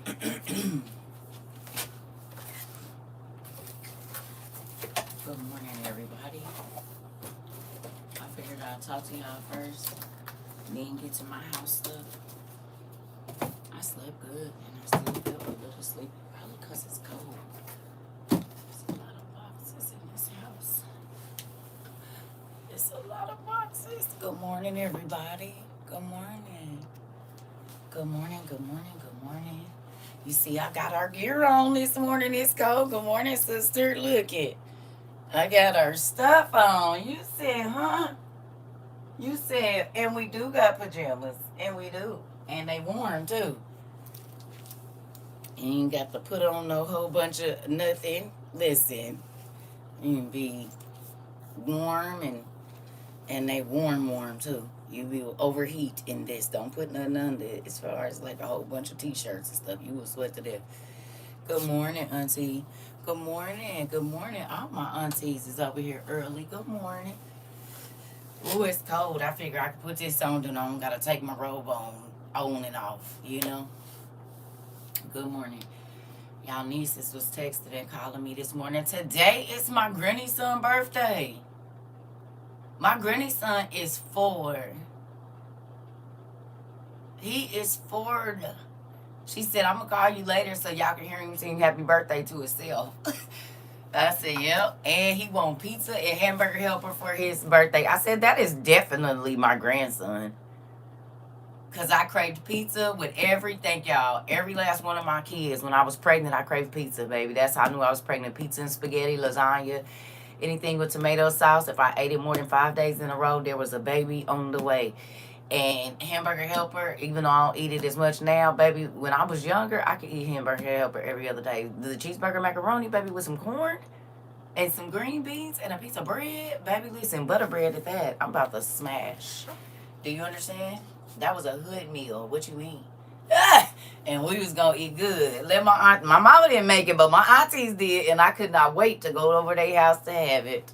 Good morning, everybody. I figured I'd talk to y'all first, then get to my house stuff. I slept good, and I still feel a little sleepy, probably because it's cold. There's a lot of boxes in this house. It's a lot of boxes. Good morning, everybody. Good morning. Good morning, good morning, good morning. You see, I got our gear on this morning. It's cold. Good morning, sister. Look it. I got our stuff on. You said, huh? You said, and we do got pajamas. And we do. And they warm, too. You ain't got to put on no whole bunch of nothing. Listen, you can be warm and they warm, too. You will overheat in this. Don't put nothing under it as far as like a whole bunch of t-shirts and stuff. You will sweat to death. Good morning, auntie. Good morning. Good morning. All my aunties is over here early. Good morning. Ooh, it's cold. I figure I could put this on and I don't gotta take my robe on and off, you know? Good morning. Y'all nieces was texting and calling me this morning. Today is my granny son birthday. My granny son is 4. He is 4. She said, I'm going to call you later so y'all can hear him sing happy birthday to himself. I said, yep. And he want pizza and hamburger helper for his birthday. I said, that is definitely my grandson. Because I craved pizza with everything, y'all. Every last one of my kids. When I was pregnant, I craved pizza, baby. That's how I knew I was pregnant. Pizza and spaghetti, lasagna, anything with tomato sauce. If I ate it more than 5 days in a row, there was a baby on the way. And hamburger helper, even though I don't eat it as much now, baby, when I was younger, I could eat hamburger helper every other day. The cheeseburger macaroni, baby, with some corn and some green beans and a piece of bread. Baby, listen, butter bread at that. I'm about to smash. Do you understand? That was a hood meal. What you mean? And we was going to eat good. My mama didn't make it, but my aunties did, and I could not wait to go over their house to have it.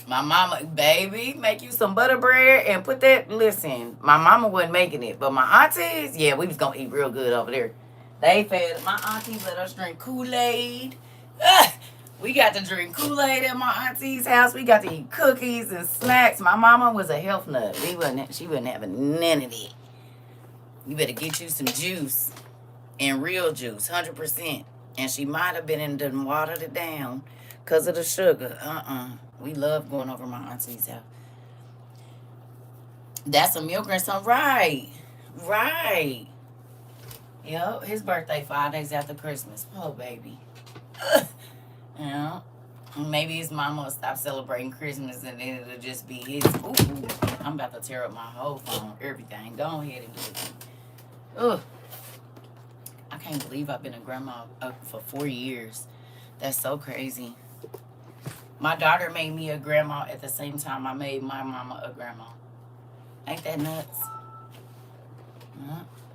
My mama, baby, make you some butter bread and put that, listen, my mama wasn't making it, but my aunties, yeah, we was going to eat real good over there. They fed, my aunties let us drink Kool-Aid. We got to drink Kool-Aid at my auntie's house. We got to eat cookies and snacks. My mama was a health nut. She wasn't having none of it. You better get you some juice, and real juice, 100%. And she might have been in done watered it down because of the sugar. We love going over my auntie's house. That's a meal grandson. Right. Right. Yep. His birthday 5 days after Christmas. Oh, baby. Yeah. Maybe his mama will stop celebrating Christmas and then it'll just be his. Ooh, I'm about to tear up my whole phone. Everything. Go ahead and do it. Ugh. I can't believe I've been a grandma for 4 years. That's so crazy. My daughter made me a grandma at the same time I made my mama a grandma. Ain't that nuts?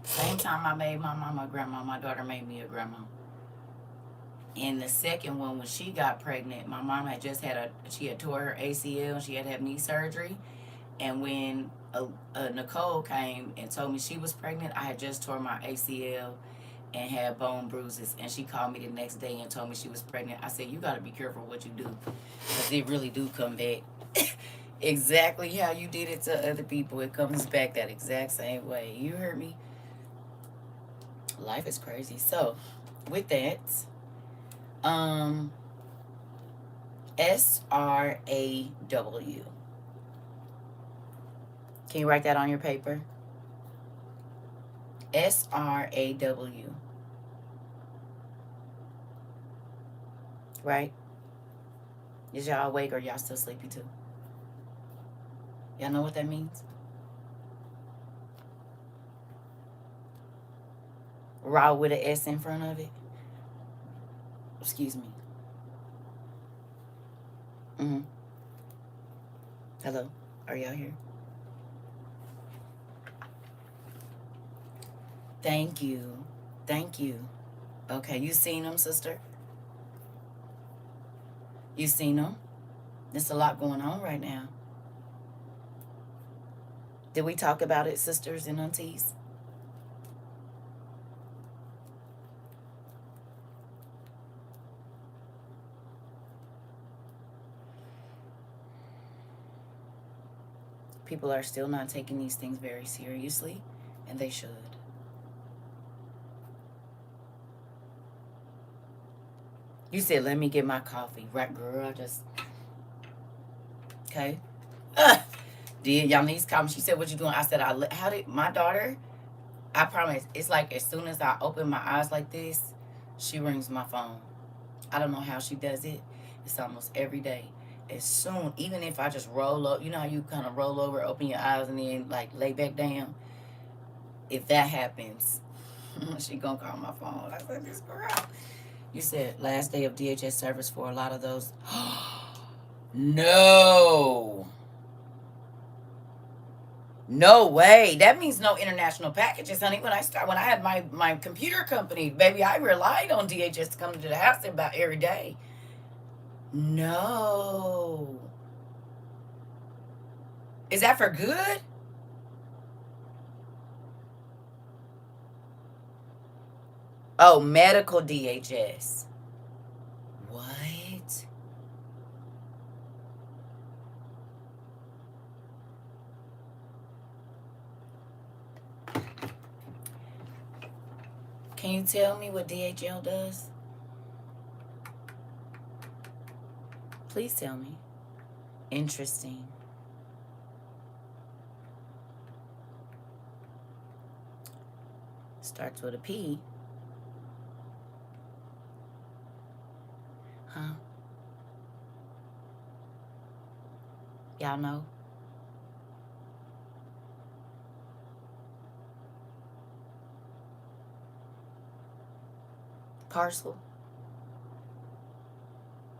Same time I made my mama a grandma, my daughter made me a grandma. And the second one, when she got pregnant, my mom had just she had tore her ACL and she had to have knee surgery. And when Nicole came and told me she was pregnant, I had just tore my ACL and had bone bruises, and she called me the next day and told me she was pregnant. I said, you got to be careful what you do, because it really do come back. Exactly how you did it to other people, it comes back that exact same way. You heard me? Life is crazy. So, with that, SRAW. Can you write that on your paper? SRAW. Right? Is y'all awake or y'all still sleepy too? Y'all know what that means? Raw with an S in front of it. Excuse me. Hello? Are y'all here? Thank you. Thank you. Okay, you seen them, sister? You seen them? There's a lot going on right now. Did we talk about it, sisters and aunties? People are still not taking these things very seriously, and they should. You said, let me get my coffee. Right, girl, just... Okay. Did y'all need comments? She said, what you doing? I said, how did my daughter... I promise, it's like as soon as I open my eyes like this, she rings my phone. I don't know how she does it. It's almost every day. As soon, even if I just roll up, you know how you kind of roll over, open your eyes, and then like lay back down? If that happens, she gonna call my phone. I said, this girl. You said last day of DHS service for a lot of those. No. No way. That means no international packages, honey. When I had my computer company, baby, I relied on DHS to come to the house about every day. No. Is that for good? Oh, medical DHS. What? Can you tell me what DHL does? Please tell me. Interesting. Starts with a P. Huh? Y'all know? Parcel.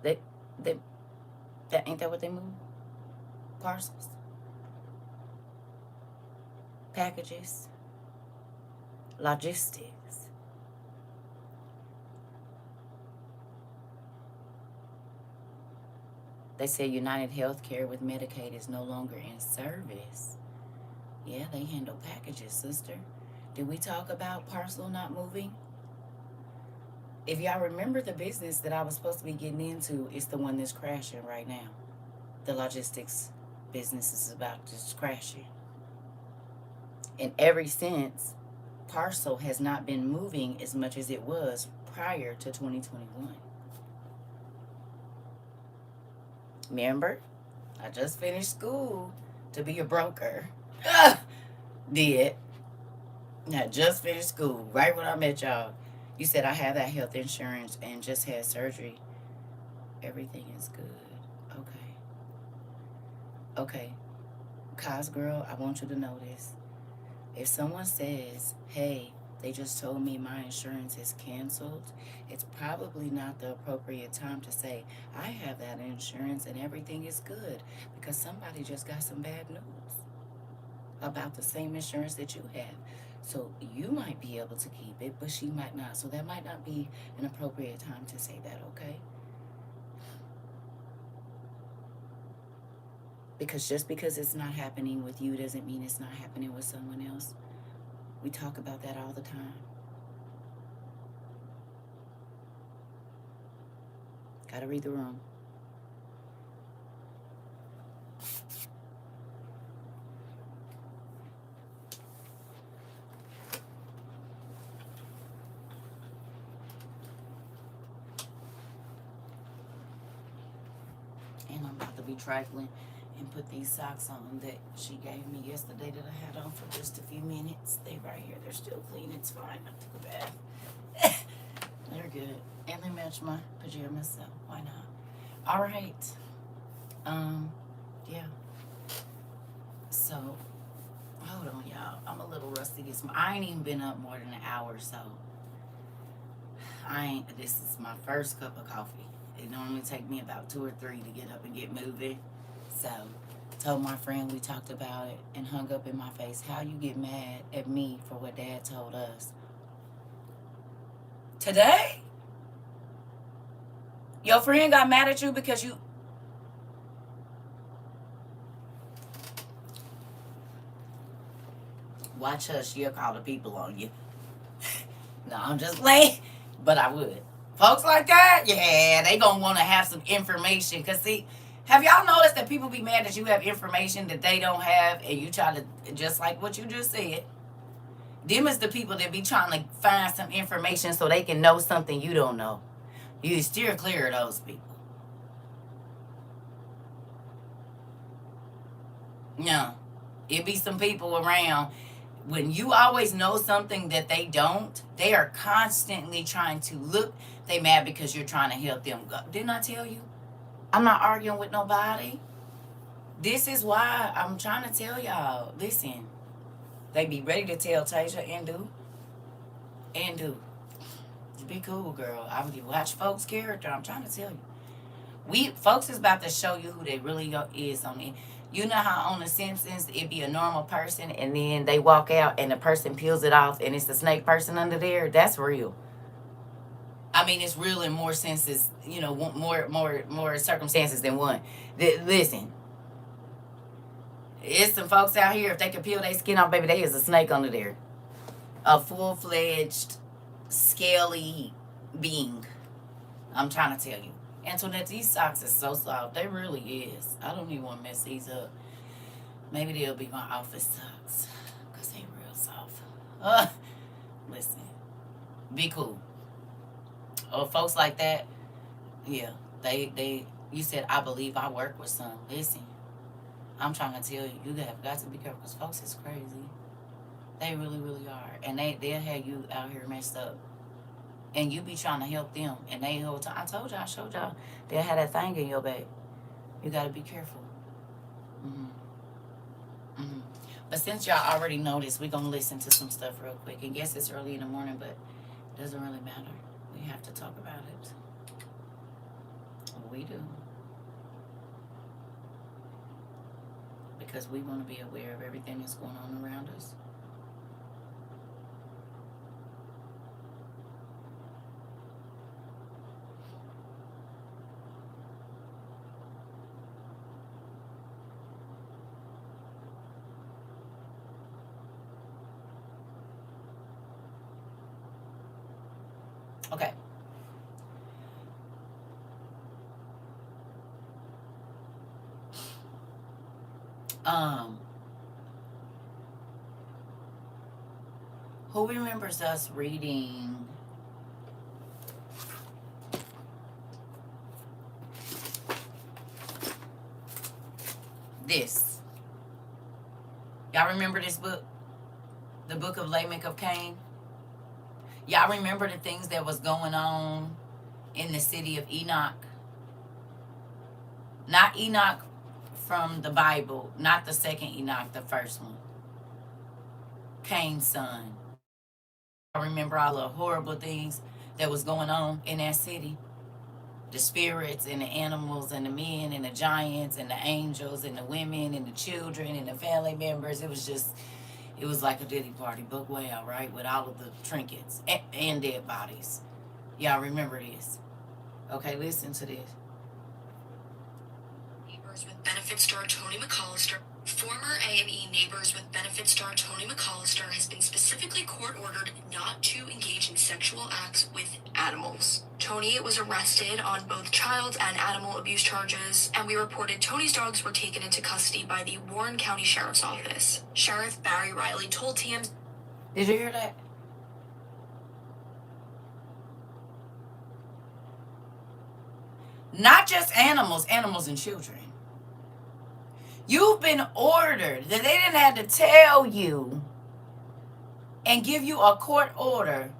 They that ain't that what they move? Parcels. Packages. Logistics. They say United Healthcare with Medicaid is no longer in service. Yeah, they handle packages, sister. Did we talk about parcel not moving? If y'all remember, the business that I was supposed to be getting into is the one that's crashing right now. The logistics business is about just crashing. And ever since, parcel has not been moving as much as it was prior to 2021. Remember, I just finished school to be a broker. Did. I just finished school right when I met y'all. You said I have that health insurance and just had surgery. Everything is good. Okay. Okay. Cos girl, I want you to know this. If someone says, hey, they just told me my insurance is canceled, it's probably not the appropriate time to say, I have that insurance and everything is good, because somebody just got some bad news about the same insurance that you have. So you might be able to keep it, but she might not. So that might not be an appropriate time to say that, okay? Because just because it's not happening with you doesn't mean it's not happening with someone else. We talk about that all the time. Gotta read the room. And I'm about to be trifling and put these socks on that she gave me yesterday that I had on for just a few minutes. They right here. They're still clean. It's fine. I took a bath. They're good. And they match my pajamas, so why not? All right. Yeah. So, hold on, y'all. I'm a little rusty this morning. I ain't even been up more than an hour, so this is my first cup of coffee. It normally take me about 2 or 3 to get up and get moving. So, told my friend, we talked about it, and hung up in my face, how you get mad at me for what Dad told us. Today? Your friend got mad at you because you... Watch her, she'll call the people on you. No, I'm just playing, but I would. Folks like that, yeah, they gonna want to have some information. Because see, Have y'all noticed that people be mad that you have information that they don't have, and you try to, just like what you just said, them is the people that be trying to find some information so they can know something you don't know. You steer clear of those people. No. It be some people around. When you always know something that they don't, they are constantly trying to look. They mad because you're trying to help them go. Didn't I tell you? I'm not arguing with nobody. This is why I'm trying to tell y'all. Listen, they be ready to tell Tasia and do. And do. Be cool, girl. I'm watch folks' character. I'm trying to tell you. Folks is about to show you who they really is on it. You know how on The Simpsons it be a normal person and then they walk out and the person peels it off and it's the snake person under there? That's real. I mean, it's real in more senses, more circumstances than one. Listen, it's some folks out here, if they can peel their skin off, baby, they is a snake under there. A full-fledged, scaly being. I'm trying to tell you. Antoinette, these socks are so soft. They really is. I don't even want to mess these up. Maybe they'll be my office socks. Because they real soft. Listen. Be cool. Or folks like that, yeah, you said, I believe I work with some. Listen, I'm trying to tell you, you have got to be careful because folks is crazy. They really, really are. And they'll have you out here messed up. And you be trying to help them. And they whole time, I told y'all, I showed y'all, they'll have that thing in your back. You got to be careful. But since y'all already know this, we're going to listen to some stuff real quick. And guess it's early in the morning, but it doesn't really matter. We have to talk about it. We do. Because we want to be aware of everything that's going on around us. Okay. Who remembers us reading this? Y'all remember this book? The Book of Lamech of Cain? Y'all remember the things that was going on in the city of Enoch? Not Enoch from the Bible, not the second Enoch, the first one. Cain's son. I remember all the horrible things that was going on in that city. The spirits and the animals and the men and the giants and the angels and the women and the children and the family members. It was like a ditty party, but well, right? With all of the trinkets and dead bodies. Y'all remember this? Okay, listen to this. Neighbors with benefit star Tony McAllister. Former A&E Neighbors with benefit star Tony McAllister has been specifically court-ordered not to engage in sexual acts with animals. Tony was arrested on both child and animal abuse charges, and we reported Tony's dogs were taken into custody by the Warren County Sheriff's Office. Sheriff Barry Riley told TMZ... Did you hear that? Not just animals and children. You've been ordered, that they didn't have to tell you and give you a court order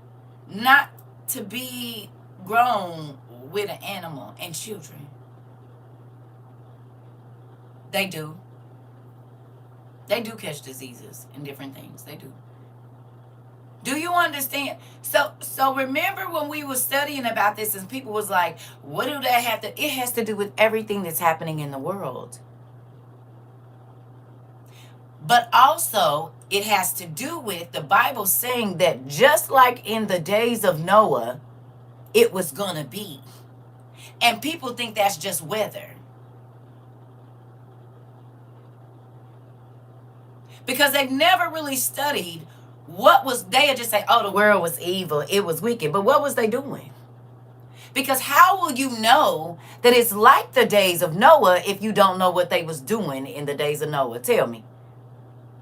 not to be grown with an animal and children. They do. They do catch diseases and different things. They do. Do you understand? So remember when we were studying about this and people was like, what do that have to? It has to do with everything that's happening in the world. But also, it has to do with the Bible saying that just like in the days of Noah, it was going to be. And people think that's just weather. Because they've never really studied they just say, oh, the world was evil, it was wicked. But what was they doing? Because how will you know that it's like the days of Noah if you don't know what they was doing in the days of Noah? Tell me.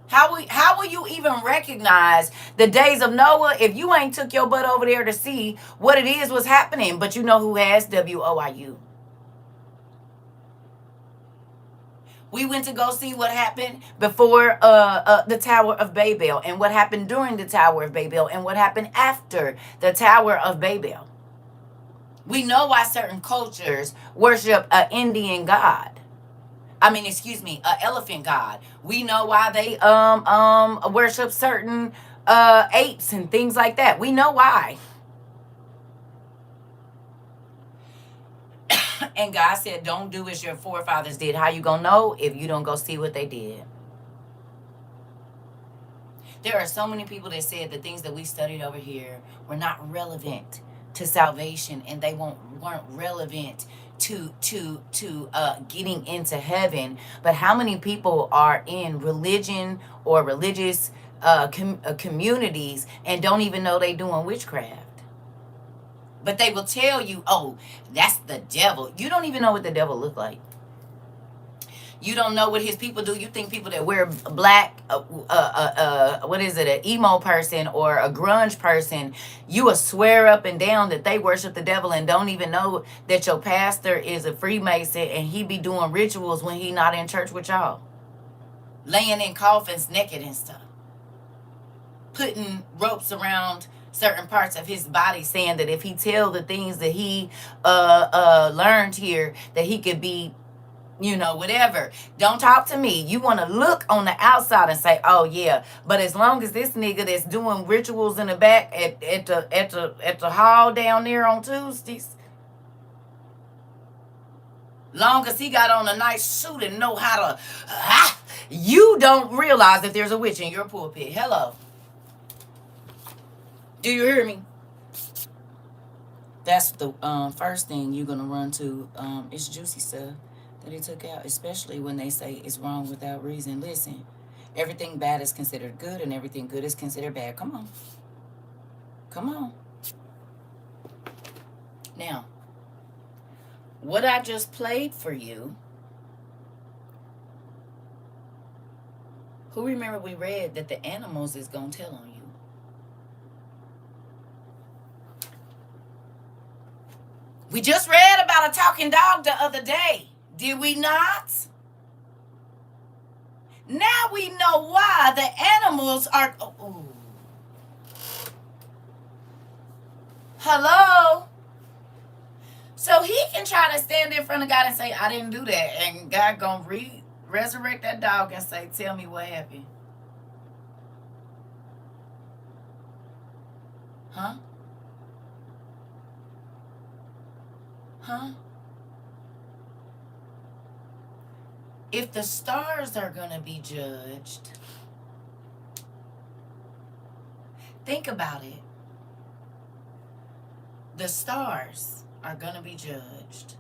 How will you even recognize the days of Noah if you ain't took your butt over there to see what it is was happening? But you know who has WOIU. We went to go see what happened before the Tower of Babel, and what happened during the Tower of Babel, and what happened after the Tower of Babel. We know why certain cultures worship an Indian god. An elephant god. We know why they worship certain apes and things like that. We know why. And God said, don't do as your forefathers did. How you gonna know if you don't go see what they did? There are so many people that said the things that we studied over here were not relevant to salvation, and they weren't relevant to getting into heaven. But how many people are in religion or religious communities and don't even know they doing witchcraft? But they will tell you, oh, that's the devil. You don't even know what the devil look like. You don't know what his people do. You think people that wear black, what is it, an emo person or a grunge person, you will swear up and down that they worship the devil and don't even know that your pastor is a Freemason and he be doing rituals when he not in church with y'all. Laying in coffins naked and stuff. Putting ropes around certain parts of his body, saying that if he tell the things that he learned here, that he could be, whatever. Don't talk to me. You want to look on the outside and say, oh yeah, but as long as this nigga that's doing rituals in the back at the hall down there on Tuesdays, long as he got on a nice suit and know how to, you don't realize that there's a witch in your pulpit. Hello. Do you hear me? That's the first thing you're gonna run to. It's juicy stuff that he took out, especially when they say it's wrong without reason. Listen, everything bad is considered good and everything good is considered bad. Come on. Come on. Now, what I just played for you, who remember we read that the animals is going to tell on you? We just read about a talking dog the other day. Did we not? Now we know why the animals are... Oh. Hello? So he can try to stand in front of God and say, I didn't do that. And God gonna resurrect that dog and say, tell me what happened. Huh? Huh? If the stars are gonna be judged, think about it. The stars are gonna be judged.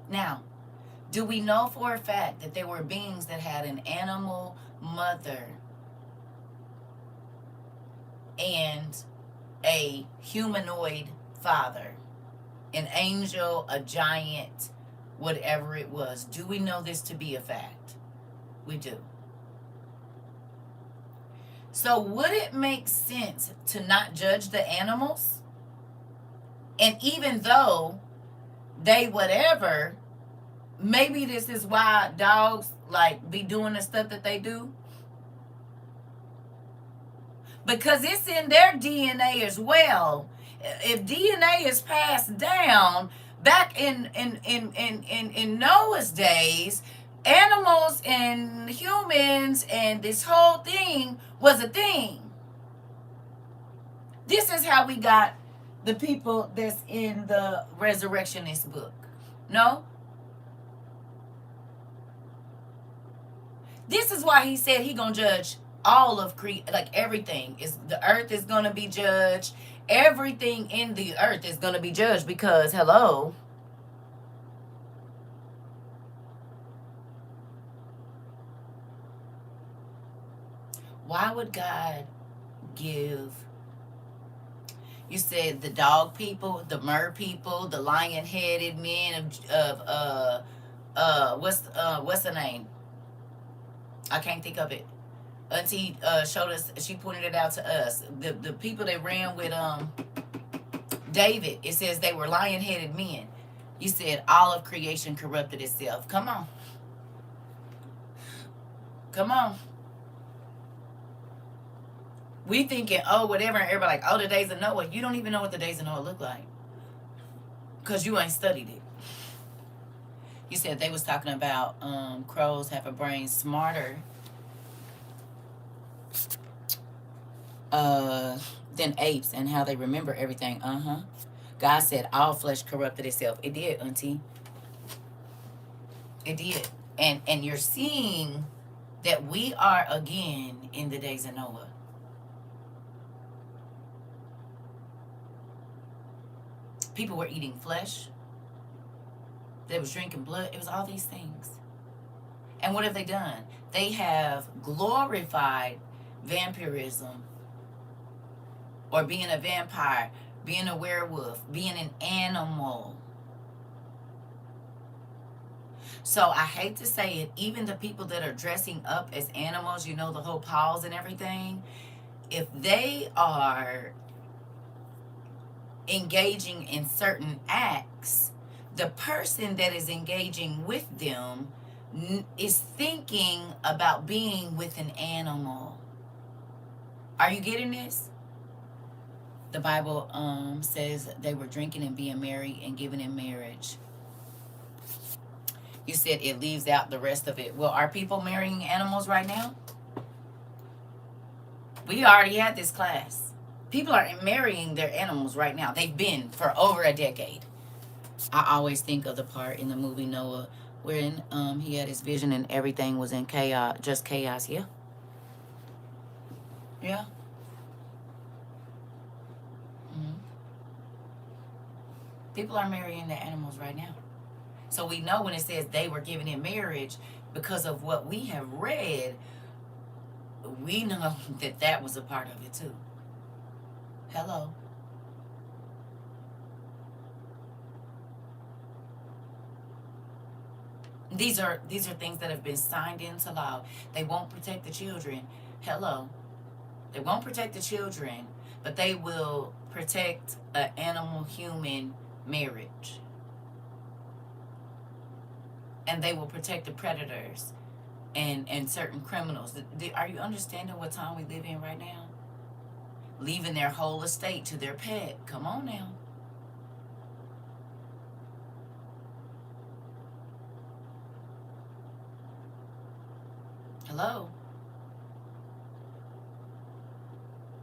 Now, do we know for a fact that there were beings that had an animal mother and a humanoid father? An angel, a giant, whatever it was. Do we know this to be a fact? We do. So would it make sense to not judge the animals? And even though they whatever, maybe this is why dogs like be doing the stuff that they do. Because it's in their DNA as well. If DNA is passed down back in Noah's days, animals and humans and this whole thing was a thing. This is how we got the people that's in the resurrectionist book. No? This is why he said he gonna judge all of everything. Is the earth is gonna be judged. Everything in the earth is gonna be judged because hello. Why would God give? You said the dog people, the mer people, the lion-headed men of what's the name? I can't think of it. Auntie showed us. She pointed it out to us. The people that ran with David. It says they were lion-headed men. You said all of creation corrupted itself. Come on, come on. We thinking, oh, whatever, and everybody like, oh, the days of Noah. You don't even know what the days of Noah look like, because you ain't studied it. You said they was talking about crows have a brain smarter than apes and how they remember everything. God said all flesh corrupted itself. It did, Auntie. It did. And you're seeing that we are again in the days of Noah. People were eating flesh. They was drinking blood. It was all these things. And what have they done? They have glorified vampirism, or being a vampire, being a werewolf, being an animal. So I hate to say it, even the people that are dressing up as animals, you know, the whole paws and everything, if they are engaging in certain acts, the person that is engaging with them is thinking about being with an animal. Are you getting this? The Bible says they were drinking and being married and given in marriage. You said it leaves out the rest of it. Well, are people marrying animals right now? We already had this class. People are marrying their animals right now. They've been for over a decade. I always think of the part in the movie Noah wherein he had his vision and everything was in chaos, just chaos. Yeah. Yeah. Mm-hmm. People are marrying their animals right now. So we know when it says they were given in marriage, because of what we have read, we know that that was a part of it too. Hello. These are things that have been signed into law. They won't protect the children. Hello. They won't protect the children, but they will protect an animal-human marriage. And they will protect the predators and certain criminals. Are you understanding what time we live in right now? Leaving their whole estate to their pet. Come on now. Hello.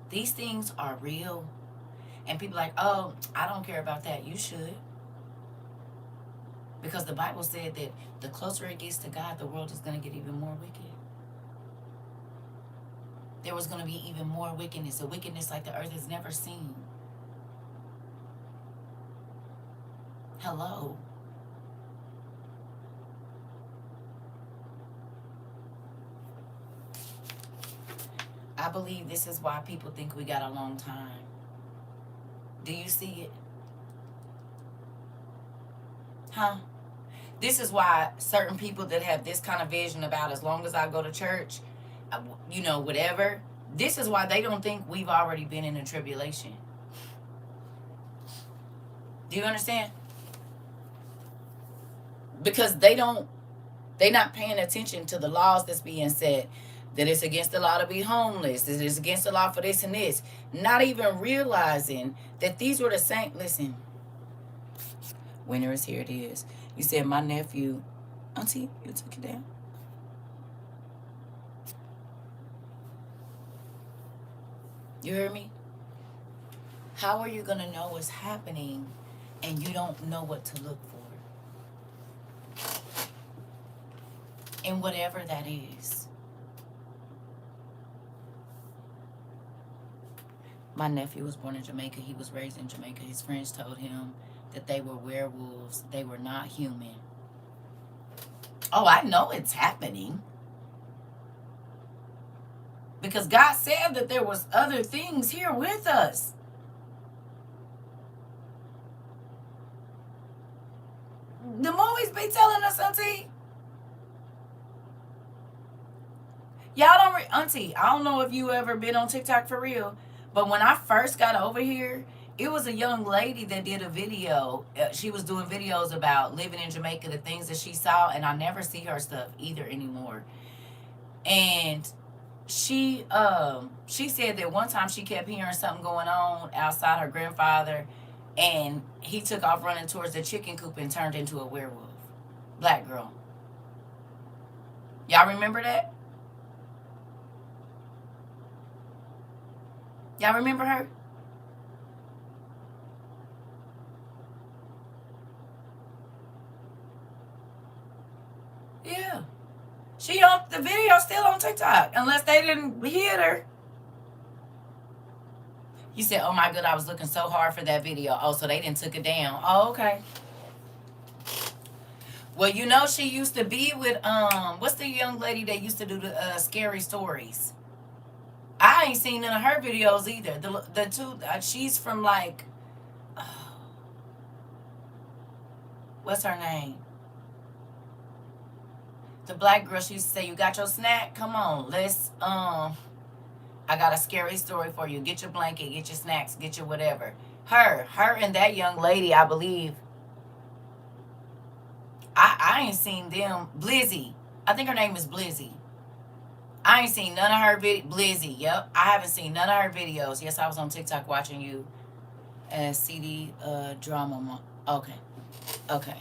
These things are real. And people are like, oh, I don't care about that. You should. Because the Bible said that the closer it gets to God, the world is going to get even more wicked. There was going to be even more wickedness, a wickedness like the earth has never seen. Hello. I believe this is why people think we got a long time. Do you see it? Huh? This is why certain people that have this kind of vision about as long as I go to church, you know, whatever, this is why they don't think we've already been in a tribulation. Do you understand? Because they're not paying attention to the laws that's being set, that it's against the law to be homeless, that it's against the law for this and this, not even realizing that these were the same. Listen, winter is here. It is. You said my nephew, Auntie, you took it down. You hear me? How are you going to know what's happening and you don't know what to look for? And whatever that is. My nephew was born in Jamaica. He was raised in Jamaica. His friends told him that they were werewolves. They were not human. Oh, I know it's happening. Because God said that there was other things here with us. be telling us, Auntie. Y'all don't, Auntie, I don't know if you ever been on TikTok for real, but when I first got over here, it was a young lady that did a video. She was doing videos about living in Jamaica, the things that she saw, and I never see her stuff either anymore. And she said that one time she kept hearing something going on outside her grandfather, and he took off running towards the chicken coop and turned into a werewolf. Black girl. Y'all remember that? Y'all remember her? Yeah. She on the video still on TikTok, unless they didn't hit her. You said, "Oh my god, I was looking so hard for that video." Oh, so they didn't took it down. Oh, okay. Well, you know, she used to be with what's the young lady that used to do the scary stories? I ain't seen none of her videos either. The two she's from like, what's her name? The black girl. She used to say, "You got your snack? Come on, let's I got a scary story for you. Get your blanket, get your snacks, get your whatever." Her and that young lady, I believe. I ain't seen them. Blizzy. I think her name is Blizzy. I ain't seen none of her Blizzy. Yep. I haven't seen none of her videos. Yes, I was on TikTok watching you as CD drama mom. Okay. Okay.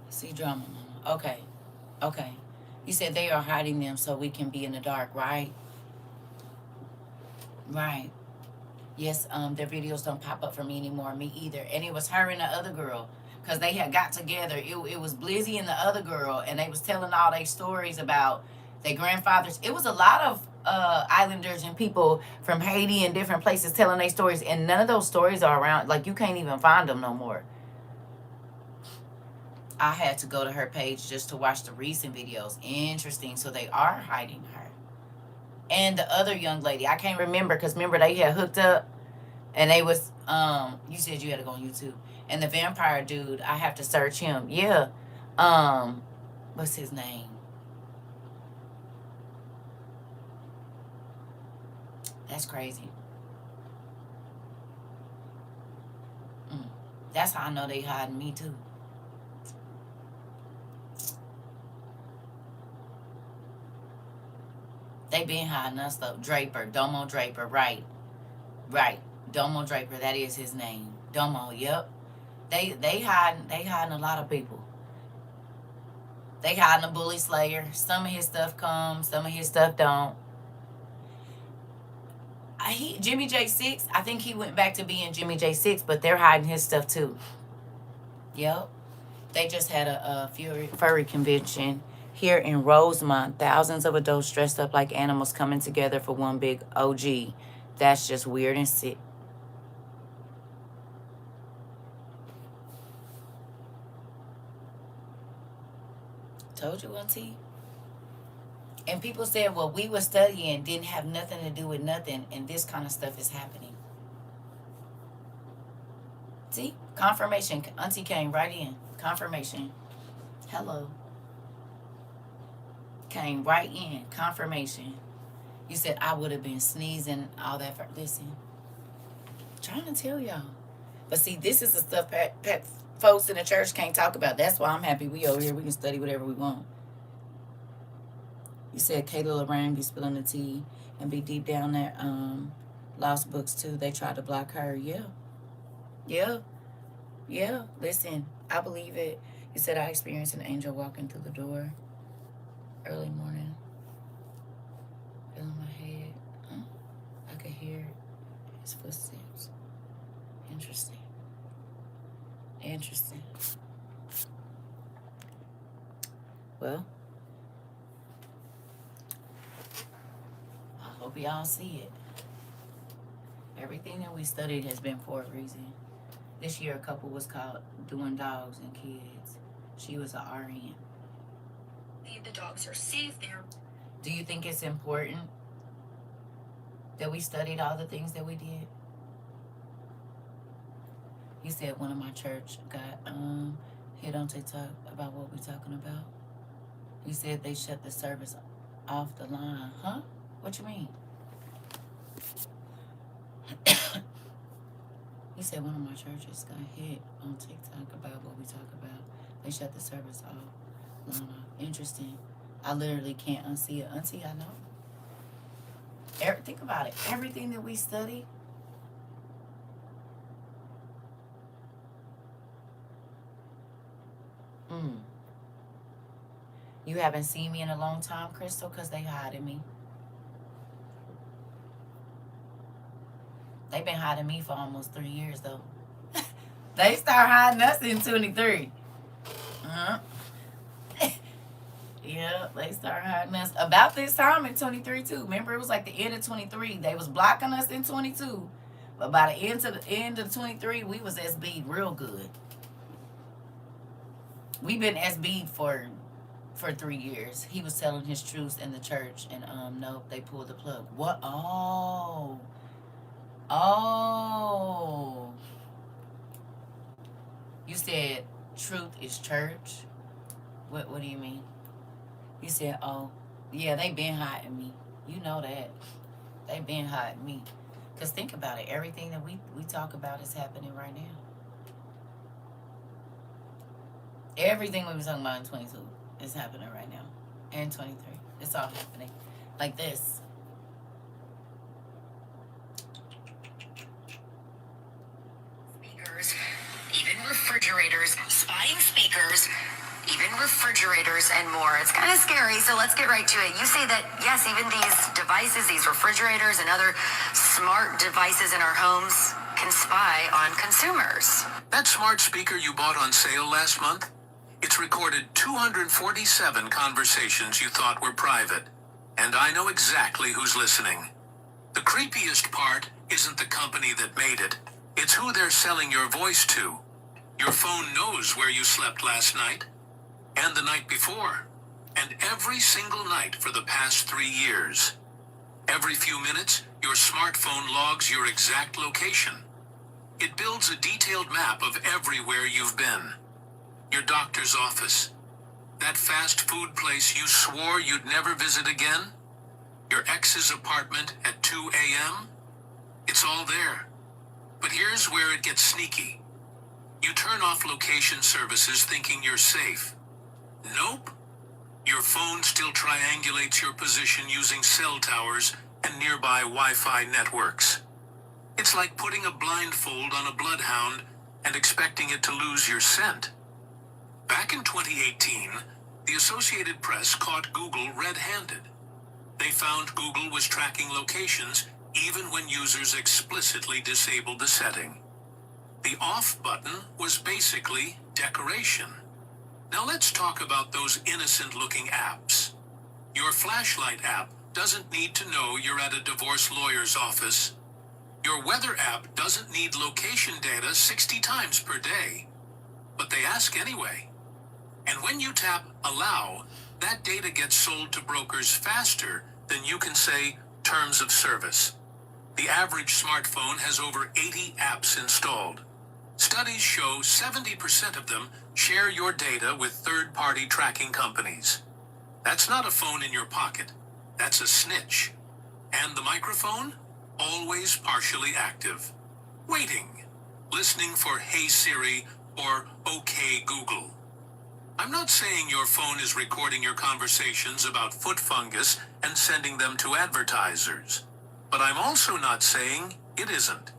See drama mama. Okay. Okay. You said they are hiding them so we can be in the dark, right? Right. Yes, their videos don't pop up for me anymore. Me either. And it was her and the other girl. Because they had got together. It was Blizzy and the other girl. And they was telling all their stories about their grandfathers. It was a lot of islanders and people from Haiti and different places telling their stories. And none of those stories are around. Like, you can't even find them no more. I had to go to her page just to watch the recent videos. Interesting. So they are hiding her. And the other young lady, I can't remember, because remember they had hooked up and they was you said you had to go on YouTube. And the vampire dude, I have to search him. Yeah. What's his name? That's crazy. That's how I know they hiding me too. They been hiding us though. Draper, Domo Draper, right. Right. Domo Draper, that is his name. Domo, yep. They hiding a lot of people. They hiding a bully slayer. Some of his stuff comes, some of his stuff don't. Jimmy J6, I think he went back to being Jimmy J6, but they're hiding his stuff too. Yep. They just had a furry convention here in Rosemont. Thousands of adults dressed up like animals coming together for one big OG. That's just weird and sick. Told you, Auntie. And people said, well, we were studying, didn't have nothing to do with nothing, and this kind of stuff is happening. See? Confirmation. Auntie came right in. Confirmation. Hello. Came right in. Confirmation. You said I would have been sneezing, all that. Listen. I'm trying to tell y'all. But see, this is the stuff folks in the church can't talk about. That's why I'm happy we over here. We can study whatever we want. You said Kayla Lorraine be spilling the tea and be deep down there. Lost books too. They tried to block her. Yeah. Yeah. Yeah. Listen, I believe it. You said I experienced an angel walking through the door early morning. Feeling my head. I could hear his footsteps. Interesting. Interesting. Well, I hope y'all see it. Everything that we studied has been for a reason. This year, a couple was caught doing dogs and kids. She was an RN. The dogs are safe there. Do you think it's important that we studied all the things that we did? You said one of my church got hit on TikTok about what we talking about. He said they shut the service off the line. Huh? What you mean? He said one of my churches got hit on TikTok about what we talk about. They shut the service off. Line off. Interesting. I literally can't unsee it. Auntie, I know. Think about it. Everything that we study. Mm. You haven't seen me in a long time, Crystal, because they hiding me. They've been hiding me for almost 3 years, though. They start hiding us in 23. Uh-huh. Yeah, they start hiding us about this time in 23 too. Remember, it was like the end of 23. They was blocking us in 22, but by the end of 23, we was SB'd real good. We've been SB'd for 3 years. He was telling his truths in the church, and nope, they pulled the plug. What? Oh. You said truth is church. What do you mean? You said, oh, yeah, they been hiding me. You know that. They been hiding me. Because think about it. Everything that we talk about is happening right now. Everything we were talking about in 22 is happening right now. And 23. It's all happening. Like this. Speakers, even refrigerators, spying speakers, even refrigerators and more. It's kind of scary, so let's get right to it. You say that, yes, even these devices, these refrigerators and other smart devices in our homes can spy on consumers. That smart speaker you bought on sale last month? It's recorded 247 conversations you thought were private. And I know exactly who's listening. The creepiest part isn't the company that made it. It's who they're selling your voice to. Your phone knows where you slept last night, and the night before, and every single night for the past 3 years. Every few minutes, your smartphone logs your exact location. It builds a detailed map of everywhere you've been. Your doctor's office. That fast food place you swore you'd never visit again. Your ex's apartment at 2 a.m. It's all there. But here's where it gets sneaky. You turn off location services thinking you're safe. Nope. Your phone still triangulates your position using cell towers and nearby Wi-Fi networks. It's like putting a blindfold on a bloodhound and expecting it to lose your scent. Back in 2018, the Associated Press caught Google red-handed. They found Google was tracking locations even when users explicitly disabled the setting. The off button was basically decoration. Now let's talk about those innocent-looking apps. Your flashlight app doesn't need to know you're at a divorce lawyer's office. Your weather app doesn't need location data 60 times per day. But they ask anyway. And when you tap Allow, that data gets sold to brokers faster than you can say Terms of Service. The average smartphone has over 80 apps installed. Studies show 70% of them share your data with third-party tracking companies. That's not a phone in your pocket. That's a snitch. And the microphone? Always partially active. Waiting. Listening for Hey Siri or OK Google. I'm not saying your phone is recording your conversations about foot fungus and sending them to advertisers. But I'm also not saying it isn't.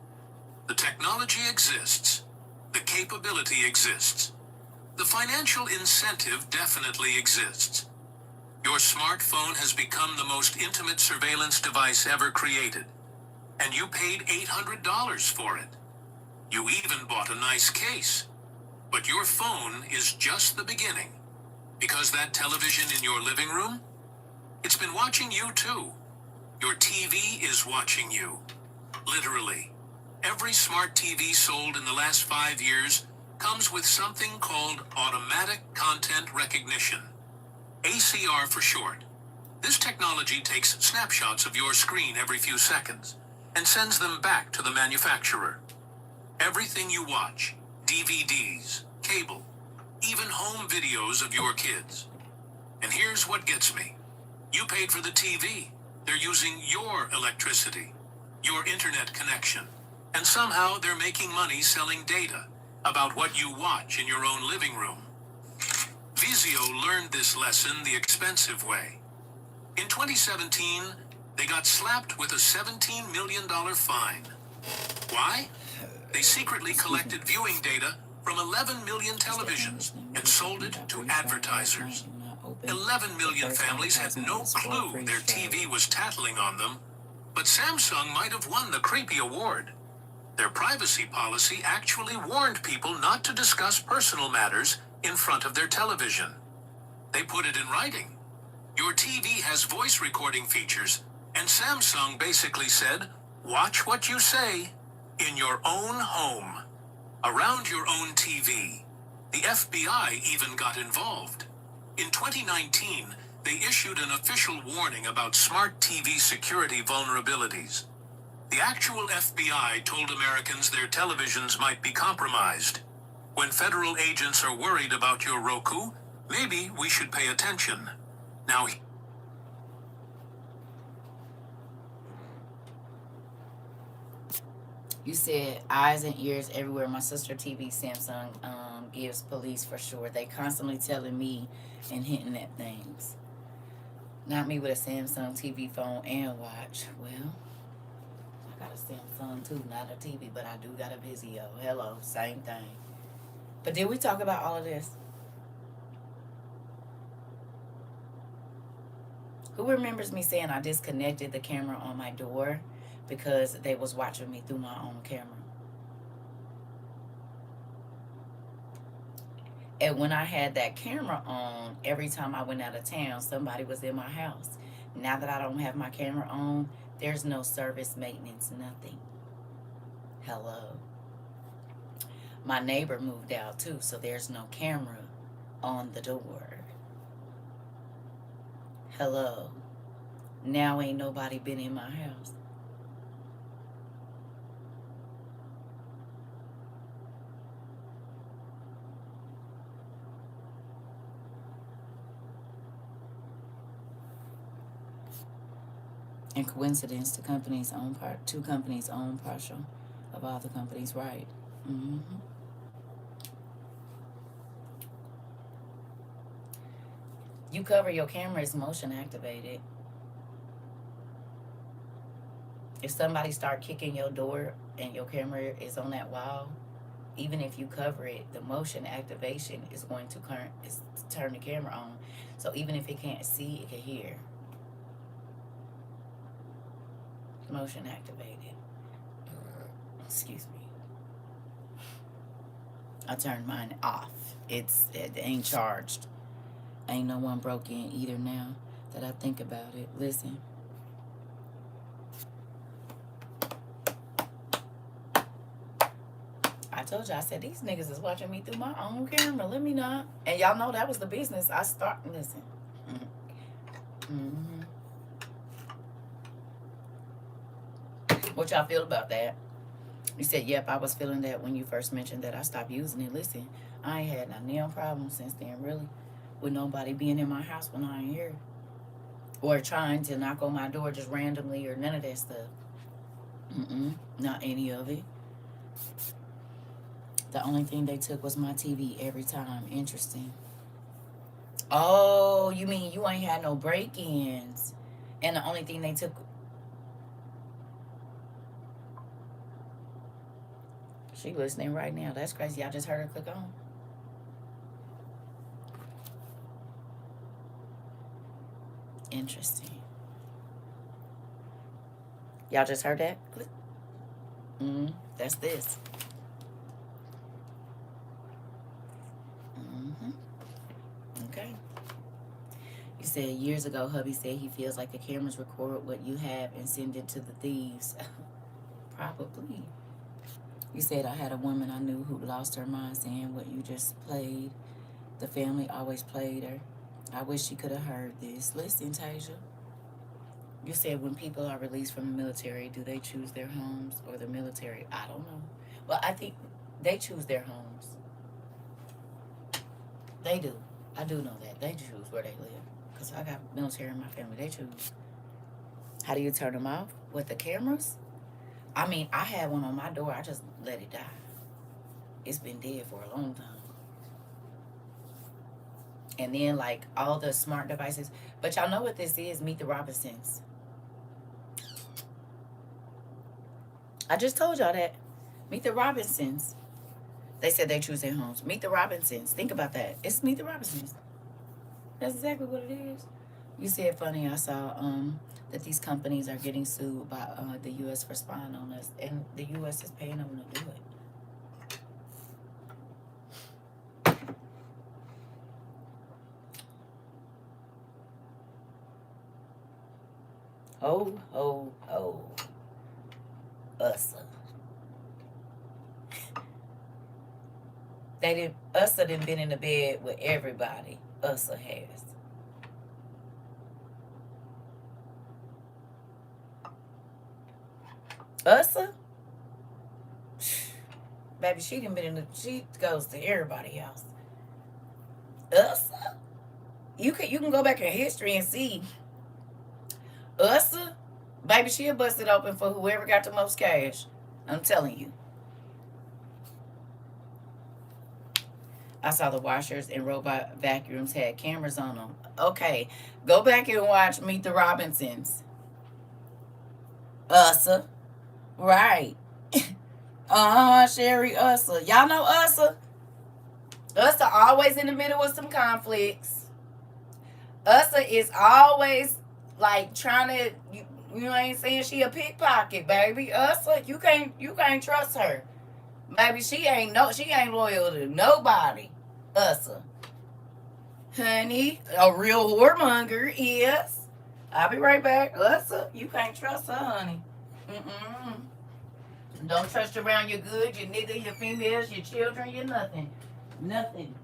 The technology exists. The capability exists. The financial incentive definitely exists. Your smartphone has become the most intimate surveillance device ever created. And you paid $800 for it. You even bought a nice case. But your phone is just the beginning. Because that television in your living room, it's been watching you too. Your TV is watching you. Literally. Every smart TV sold in the last 5 years comes with something called automatic content recognition. ACR for short. This technology takes snapshots of your screen every few seconds and sends them back to the manufacturer. Everything you watch, DVDs, cable, even home videos of your kids. And here's what gets me. You paid for the TV. They're using your electricity, your internet connection, and somehow they're making money selling data about what you watch in your own living room. Vizio learned this lesson the expensive way. In 2017, they got slapped with a $17 million fine. Why? They secretly collected viewing data from 11 million televisions and sold it to advertisers. 11 million families had no clue their TV was tattling on them, but Samsung might have won the creepy award. Their privacy policy actually warned people not to discuss personal matters in front of their television. They put it in writing. Your TV has voice recording features, and Samsung basically said, watch what you say in your own home, around your own TV. The FBI even got involved. In 2019, they issued an official warning about smart TV security vulnerabilities. The actual FBI told Americans their televisions might be compromised. When federal agents are worried about your Roku, maybe we should pay attention. Now, you said eyes and ears everywhere. My sister TV Samsung gives police for sure. They constantly telling me and hinting at things. Not me with a Samsung TV phone and watch. Well, I got a Samsung too, not a TV, but I do got a Vizio. Hello, same thing. But did we talk about all of this? Who remembers me saying I disconnected the camera on my door because they was watching me through my own camera? And when I had that camera on, every time I went out of town, somebody was in my house. Now that I don't have my camera on, there's no service, maintenance, nothing. Hello. My neighbor moved out too, so there's no camera on the door. Hello. Now ain't nobody been in my house. And coincidence, two companies own partial of all the companies, right? Mm-hmm. You cover your camera, it's motion activated. If somebody start kicking your door and your camera is on that wall, even if you cover it, the motion activation is going to turn the camera on. So even if it can't see, it can hear. Motion activated. Excuse me. I turned mine off. It ain't charged. Ain't no one broke in either now that I think about it. Listen. I told you, I said, these niggas is watching me through my own camera. Let me know. And y'all know that was the business. Listen. Mm-hmm. What y'all feel about that? You said, yep, I was feeling that when you first mentioned that I stopped using it. Listen, I ain't had no damn problem since then, really, with nobody being in my house when I ain't here. Or trying to knock on my door just randomly or none of that stuff. Not any of it. The only thing they took was my TV every time. Interesting. Oh, you mean you ain't had no break-ins. And the only thing they took... She listening right now. That's crazy. I just heard her click on. Interesting. Y'all just heard that? Click. That's this. Okay. You said years ago, hubby said he feels like the cameras record what you have and send it to the thieves. Probably. You said I had a woman I knew who lost her mind saying what you just played. The family always played her. I wish she could have heard this. Listen, Tasia. You said when people are released from the military, do they choose their homes or the military? I don't know. Well, I think they choose their homes. They do. I do know that. They choose where they live. Because I got military in my family. They choose. How do you turn them off? With the cameras? I mean, I had one on my door. I just let it die. It's been dead for a long time. And then, like, all the smart devices. But y'all know what this is? Meet the Robinsons. I just told y'all that. Meet the Robinsons. They said they choose their homes. Meet the Robinsons. Think about that. It's Meet the Robinsons. That's exactly what it is. You said funny. I saw that these companies are getting sued by the U.S. for spying on us, and the U.S. is paying them to do it. Ho, ho, ho. Ussa. Ussa done been in the bed with everybody. Ussa has. Ussa? Baby, she goes to everybody's house. Ussa? You can go back in history and see. Ussa? Baby, she'll bust it open for whoever got the most cash. I'm telling you. I saw the washers and robot vacuums had cameras on them. Okay, go back and watch Meet the Robinsons. Ussa. Right. Sherry Ussa. Y'all know Ussa? Ussa always in the middle of some conflicts. Ussa is always like trying to you ain't saying she a pickpocket, baby. Ussa, you can't trust her. Baby, she ain't loyal to nobody. Ussa. Honey, a real whoremonger, yes. I'll be right back. Ussa, you can't trust her, honey. Mm-mm. Don't trust her around your goods, your nigga, your females, your children, your nothing. Nothing.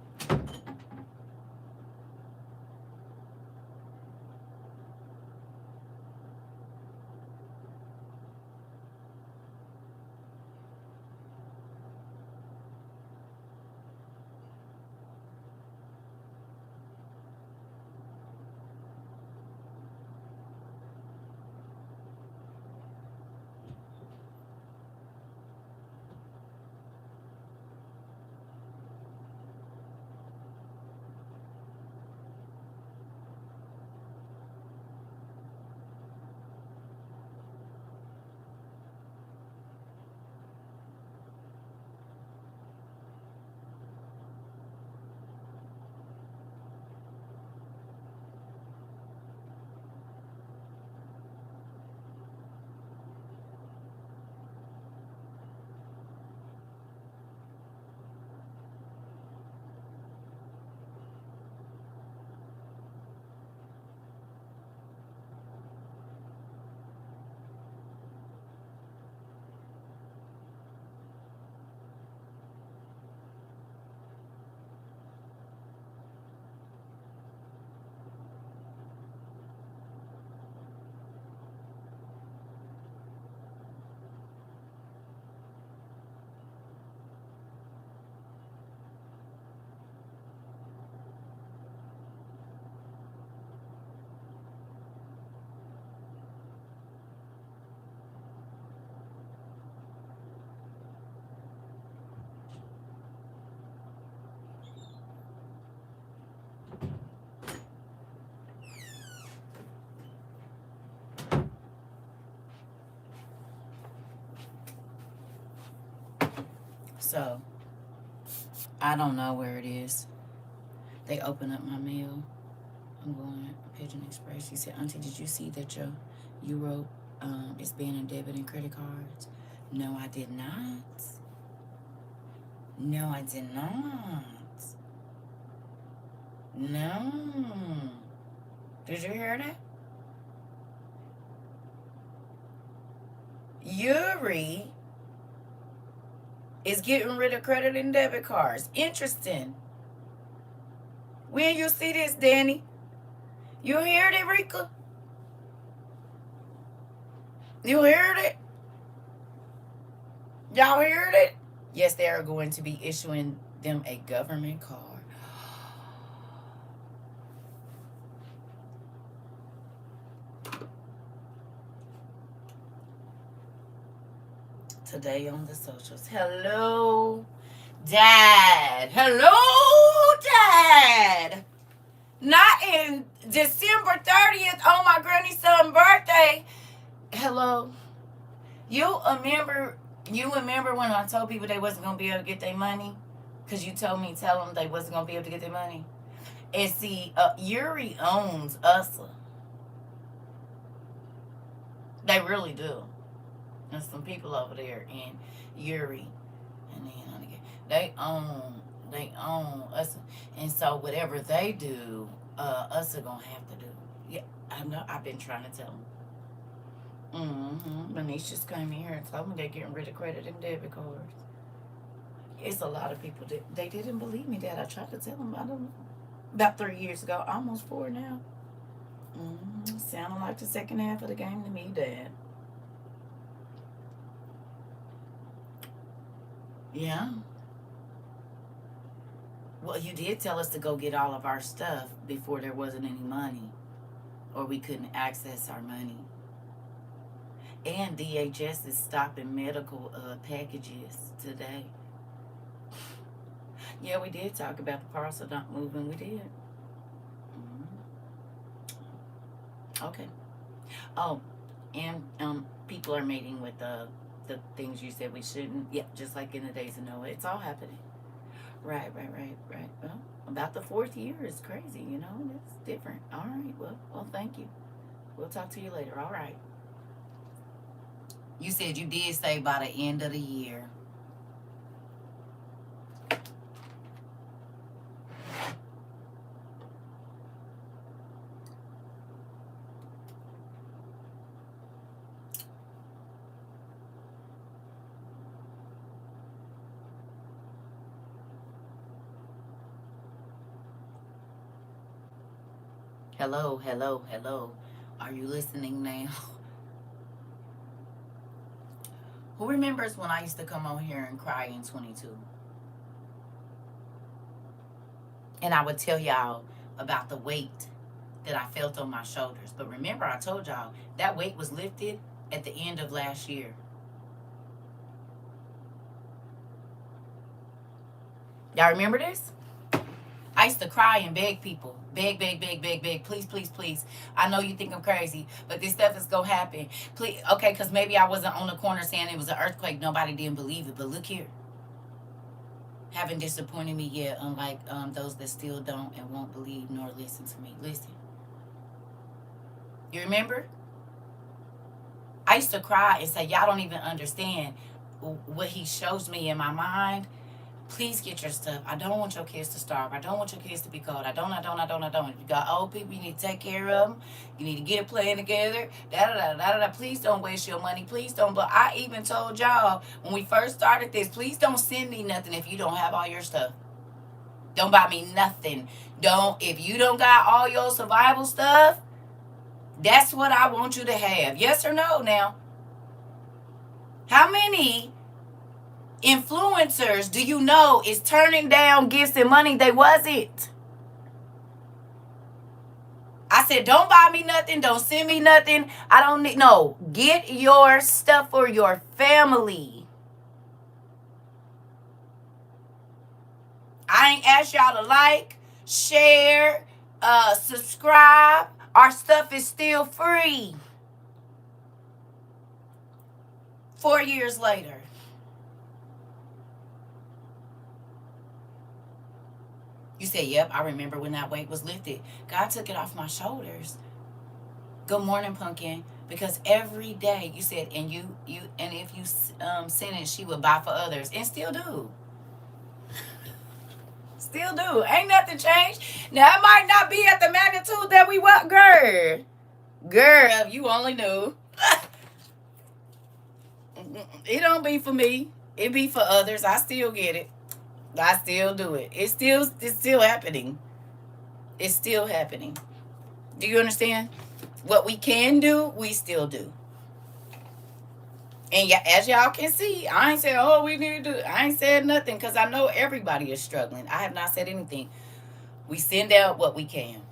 So, I don't know where it is. They open up my mail. I'm going Pigeon Express. She said, Auntie, did you see that your Euro is banning debit and credit cards? No, I did not. No, I did not. No. Did you hear that? Yuri is getting rid of credit and debit cards. Interesting. When you see this, Danny? You heard it, Rika? You heard it? Y'all heard it? Yes, they are going to be issuing them a government card. today on the socials. Hello, Dad. Hello, Dad. Not in December 30th on my granny's son's birthday. Hello. You remember when I told people they wasn't gonna be able to get their money? Cause you told me tell them they wasn't gonna be able to get their money. And see, Yuri owns Usla. They really do. There's some people over there in Yuri, and then they own us, and so whatever they do, us are gonna have to do. Yeah, I know. I've been trying to tell them. Manish just came in here and told me they're getting rid of credit and debit cards. It's a lot of people that they didn't believe me. That I tried to tell them. I don't know. About 3 years ago, almost 4 now. Sounding like the second half of the game to me, Dad. Yeah. Well, you did tell us to go get all of our stuff before there wasn't any money, or we couldn't access our money. And DHS is stopping medical packages today. Yeah, we did talk about the parcel not moving. We did. Okay. Oh, and people are meeting with the things you said we shouldn't. Yeah, just like in the days of Noah. It's all happening. Right. Well, about the 4th year is crazy, you know. That's different. All right. Well, thank you. We'll talk to you later. All right. You said you did say by the end of the year. Hello. Are you listening now? Who remembers when I used to come on here and cry in 22? And I would tell y'all about the weight that I felt on my shoulders. But remember, I told y'all that weight was lifted at the end of last year. Y'all remember this? I used to cry and beg people. Beg. Please. I know you think I'm crazy, but this stuff is going to happen. Please. Okay, because maybe I wasn't on the corner saying it was an earthquake. Nobody didn't believe it. But look here. Haven't disappointed me yet, unlike those that still don't and won't believe nor listen to me. Listen. You remember? I used to cry and say, y'all don't even understand what he shows me in my mind. Please get your stuff. I don't want your kids to starve. I don't want your kids to be cold. I don't. You got old people, you need to take care of them. You need to get a plan together. Please don't waste your money. Please don't. But I even told y'all when we first started this, please don't send me nothing if you don't have all your stuff. Don't buy me nothing. If you don't got all your survival stuff, that's what I want you to have. Yes or no now? How many influencers do you know is turning down gifts and money they wasn't? I said, don't buy me nothing. Don't send me nothing. I don't need. No, get your stuff for your family. I ain't asked y'all to like, share, subscribe. Our stuff is still free. 4 years later. You said, yep, I remember when that weight was lifted. God took it off my shoulders. Good morning, Pumpkin. Because every day, you said, and if you send it, she would buy for others. And still do. Still do. Ain't nothing changed. Now, it might not be at the magnitude that we want. Girl, if you only knew. It don't be for me. It be for others. I still get it. I still do it. It's still happening. It's still happening. Do you understand? What we can do, we still do. And as y'all can see, I ain't said, oh, we need to do it. I ain't said nothing because I know everybody is struggling. I have not said anything. We send out what we can.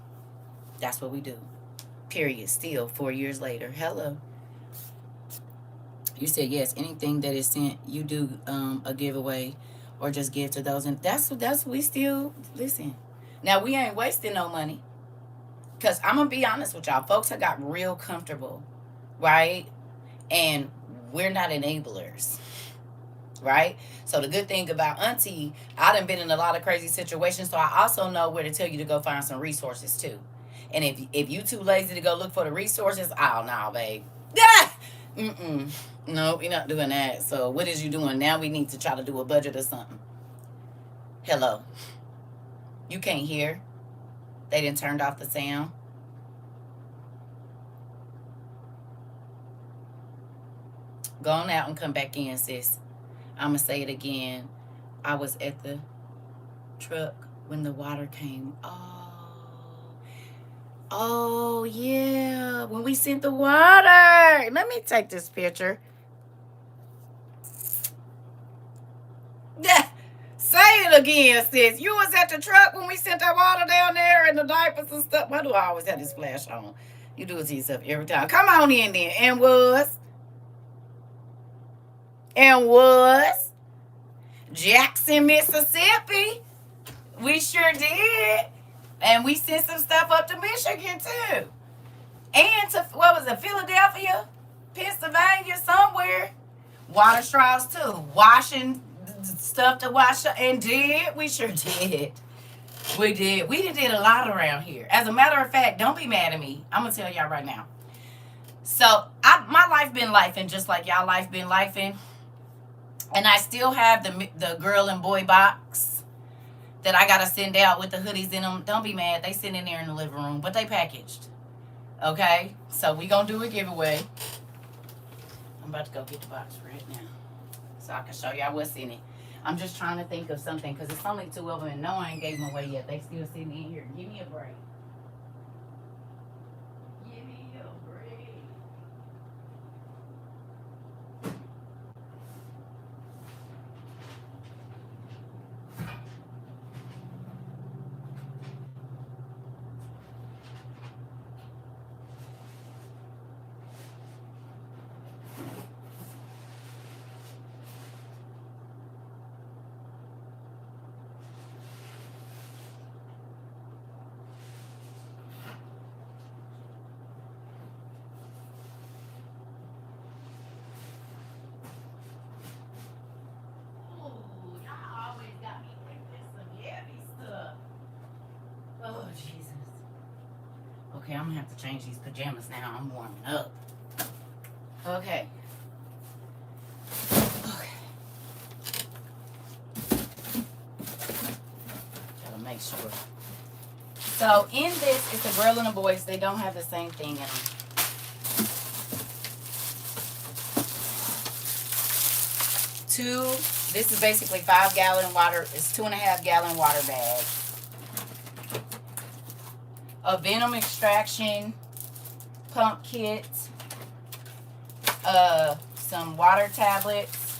That's what we do. Period. Still, 4 years later. Hello. You said yes. Anything that is sent, you do a giveaway, or just give to those. And that's we still listen. Now we ain't wasting no money, cause I'm gonna be honest with y'all. Folks have got real comfortable, right? And we're not enablers, right? So the good thing about Auntie, I done been in a lot of crazy situations, so I also know where to tell you to go find some resources too. And if you too lazy to go look for the resources, oh no, babe. Yeah. Mm-mm. No, we're not doing that. So what is you doing now? We need to try to do a budget or something. Hello. You can't hear. They didn't turned off the sound. Go on out and come back in, sis. I'ma say it again. I was at the truck when the water came. Oh yeah. When we sent the water. Let me take this picture. Yeah. Say it again, sis. You was at the truck when we sent that water down there and the diapers and stuff. Why do I always have this flash on? You do it to yourself every time. Come on in there. And was Jackson, Mississippi. We sure did. And we sent some stuff up to Michigan too. And to, what was it, Philadelphia, Pennsylvania, somewhere. Water straws too. Washing stuff to wash. And we sure did. We did. We did a lot around here. As a matter of fact, don't be mad at me. I'm going to tell y'all right now. So, my life been lifing just like y'all life been lifing. And I still have the girl and boy box that I got to send out with the hoodies in them. Don't be mad. They sit in there in the living room. But they packaged. Okay? So, we going to do a giveaway. I'm about to go get the box right now, so I can show y'all what's in it. I'm just trying to think of something, because it's only 2 of them, and no, I ain't gave them away yet. They still sitting in here. Give me a break. Give me a break. Oh, Jesus. Okay, I'm going to have to change these pajamas now. I'm warming up. Okay. Gotta make sure. So, in this, it's a girl and a boy. So they don't have the same thing in them. This is basically 5-gallon water. It's 2.5-gallon water bag. A venom extraction pump kit. Some water tablets.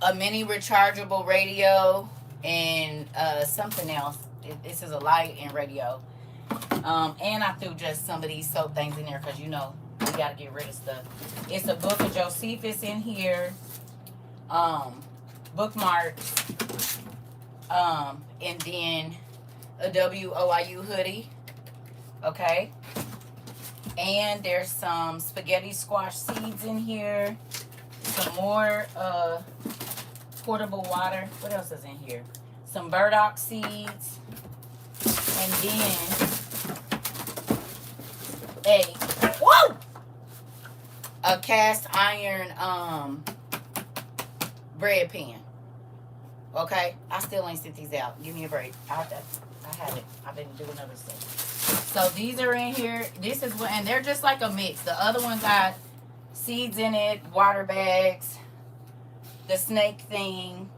A mini rechargeable radio. And something else. This is a light and radio. And I threw just some of these soap things in there because, you know, we got to get rid of stuff. It's a book of Josephus in here. Bookmarks. And then a WOIU hoodie. Okay. And there's some spaghetti squash seeds in here. Some more portable water. What else is in here? Some burdock seeds. And then a cast iron bread pan. Okay? I still ain't sent these out. Give me a break. I have it. I've been doing other stuff. So these are in here. This is what, and they're just like a mix. The other one got seeds in it, water bags, the snake thing,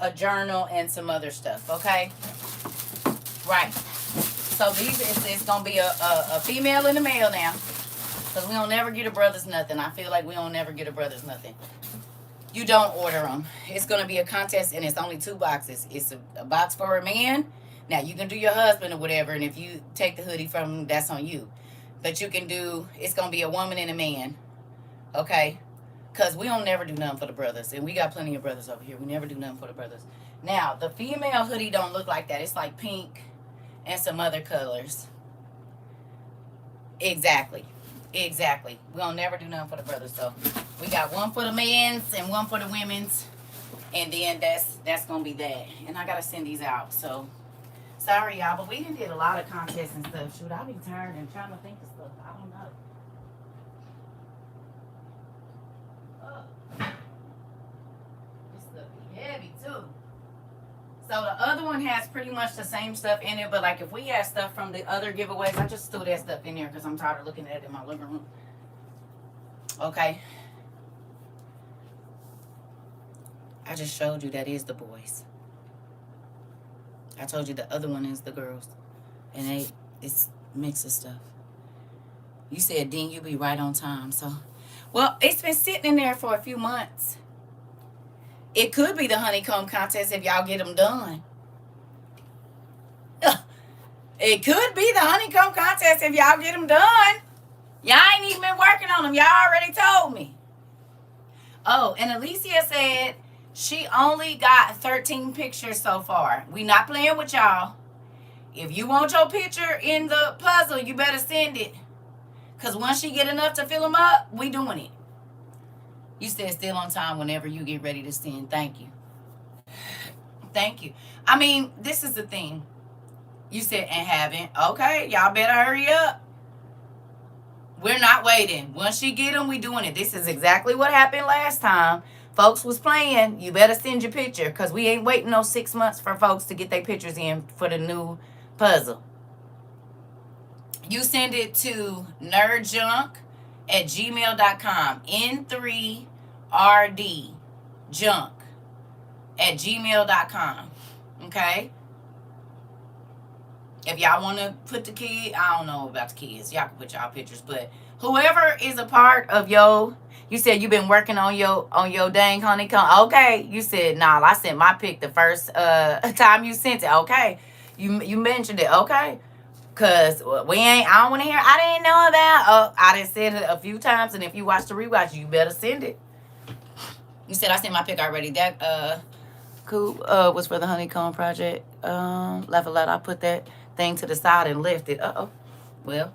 a journal, and some other stuff. Okay? Right. So these it's gonna be a female and a male now. Because we don't never get a brother's nothing. I feel like we don't never get a brother's nothing. You don't order them. It's going to be a contest, and it's only 2 boxes. It's a box for a man. Now, you can do your husband or whatever, and if you take the hoodie from him, that's on you. But you can do, it's going to be a woman and a man. Okay? Because we don't never do nothing for the brothers. And we got plenty of brothers over here. We never do nothing for the brothers. Now, the female hoodie don't look like that. It's like pink and some other colors. Exactly. Exactly. We don't never do nothing for the brothers. So we got one for the men's and one for the women's. And then that's going to be that. And I got to send these out. So, sorry, y'all. But we did a lot of contests and stuff. Shoot, I'll be tired and trying to think of stuff. I don't know. This stuff be heavy too. So the other one has pretty much the same stuff in it, but like if we had stuff from the other giveaways, I just threw that stuff in there because I'm tired of looking at it in my living room. Okay. I just showed you that is the boys. I told you the other one is the girls. And it's mix of stuff. You said, Dean, you be right on time. So, well, it's been sitting in there for a few months. It could be the honeycomb contest if y'all get them done. It could be the honeycomb contest if y'all get them done. Y'all ain't even been working on them. Y'all already told me. Oh, and Alicia said she only got 13 pictures so far. We not playing with y'all. If you want your picture in the puzzle, you better send it. Because once she get enough to fill them up, we doing it. You said still on time whenever you get ready to send. Thank you. Thank you. I mean, this is the thing. You said, and haven't. Okay, y'all better hurry up. We're not waiting. Once she get them, we doing it. This is exactly what happened last time. Folks was playing. You better send your picture because we ain't waiting no 6 months for folks to get their pictures in for the new puzzle. You send it to nerdjunk@gmail.com. N3RD junk@gmail.com. Okay? If y'all want to put the kid, I don't know about the kids. Y'all can put y'all pictures. But whoever is a part of your, you said you've been working on your dang honeycomb. Okay. You said, nah, I sent my pic the first time you sent it. Okay. You mentioned it. Okay. Because I don't want to hear, I didn't know about, I done said it a few times. And if you watch the rewatch, you better send it. You said I sent my pic already. That, cool, was for the honeycomb project. Laugh a lot. I put that thing to the side and left it. Well,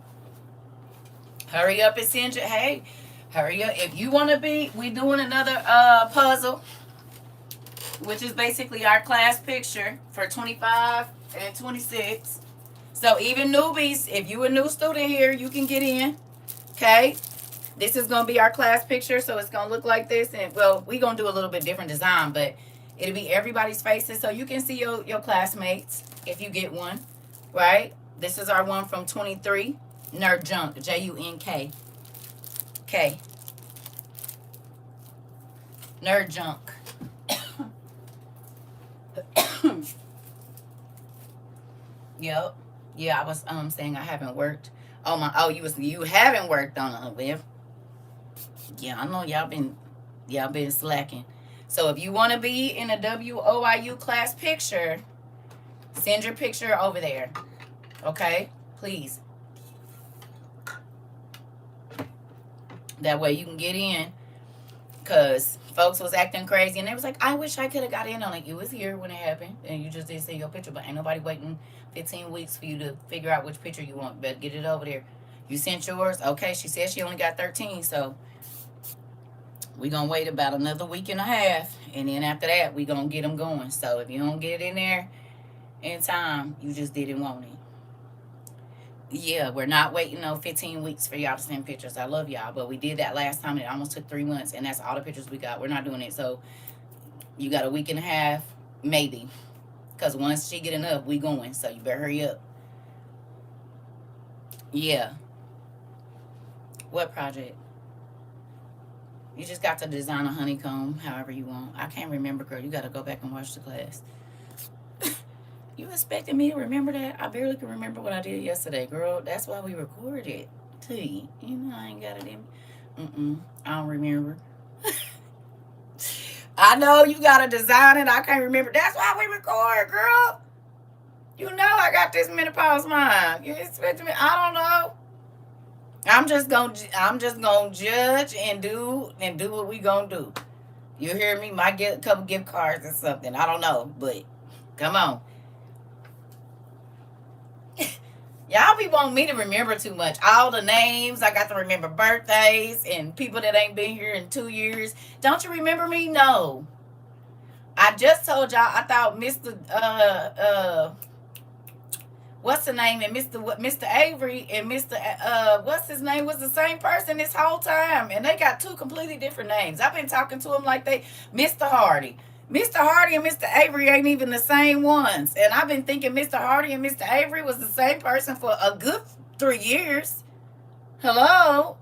hurry up and send your, hey, hurry up. If you want to be, we doing another puzzle, which is basically our class picture for 25 and 26. So even newbies, if you a new student here, you can get in. Okay. This is going to be our class picture. So it's going to look like this. And well, we're going to do a little bit different design, but it'll be everybody's faces. So you can see your classmates if you get one. Right? This is our one from 23. Nerd Junk. JUNK. Okay. Nerd Junk. Yep. Yeah, I was saying I haven't worked. You haven't worked on it, Liv. Yeah, I know y'all been slacking. So if you want to be in a WOIU class picture, send your picture over there. Okay? Please. That way you can get in. Because folks was acting crazy. And they was like, I wish I could have got in on it. You was here when it happened. And you just didn't see your picture. But ain't nobody waiting 15 weeks for you to figure out which picture you want. Better get it over there. You sent yours? Okay, she said she only got 13. So we're going to wait about another week and a half. And then after that, we're going to get them going. So if you don't get it in there in time, you just didn't want it. Yeah, we're not waiting no 15 weeks for y'all to send pictures. I love y'all. But we did that last time. It almost took 3 months. And that's all the pictures we got. We're not doing it. So you got a week and a half, maybe. Because once she get enough, we going. So you better hurry up. Yeah. What project? You just got to design a honeycomb however you want. I can't remember, girl. You got to go back and watch the class. You expecting me to remember that? I barely can remember what I did yesterday, girl. That's why we recorded it. You know I ain't got it in. I don't remember. I know you got to design it. I can't remember. That's why we record, girl. You know I got this menopause mind. You expecting me? I don't know. I'm just gonna judge and do what we gonna do. You hear me? Might get a couple gift cards or something. I don't know, but come on. Y'all be wanting me to remember too much. All the names, I got to remember birthdays and people that ain't been here in 2 years. Don't you remember me? No. I just told y'all I thought Mr. What's the name, and Mr. Avery and Mr. What's his name was the same person this whole time, and they got two completely different names. I've been talking to him like they Mr. Hardy. Mr. Hardy and Mr. Avery ain't even the same ones, and I've been thinking Mr. Hardy and Mr. Avery was the same person for a good 3 years. Hello.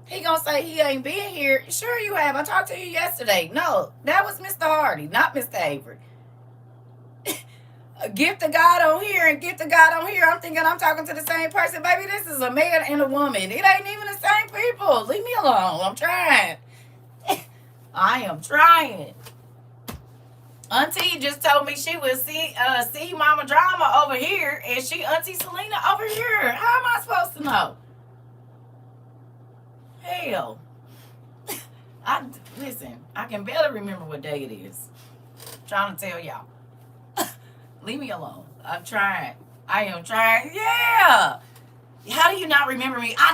He gonna say he ain't been here. Sure you have. I talked to you yesterday. No, that was Mr. Hardy, not Mr. Avery. Gift of God on here and gift of God on here. I'm thinking I'm talking to the same person. Baby, this is a man and a woman. It ain't even the same people. Leave me alone. I'm trying. I am trying. Auntie just told me she would see Mama Drama over here and she Auntie Selena over here. How am I supposed to know? Hell. Listen, I can barely remember what day it is. I'm trying to tell y'all. Leave me alone. I'm trying. I am trying. Yeah. How do you not remember me? I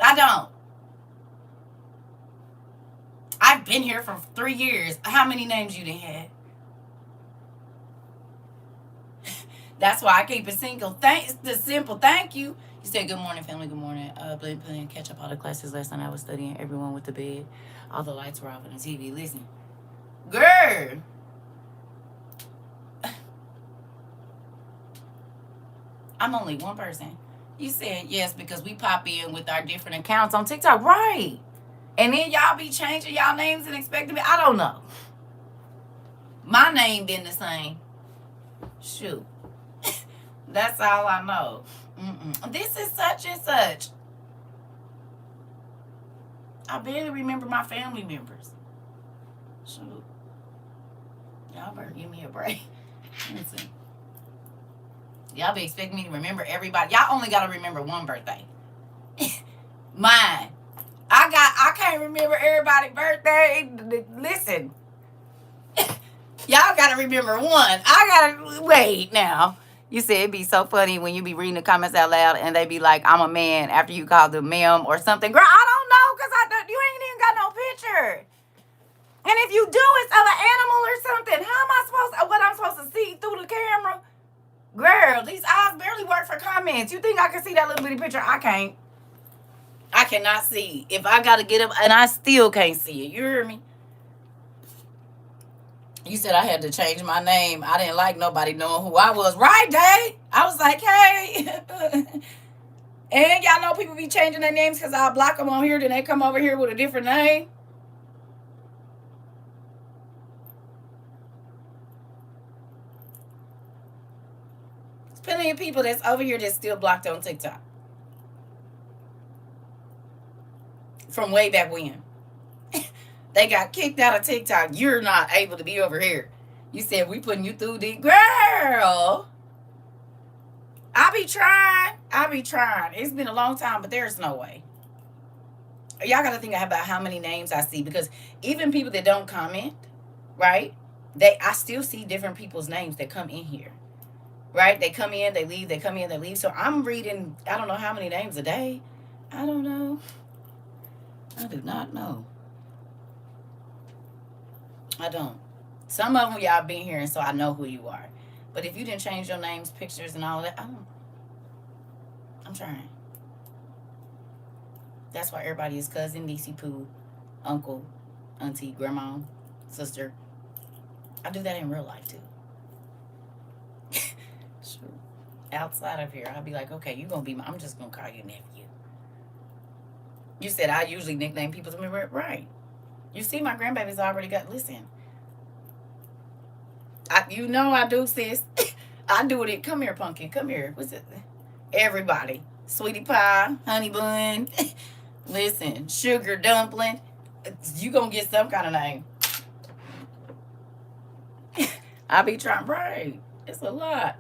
don't. I've been here for 3 years. How many names you done had? That's why I keep it single. Thanks. The simple thank you. You said good morning, family. Good morning. Playing catch up all the classes last night. I was studying. Everyone with the bed. All the lights were off on the TV. Listen, girl. I'm only one person. You said yes because we pop in with our different accounts on TikTok, right? And then y'all be changing y'all names and expecting me. I don't know. My name been the same. Shoot. That's all I know. This is such and such. I barely remember my family members. Shoot. Y'all better give me a break. Listen. Y'all be expecting me to remember everybody. Y'all only got to remember one birthday. Mine. I can't remember everybody's birthday. Listen. Y'all got to remember one. I got to wait now. You said it'd be so funny when you be reading the comments out loud and they be like, I'm a man after you call them ma'am or something. Girl, I don't know because you ain't even got no picture. And if you do, it's of an animal or something. How am I supposed to see through the camera? Girl, these eyes barely work for comments. You think I can see that little bitty picture? I can't. I cannot see. If I got to get up, and I still can't see it. You hear me? You said I had to change my name. I didn't like nobody knowing who I was. Right, Day? I was like, hey. And y'all know people be changing their names because I block them on here. Then they come over here with a different name. Plenty of people that's over here that's still blocked on TikTok. From way back when. They got kicked out of TikTok. You're not able to be over here. You said we putting you through the girl. I be trying. It's been a long time, but there's no way. Y'all got to think about how many names I see because even people that don't comment, right? I still see different people's names that come in here. Right? They come in, they leave, they come in, they leave. So I'm reading, I don't know how many names a day. I don't know. I do not know. I don't. Some of them y'all been here, and so I know who you are. But if you didn't change your names, pictures, and all that, I'm trying. That's why everybody is cousin, niecey, poo, uncle, auntie, grandma, sister. I do that in real life, too. Outside of here, I'll be like, okay, you're going to be I'm just going to call you nephew. You said I usually nickname people to me, right? You see, my grandbaby's already got, listen. You know I do, sis. I do it. Come here, pumpkin. Come here. What's it? Everybody. Sweetie pie, honey bun. Listen, sugar dumpling. You going to get some kind of name. I be trying, right? It's a lot.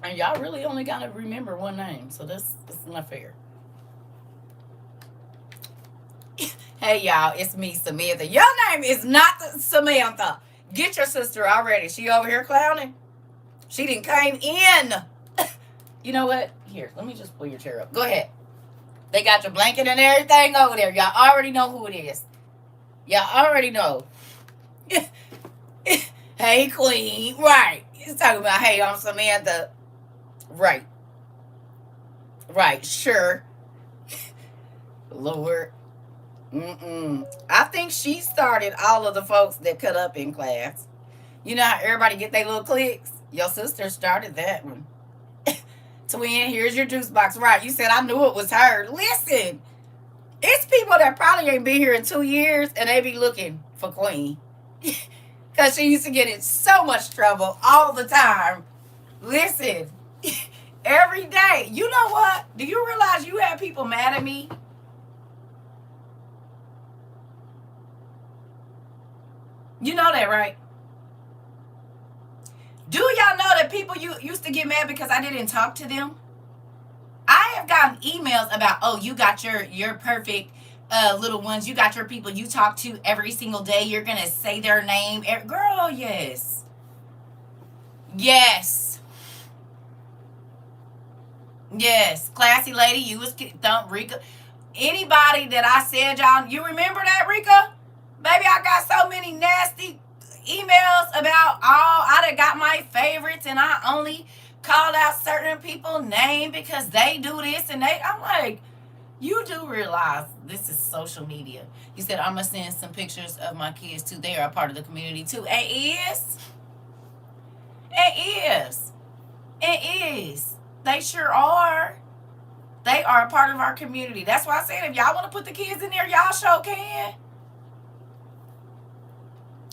And y'all really only got to remember one name, so that's not fair. Hey, y'all, it's me, Samantha. Your name is not Samantha. Get your sister already. She over here clowning. She didn't came in. You know what? Here, let me just pull your chair up. Go ahead. They got your blanket and everything over there. Y'all already know who it is. Y'all already know. Hey, Queen. Right. He's talking about, hey, I'm Samantha. Right. Right. Sure. Lord. I think she started all of the folks that cut up in class. You know how everybody get their little cliques? Your sister started that one. Twin, here's your juice box. Right. You said I knew it was her. Listen. It's people that probably ain't been here in 2 years and they be looking for Queen. Because she used to get in so much trouble all the time. Listen. Every day. You know what? Do you realize you have people mad at me? You know that, right? Do y'all know that people used to get mad because I didn't talk to them? I have gotten emails about, oh, you got your perfect little ones. You got your people you talk to every single day. You're going to say their name. Girl, yes. Yes. Yes. Classy lady, you was Rika. Anybody that I said, y'all, you remember that, Rika? Baby, I got so many nasty emails about I done got my favorites and I only called out certain people's name because they do this and I'm like, you do realize this is social media. You said I'm gonna send some pictures of my kids too. They are a part of the community too. It is. They sure are. They are a part of our community. That's why I said if y'all want to put the kids in there, y'all sure can.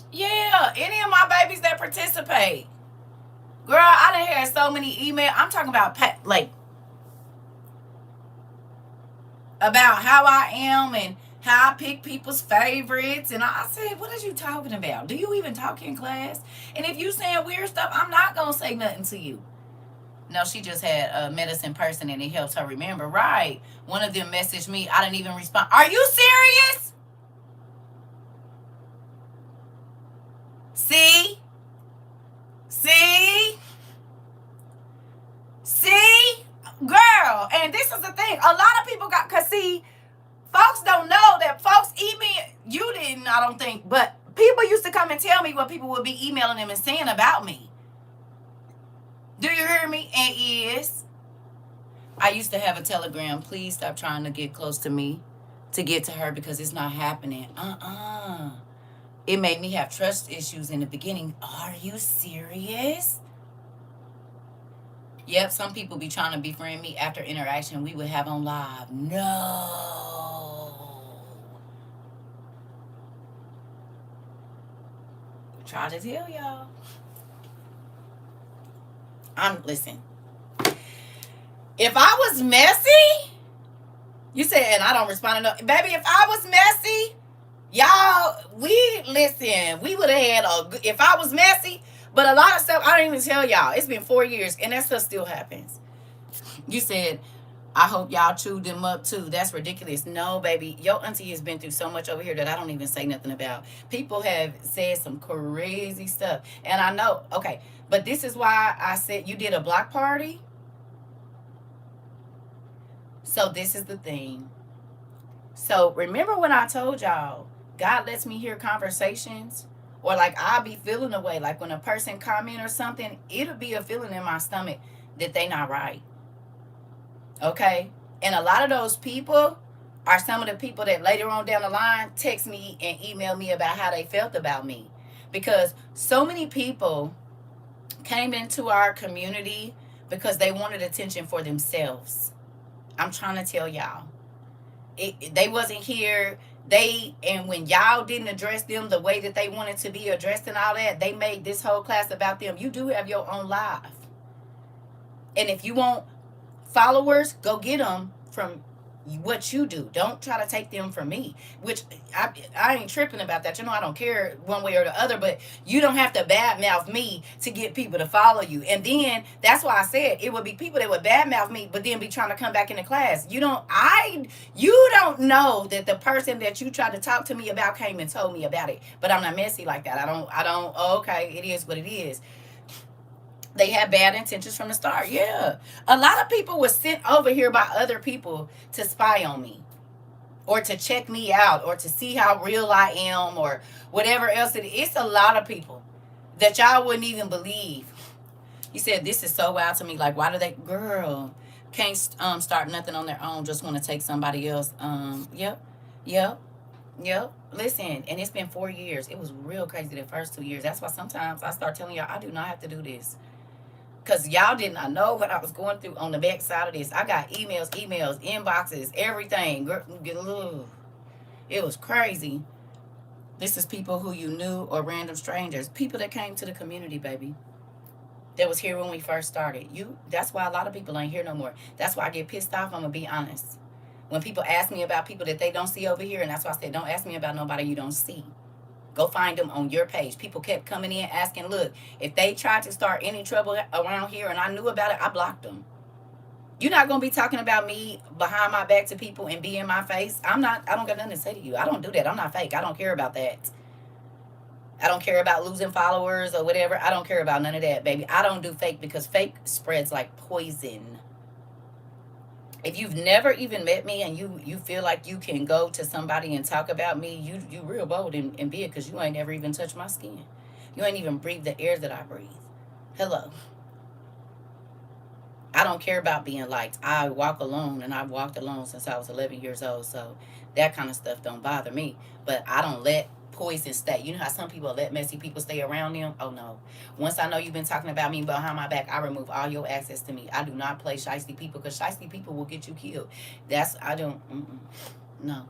Yeah, any of my babies that participate. Girl, I done had so many emails. I'm talking about about how I am and how I pick people's favorites. And I said, what are you talking about? Do you even talk in class? And if you saying weird stuff, I'm not going to say nothing to you. No, she just had a medicine person and it helps her remember. Right. One of them messaged me. I didn't even respond. Are you serious? See? Girl, and this is the thing. A lot of people because see, folks don't know that folks email, you didn't, I don't think, but people used to come and tell me what people would be emailing them and saying about me. Do you hear me? And yes, I used to have a telegram. Please stop trying to get close to me to get to her because it's not happening. It made me have trust issues in the beginning. Are you serious? Yep, some people be trying to befriend me after interaction we would have on live. No. Try to tell y'all. Listen. If I was messy, you said, and I don't respond enough. Baby, if I was messy, y'all, we would have had if I was messy, but a lot of stuff I don't even tell y'all. It's been 4 years and that stuff still happens. You said, I hope y'all chewed them up too. That's ridiculous. No, baby, your auntie has been through so much over here that I don't even say nothing about. People have said some crazy stuff. And I know, okay, but this is why I said you did a block party. So this is the thing. So remember when I told y'all, God lets me hear conversations, or like I'll be feeling a way, like when a person comment or something, it'll be a feeling in my stomach that they not right. Okay? And a lot of those people are some of the people that later on down the line text me and email me about how they felt about me. Because so many people came into our community because they wanted attention for themselves. I'm trying to tell y'all. They wasn't here. And when y'all didn't address them the way that they wanted to be addressed and all that, they made this whole class about them. You do have your own life. And if you want followers, go get them from what you do. Don't try to take them from me. Which I ain't tripping about that. You know, I don't care one way or the other, but you don't have to badmouth me to get people to follow you. And then that's why I said it would be people that would badmouth me, but then be trying to come back into class. You don't know that the person that you tried to talk to me about came and told me about it. But I'm not messy like that. I don't okay, it is what it is. They had bad intentions from the start. Yeah. A lot of people were sent over here by other people to spy on me or to check me out or to see how real I am or whatever else it is. It's a lot of people that y'all wouldn't even believe. You said this is so wild to me. Like, why do they, girl, can't start nothing on their own, just want to take somebody else. Yep, yep, yep. Listen, and it's been 4 years. It was real crazy the first 2 years. That's why sometimes I start telling y'all I do not have to do this. Because y'all did not know what I was going through on the back side of this. I got emails, inboxes, everything. It was crazy. This is people who you knew or random strangers. People that came to the community, baby. That was here when we first started. That's why a lot of people ain't here no more. That's why I get pissed off. I'm going to be honest. When people ask me about people that they don't see over here, and that's why I said, don't ask me about nobody you don't see. Go find them on your page. People kept coming in asking, look, if they tried to start any trouble around here and I knew about it, I blocked them. You're not going to be talking about me behind my back to people and be in my face. I don't got nothing to say to you. I don't do that. I'm not fake. I don't care about that. I don't care about losing followers or whatever. I don't care about none of that, baby. I don't do fake because fake spreads like poison. If you've never even met me and you feel like you can go to somebody and talk about me, you real bold and be it because you ain't never even touched my skin. You ain't even breathed the air that I breathe. Hello. I don't care about being liked. I walk alone and I've walked alone since I was 11 years old. So that kind of stuff don't bother me. But I don't let poison stay. You know how some people let messy people stay around them? Oh no. Once I know you've been talking about me behind my back, I remove all your access to me. I do not play shiesty people because shiesty people will get you killed. I don't, no.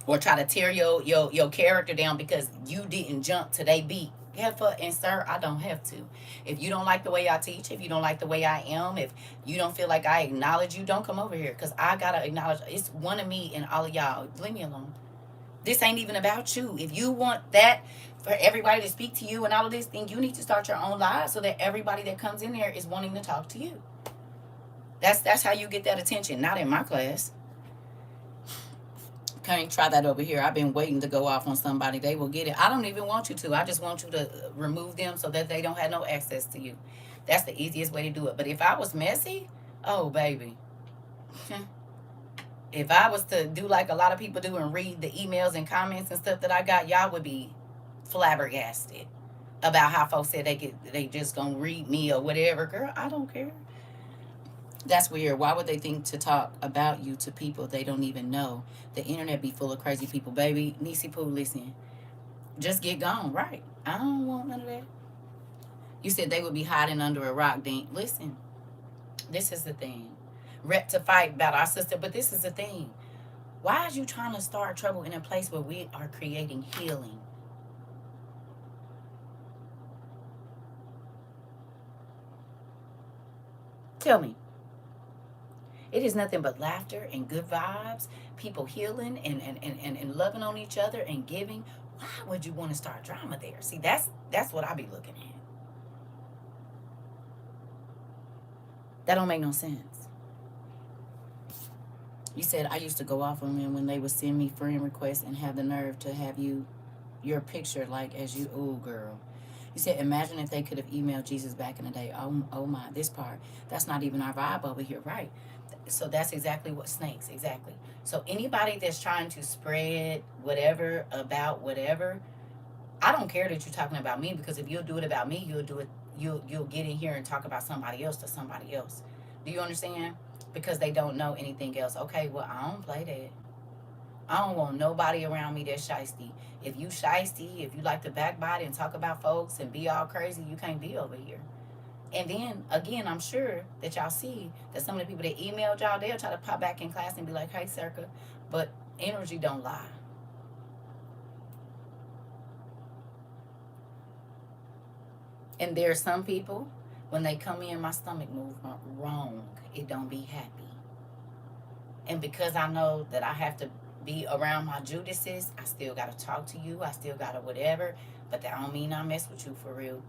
Or try to tear your character down because you didn't jump to they beat. Heifer and sir, I don't have to. If you don't like the way I teach, if you don't like the way I am, if you don't feel like I acknowledge you, don't come over here because I gotta acknowledge it's one of me and all of y'all. Leave me alone. This ain't even about you. If you want that for everybody to speak to you and all of this, then you need to start your own live so that everybody that comes in there is wanting to talk to you. That's how you get that attention. Not in my class. Can't try that over here. I've been waiting to go off on somebody. They will get it. I don't even want you to. I just want you to remove them so that they don't have no access to you. That's the easiest way to do it. But if I was messy, oh baby. If I was to do like a lot of people do and read the emails and comments and stuff that I got, y'all would be flabbergasted about how folks said they just gonna read me or whatever. Girl, I don't care. That's weird. Why would they think to talk about you to people they don't even know? The internet be full of crazy people, baby. Niecy Poo, listen. Just get gone, right? I don't want none of that. You said they would be hiding under a rock, Dink. Listen, this is the thing. Rep to fight about our sister, but this is the thing. Why is you trying to start trouble in a place where we are creating healing? Tell me. It is nothing but laughter and good vibes, people healing and loving on each other and giving. Why would you want to start drama there? See, that's what I be looking at. That don't make no sense. You said I used to go off on them when they would send me friend requests and have the nerve to have your picture like as you. Oh, girl. You said imagine if they could have emailed Jesus back in the day. Oh my, this part. That's not even our vibe over here, right? So that's exactly what snakes, exactly. So anybody that's trying to spread whatever about whatever, I don't care that you're talking about me because if you'll do it about me, you'll do it. You'll get in here and talk about somebody else to somebody else. Do you understand? Because they don't know anything else. Okay, well I don't play that. I don't want nobody around me that's shiesty. If you shiesty, if you like to backbite and talk about folks and be all crazy, you can't be over here. And then, again, I'm sure that y'all see that some of the people that emailed y'all, they'll try to pop back in class and be like, hey, CERCA, but energy don't lie. And there are some people, when they come in, my stomach moves wrong. It don't be happy. And because I know that I have to be around my Judases, I still got to talk to you. I still got to whatever. But that don't mean I mess with you for real.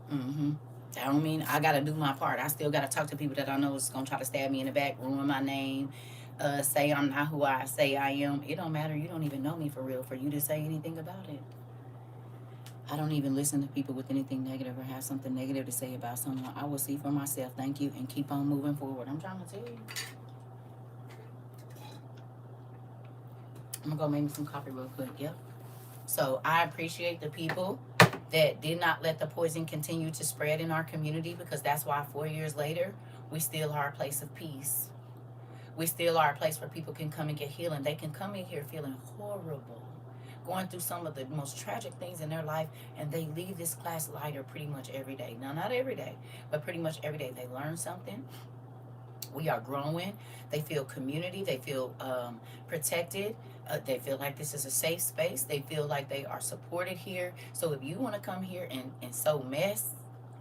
That don't mean I got to do my part. I still got to talk to people that I know is going to try to stab me in the back, ruin my name, say I'm not who I say I am. It don't matter. You don't even know me for real for you to say anything about it. I don't even listen to people with anything negative or have something negative to say about someone. I will see for myself, thank you, and keep on moving forward. I'm trying to tell you. I'm going to go make me some coffee real quick. Yep. So I appreciate the people that did not let the poison continue to spread in our community, because that's why 4 years later, we still are a place of peace. We still are a place where people can come and get healing. They can come in here feeling horrible, going through some of the most tragic things in their life, and they leave this class lighter pretty much every day. Now, not every day, but pretty much every day. They learn something. We are growing. They feel community. They feel protected. They feel like this is a safe space. They feel like they are supported here. So if you want to come here and sow mess,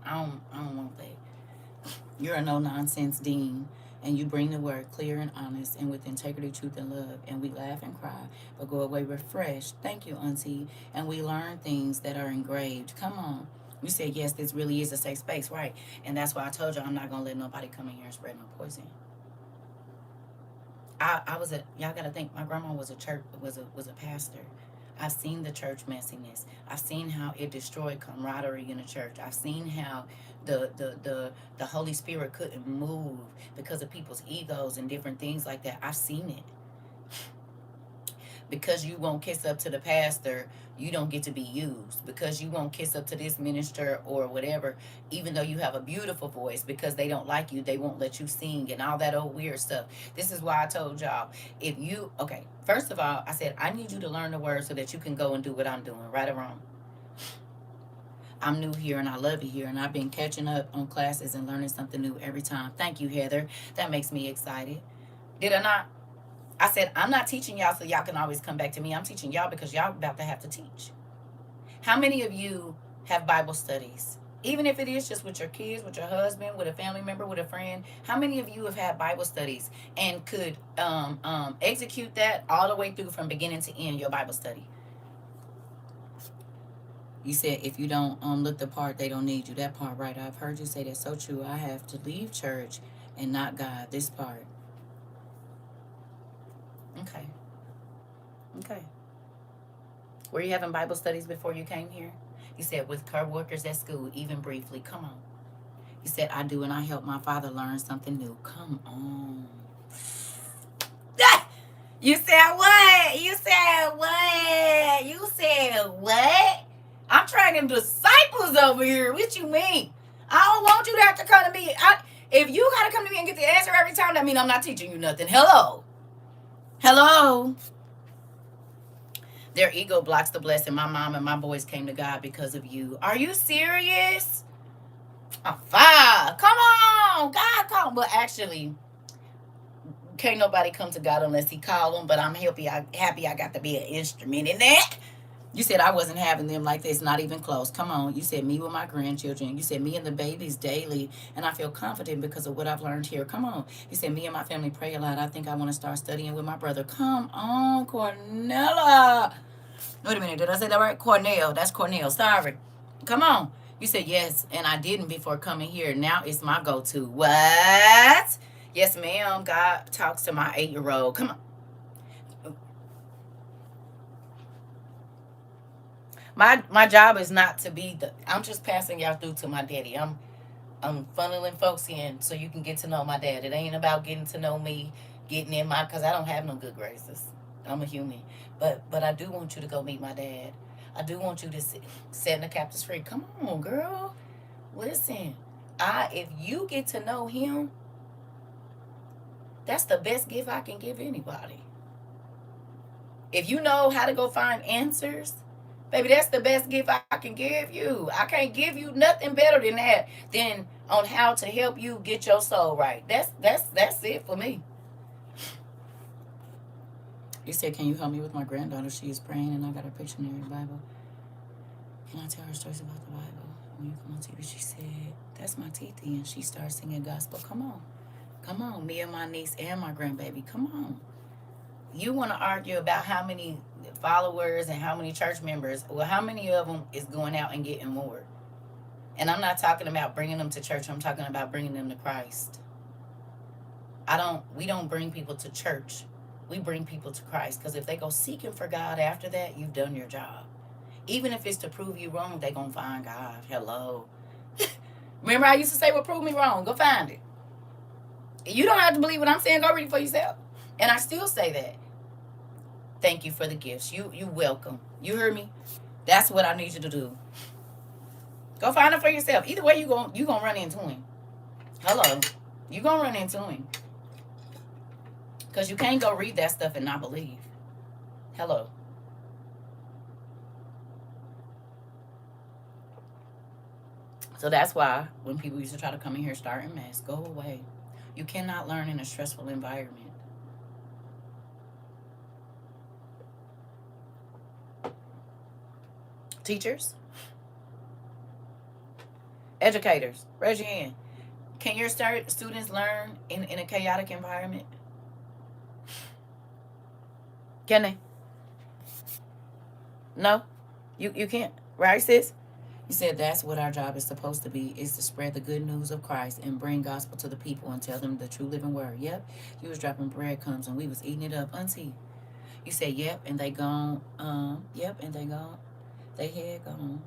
I don't want that. You're a no-nonsense dean, and you bring the word clear and honest and with integrity, truth, and love. And we laugh and cry, but go away refreshed. Thank you, Auntie. And we learn things that are engraved. Come on. You said, yes, this really is a safe space, right? And that's why I told you I'm not going to let nobody come in here and spread no poison. Y'all got to think, my grandma was a pastor. I've seen the church messiness. I've seen how it destroyed camaraderie in the church. I've seen how the Holy Spirit couldn't move because of people's egos and different things like that. I've seen it. Because you won't kiss up to the pastor, you don't get to be used. Because you won't kiss up to this minister or whatever, even though you have a beautiful voice, because they don't like you, they won't let you sing and all that old weird stuff. This is why I told y'all, first of all, I said, I need you to learn the word so that you can go and do what I'm doing, right or wrong. I'm new here and I love it here, and I've been catching up on classes and learning something new every time. Thank you, Heather. That makes me excited. Did I not? I said, I'm not teaching y'all so y'all can always come back to me. I'm teaching y'all because y'all about to have to teach. How many of you have Bible studies? Even if it is just with your kids, with your husband, with a family member, with a friend. How many of you have had Bible studies and could execute that all the way through from beginning to end, your Bible study? You said if you don't look the part, they don't need you. That part, right? I've heard you say that's so true. I have to leave church and not God. This part. Okay. Were you having Bible studies before you came here? You said with co-workers at school, even briefly. Come on. You said, I do, and I help my father learn something new. Come on. Ah! You said what? You said what? You said what? I'm training disciples over here. What you mean? I don't want you to have to come to me. If you got to come to me and get the answer every time, that means I'm not teaching you nothing. Hello. Their ego blocks the blessing. My mom and my boys came to God because of you. Are you serious? Oh, fuck. Come on. God called. But actually, can't nobody come to God unless he call them. But I'm happy I got to be an instrument in that. You said I wasn't having them like this, not even close. Come on. You said me with my grandchildren. You said me and the babies daily. And I feel confident because of what I've learned here. Come on. You said me and my family pray a lot. I think I want to start studying with my brother. Come on, Cornella. Wait a minute. Did I say that right? Cornell. That's Cornell. Sorry. Come on. You said yes, and I didn't before coming here. Now it's my go-to. What? Yes, ma'am. God talks to my 8-year-old. Come on. My job is not to be I'm just passing y'all through to my daddy. I'm funneling folks in so you can get to know my dad. It ain't about getting to know me, getting in because I don't have no good graces. I'm a human. But I do want you to go meet my dad. I do want you to set the captives free. Come on, girl. Listen. If you get to know him, that's the best gift I can give anybody. If you know how to go find answers, baby, that's the best gift I can give you. I can't give you nothing better than that, than on how to help you get your soul right. That's it for me. You said, can you help me with my granddaughter? She is praying, and I got her picture near the Bible. Can I tell her stories about the Bible? When you come on TV, she said, that's my Titi, and she started singing gospel. Come on. Come on, me and my niece and my grandbaby. Come on. You want to argue about how many followers and how many church members? Well, how many of them is going out and getting more? And I'm not talking about bringing them to church. I'm talking about bringing them to Christ. We don't bring people to church. We bring people to Christ. Because if they go seeking for God after that, you've done your job. Even if it's to prove you wrong, they going to find God. Hello. Remember I used to say, well, prove me wrong. Go find it. You don't have to believe what I'm saying. Go read it for yourself. And I still say that. Thank you for the gifts. You welcome. You heard me? That's what I need you to do. Go find it for yourself. Either way, you gonna run into him. Hello. You gonna run into him. Because you can't go read that stuff and not believe. Hello. So that's why when people used to try to come in here starting mess, go away. You cannot learn in a stressful environment. Teachers, educators, raise your hand. Can your students learn in a chaotic environment? Can they? No? You can't. Right, sis? You said that's what our job is supposed to be, is to spread the good news of Christ and bring gospel to the people and tell them the true living word. Yep. You was dropping breadcrumbs and we was eating it up. Auntie. You said, yep, and they gone, yep, and they gone. They head gone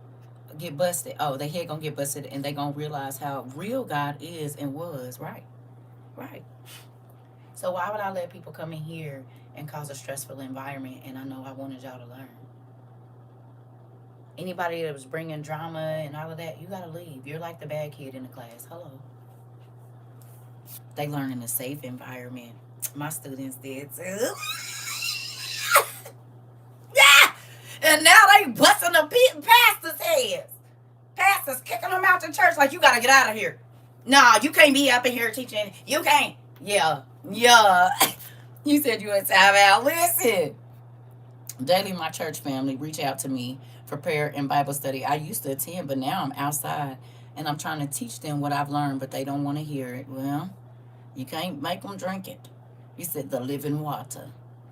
get busted. Oh, they head gonna get busted and they gonna realize how real God is and was. Right. Right. So why would I let people come in here and cause a stressful environment? And I know I wanted y'all to learn. Anybody that was bringing drama and all of that, you gotta leave. You're like the bad kid in the class. Hello. They learn in a safe environment. My students did too. Yeah. And now they busting the pastor's heads. Pastors kicking them out the church like, you gotta get out of here. Nah, you can't be up in here teaching. You can't. Yeah. You said you had time out. Listen. Daily, my church family reach out to me for prayer and Bible study. I used to attend, but now I'm outside and I'm trying to teach them what I've learned, but they don't want to hear it. Well, you can't make them drink it. You said the living water.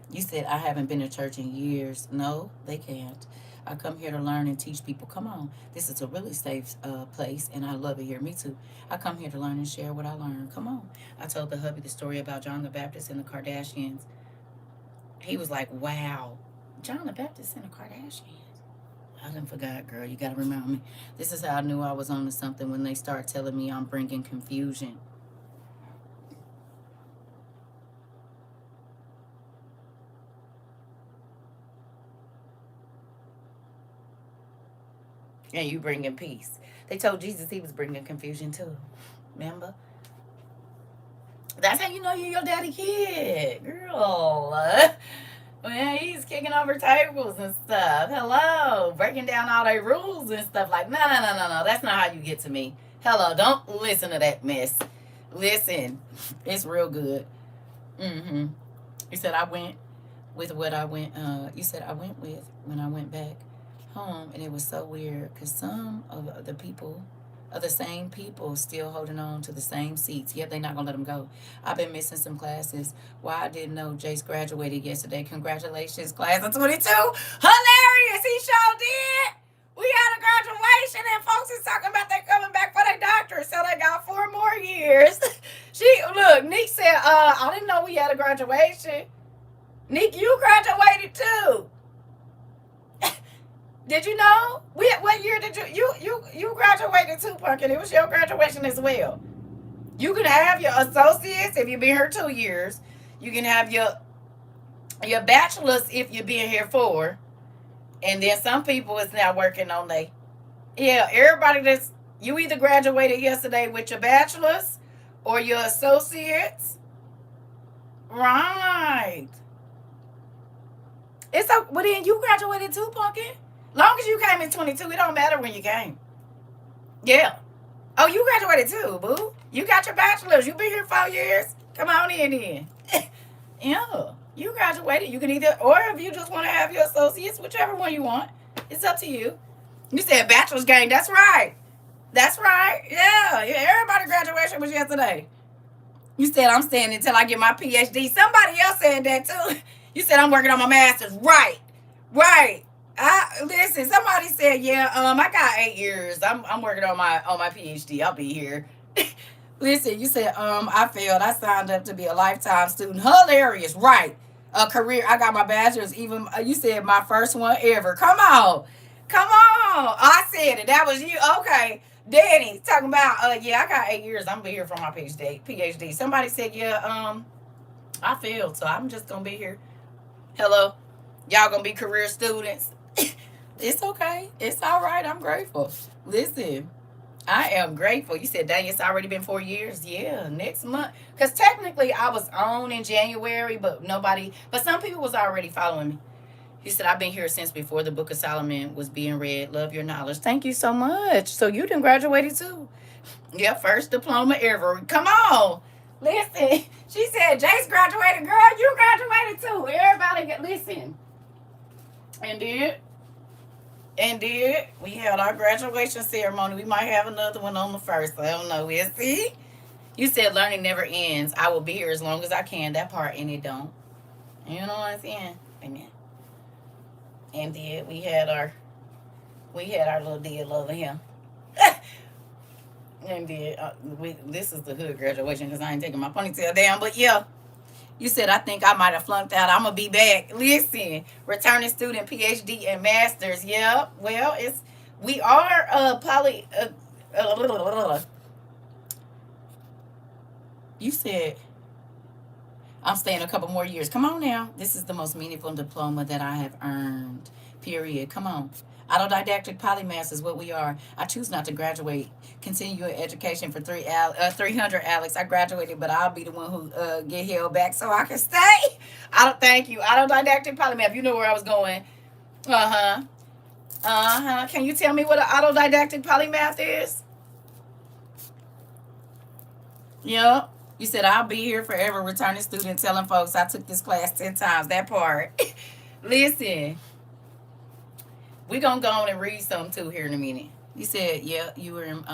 You said I haven't been to church in years. No, they can't. I come here to learn and teach people. Come on. This is a really safe place, and I love it here. Me too. I come here to learn and share what I learned. Come on. I told the hubby the story about John the Baptist and the Kardashians. He was like, wow. John the Baptist and the Kardashians. I done forgot, girl. You got to remember me. This is how I knew I was on to something when they start telling me I'm bringing confusion. And you bringing peace. They told Jesus he was bringing confusion too. Remember? That's how you know you're your daddy kid. Girl. Well, he's kicking over tables and stuff. Hello. Breaking down all their rules and stuff like, no. That's not how you get to me. Hello. Don't listen to that mess. Listen. It's real good. You said I went with what I went, you said I went with when I went back home, and it was so weird because some of the people are the same people still holding on to the same seats. Yep, they're not gonna let them go. I've been missing some classes. Why I didn't know Jace graduated yesterday. Congratulations, class of 22. Hilarious, he sure did. We had a graduation and folks is talking about they coming back for their doctorate, so they got 4 more years. Nick said, I didn't know we had a graduation. Nick, you graduated too. Did you know? What year did you graduated too, Pumpkin? It was your graduation as well. You can have your associates if you've been here 2 years. You can have your bachelor's if you've been here 4. And then some people is now working on everybody you either graduated yesterday with your bachelor's or your associates. Right. Well then you graduated too, Pumpkin. Long as you came in 22, it don't matter when you came. Yeah. Oh, you graduated too, boo. You got your bachelor's. You been here 4 years. Come on in then. Yeah. You graduated. You can either, or if you just want to have your associates, whichever one you want. It's up to you. You said bachelor's gang. That's right. That's right. Yeah. Everybody graduation was yesterday. You said I'm staying until I get my PhD. Somebody else said that too. You said I'm working on my master's. Right. Right. I listen, somebody said, yeah, I got 8 years. I'm working on my PhD. I'll be here. Listen, you said, I failed. I signed up to be a lifetime student. Hilarious, right? A career. I got my bachelor's. Even you said my first one ever. Come on, come on. I said it. That was you. Okay, Danny talking about. Yeah, I got 8 years. I'm gonna be here for my PhD. PhD. Somebody said, yeah, I failed, so I'm just gonna be here. Hello, y'all gonna be career students. It's okay. It's all right. I'm grateful. Listen. I am grateful. You said, dang, it's already been 4 years. Yeah, next month. Because technically I was on in January, but some people was already following me. He said, I've been here since before the Book of Solomon was being read. Love your knowledge. Thank you so much. So you done graduated too. Yeah, first diploma ever. Come on. Listen. She said, Jace graduated. Girl, you graduated too. Everybody listen. And we had our graduation ceremony. We might have another one on the first. I don't know. We'll see. You said learning never ends. I will be here as long as I can. That part, and it don't. You know what I'm saying? Amen. And then we had our little deal over here. And then this is the hood graduation because I ain't taking my ponytail down. But yeah. You said, I think I might have flunked out. I'm going to be back. Listen, returning student, PhD, and master's. Yeah, well, we are you said, I'm staying a couple more years. Come on now. This is the most meaningful diploma that I have earned. Period. Come on. Autodidactic polymath is what we are. I choose not to graduate. Continue your education for 300, Alex. I graduated, but I'll be the one who get held back so I can stay. I don't thank you. Autodidactic polymath. You know where I was going. Uh-huh. Uh-huh. Can you tell me what an autodidactic polymath is? Yep. You said I'll be here forever, returning student, telling folks I took this class 10 times. That part. Listen. We're going to go on and read something, too, here in a minute. You said, yeah, you were in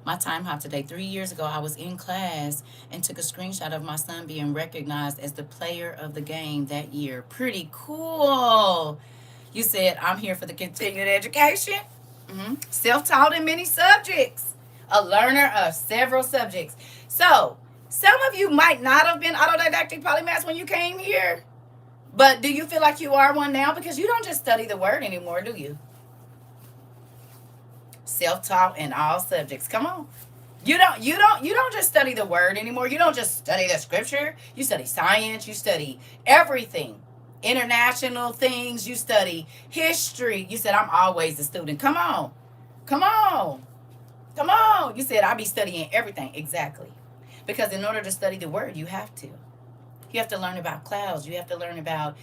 my time hop today. 3 years ago, I was in class and took a screenshot of my son being recognized as the player of the game that year. Pretty cool. You said, I'm here for the continued education. Self-taught in many subjects. A learner of several subjects. So, some of you might not have been autodidactic polymaths when you came here. But do you feel like you are one now? Because you don't just study the word anymore, do you? Self-taught in all subjects. Come on. You don't just study the word anymore. You don't just study the scripture. You study science. You study everything. International things. You study history. You said, I'm always a student. Come on. Come on. Come on. You said, I'll be studying everything. Exactly. Because in order to study the word, you have to. You have to learn about clouds. You have to learn about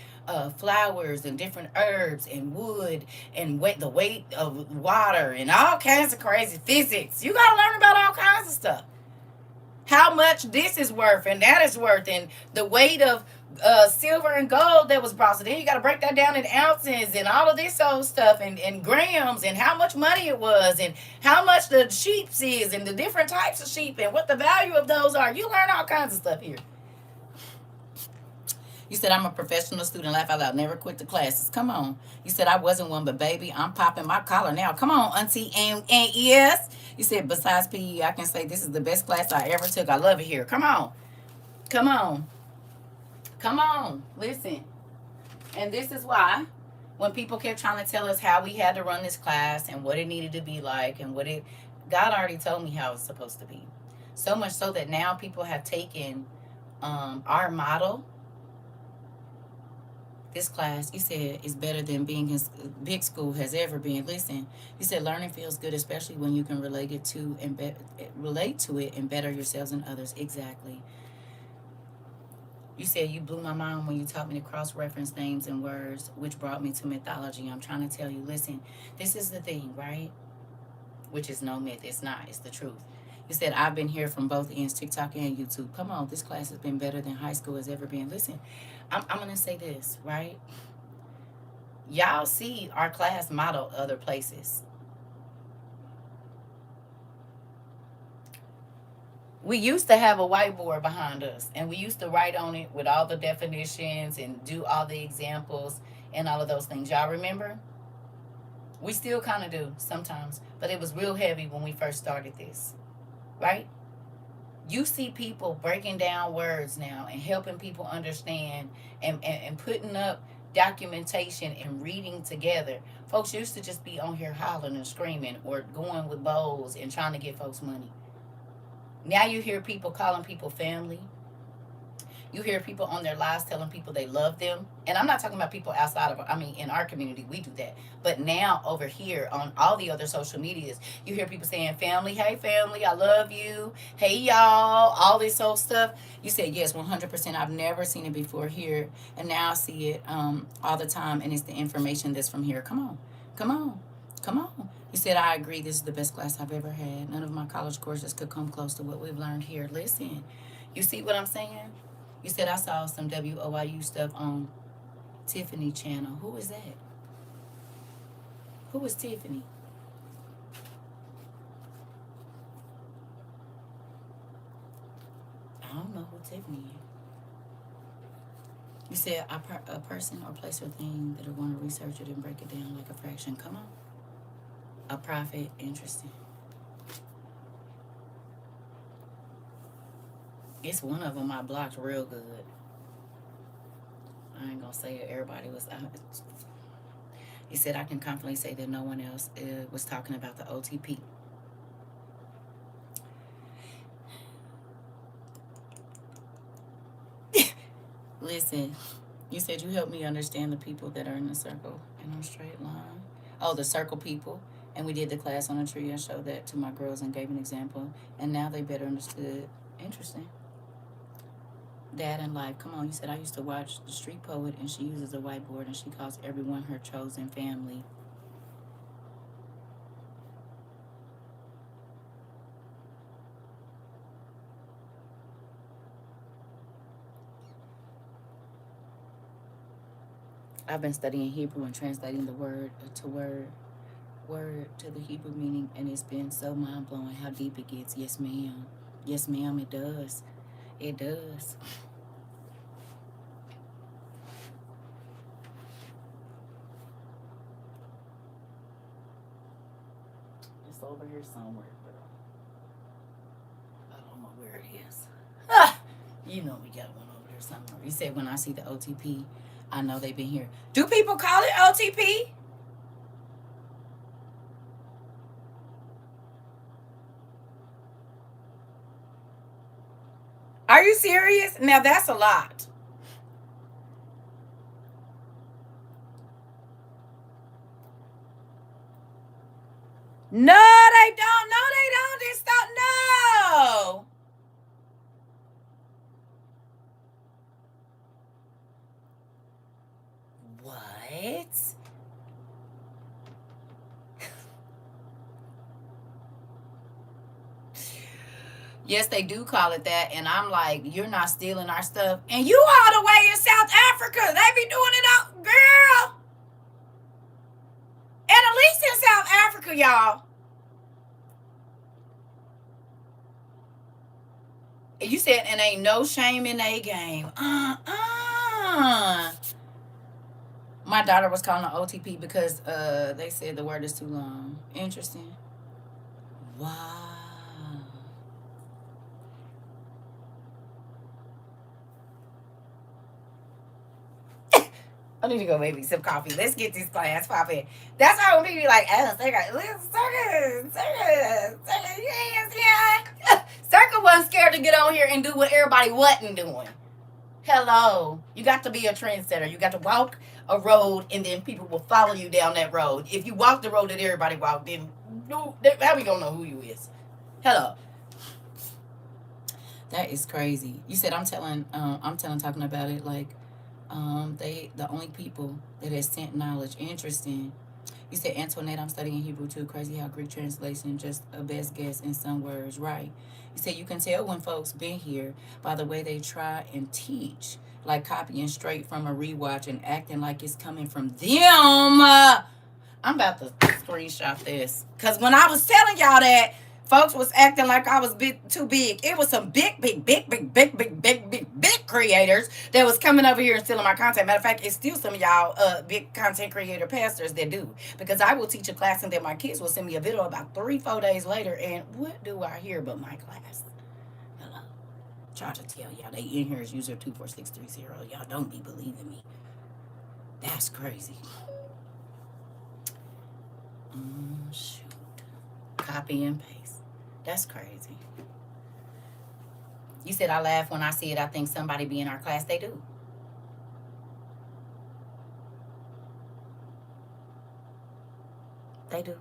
flowers and different herbs and wood and the weight of water and all kinds of crazy physics. You got to learn about all kinds of stuff. How much this is worth and that is worth and the weight of silver and gold that was brought. So then you got to break that down in ounces and all of this old stuff and grams and how much money it was and how much the sheep is and the different types of sheep and what the value of those are. You learn all kinds of stuff here. You said, I'm a professional student. Laugh out loud. Never quit the classes. Come on. You said, I wasn't one, but baby, I'm popping my collar now. Come on, auntie. And yes. You said, besides PE, I can say this is the best class I ever took. I love it here. Come on. Come on. Come on. Listen. And this is why when people kept trying to tell us how we had to run this class and what it needed to be like and God already told me how it was supposed to be. So much so that now people have taken our model. This class, you said, is better than being his big school has ever been. Listen, you said learning feels good, especially when you can relate to it and better yourselves and others. Exactly. You said you blew my mind when you taught me to cross-reference names and words, which brought me to mythology. I'm trying to tell you, listen, this is the thing, right? Which is no myth. It's not. It's the truth. You said, I've been here from both ends, TikTok and YouTube. Come on, this class has been better than high school has ever been. Listen, I'm going to say this, right? Y'all see our class model other places. We used to have a whiteboard behind us, and we used to write on it with all the definitions and do all the examples and all of those things. Y'all remember? We still kind of do sometimes, but it was real heavy when we first started this, right? You see people breaking down words now and helping people understand, and putting up documentation and reading together. Folks used to just be on here hollering and screaming or going with bowls and trying to get folks money. Now you hear people calling people family. You hear people on their lives telling people they love them. And I'm not talking about people outside of, I mean, in our community, we do that. But now over here on all the other social medias, you hear people saying, family, hey, family, I love you. Hey, y'all, all this old stuff. You said, yes, 100%. I've never seen it before here. And now I see it all the time. And it's the information that's from here. Come on. Come on. Come on. You said, I agree. This is the best class I've ever had. None of my college courses could come close to what we've learned here. Listen, you see what I'm saying? You said, I saw some WOIU stuff on Tiffany channel. Who is that? Who is Tiffany? I don't know who Tiffany is. You said a person or place or thing that are going to research it and break it down like a fraction. Come on. A profit. Interesting. It's one of them I blocked real good. I ain't gonna say it. Everybody was out. He said, I can confidently say that no one else was talking about the OTP. Listen, you said you helped me understand the people that are in the circle in a straight line. Oh, the circle people. And we did the class on a tree. I showed that to my girls and gave an example. And now they better understood. Interesting. Dad and life. Come on, you said I used to watch The Street Poet, and she uses a whiteboard and she calls everyone her chosen family. I've been studying Hebrew and translating the word to the Hebrew meaning, and it's been so mind blowing how deep it gets. Yes, ma'am. Yes, ma'am, it does. It does. It's over here somewhere, but I don't know where it is. Ah, you know we got one over there somewhere. You said when I see the OTP, I know they've been here. Do people call it OTP? Are you serious? Now that's a lot. No, they don't. No, they don't. They stop. No. What? Yes, they do call it that. And I'm like, you're not stealing our stuff. And you all the way in South Africa. They be doing it out, girl. And at least in South Africa, y'all. You said, and ain't no shame in a game. My daughter was calling it OTP because they said the word is too long. Interesting. Wow. I need to go make me some coffee. Let's get this class popping. That's why when people be like, oh, Circa wasn't scared to get on here and do what everybody wasn't doing. Hello. You got to be a trendsetter. You got to walk a road, and then people will follow you down that road. If you walk the road that everybody walked, then how we gonna know who you is? Hello. That is crazy. You said talking about it like the only people that has sent knowledge. Interesting. You said, Antoinette, I'm studying Hebrew too. Crazy how Greek translation just a best guess in some words. Right. You said you can tell when folks been here by the way they try and teach, like copying straight from a rewatch and acting like it's coming from them. I'm about to screenshot this. Because when I was telling y'all that, Folks was acting like I was too big. It was some big creators that was coming over here and stealing my content. Matter of fact, it's still some of y'all big content creator pastors that do. Because I will teach a class and then my kids will send me a video about 3-4 days later. And what do I hear but my class? Hello. Try to tell y'all they in here is user 24630. Y'all don't be believing me. That's crazy. Shoot. Copy and paste. That's crazy. You said I laugh when I see it. I think somebody be in our class. They do. They do.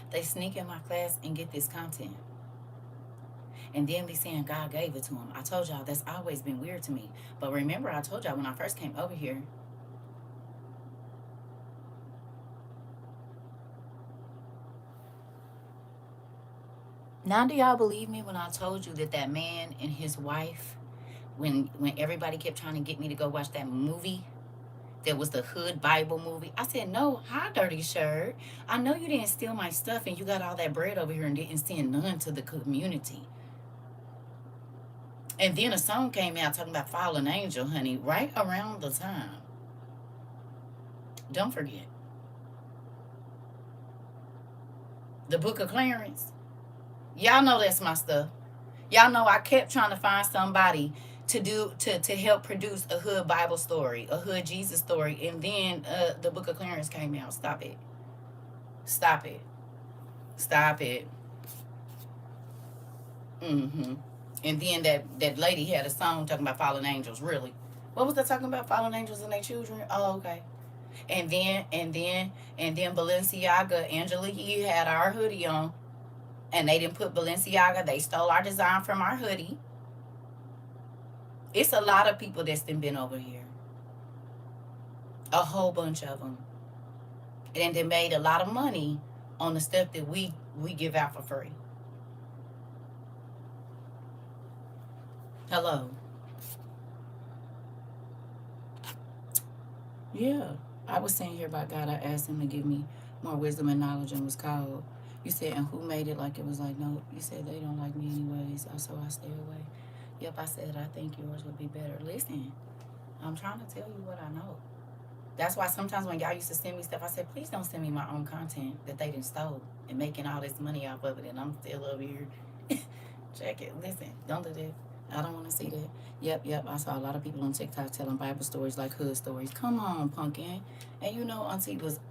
They sneak in my class and get this content. And then be saying God gave it to them. I told y'all that's always been weird to me. But remember, I told y'all when I first came over here, now do y'all believe me when I told you that that man and his wife, when everybody kept trying to get me to go watch that movie, that was the Hood Bible movie, I said, no, hi, dirty shirt. I know you didn't steal my stuff and you got all that bread over here and didn't send none to the community. And then a song came out talking about Fallen Angel, honey, right around the time. Don't forget. The Book of Clarence. Y'all know that's my stuff. Y'all know I kept trying to find somebody to help produce a hood Bible story, a hood Jesus story, and then the Book of Clarence came out. Stop it. Stop it. Stop it. And then that lady had a song talking about fallen angels. Really? What was that talking about? Fallen angels and their children? Oh, okay. And then Balenciaga, Angelique, you had our hoodie on. And they didn't put Balenciaga. They stole our design from our hoodie. It's a lot of people that's been over here. A whole bunch of them. And they made a lot of money on the stuff that we give out for free. Hello. Yeah. I was saying here about God. I asked him to give me more wisdom and knowledge and was called. You said, and who made it like it was like, no, you said they don't like me anyways, so I stay away. Yep, I said, I think yours would be better. Listen, I'm trying to tell you what I know. That's why sometimes when y'all used to send me stuff, I said, please don't send me my own content that they didn't stole and making all this money off of it, and I'm still over here. Check it. Listen, don't do that. I don't want to see that. Yep. I saw a lot of people on TikTok telling Bible stories like hood stories. Come on, pumpkin. And you know, Auntie was...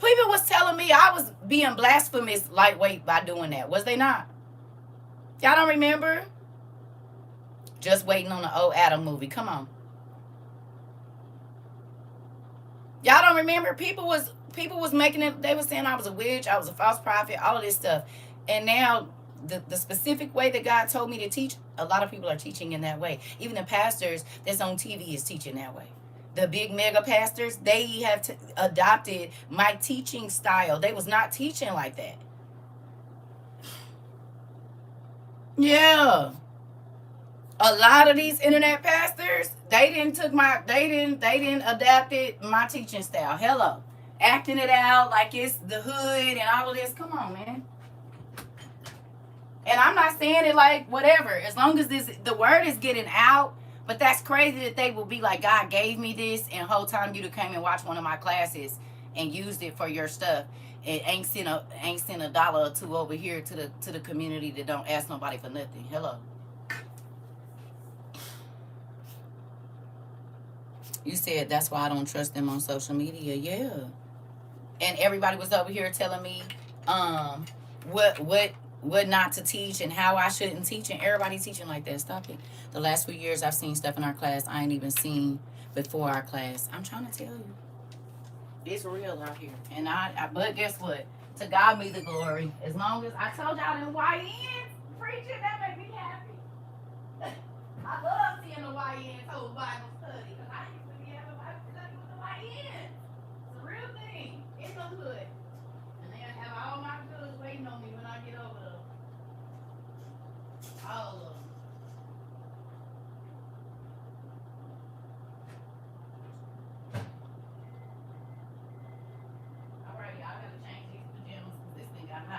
People was telling me I was being blasphemous lightweight by doing that. Was they not? Y'all don't remember? Just waiting on the old Adam movie. Come on. Y'all don't remember? People was making it. They was saying I was a witch. I was a false prophet. All of this stuff. And now the specific way that God told me to teach, a lot of people are teaching in that way. Even the pastors that's on TV is teaching that way. The big mega pastors, they have adopted my teaching style. They was not teaching like that. Yeah. A lot of these internet pastors, they didn't adapted my teaching style. Hello. Acting it out like it's the hood and all of this. Come on, man. And I'm not saying it like whatever. As long as the word is getting out. But that's crazy that they will be like, God gave me this, and whole time you'd have came and watched one of my classes and used it for your stuff. And ain't sent a $1 or $2 over here to the community that don't ask nobody for nothing. Hello. You said that's why I don't trust them on social media. Yeah. And everybody was over here telling me what not to teach and how I shouldn't teach, and everybody teaching like that. Stop it. The last few years I've seen stuff in our class I ain't even seen before our class. I'm trying to tell you. It's real out here. And but guess what? To God be the glory. As long as I told y'all them YNs preaching, that make me happy. I love seeing the YNs hold Bible study, because I used to be having Bible study with the YNs. It's a real thing. It's a hood. And they have all my goods waiting on me when I get over there. All of them. Alright, y'all gotta change these pajamas because this thing got hot.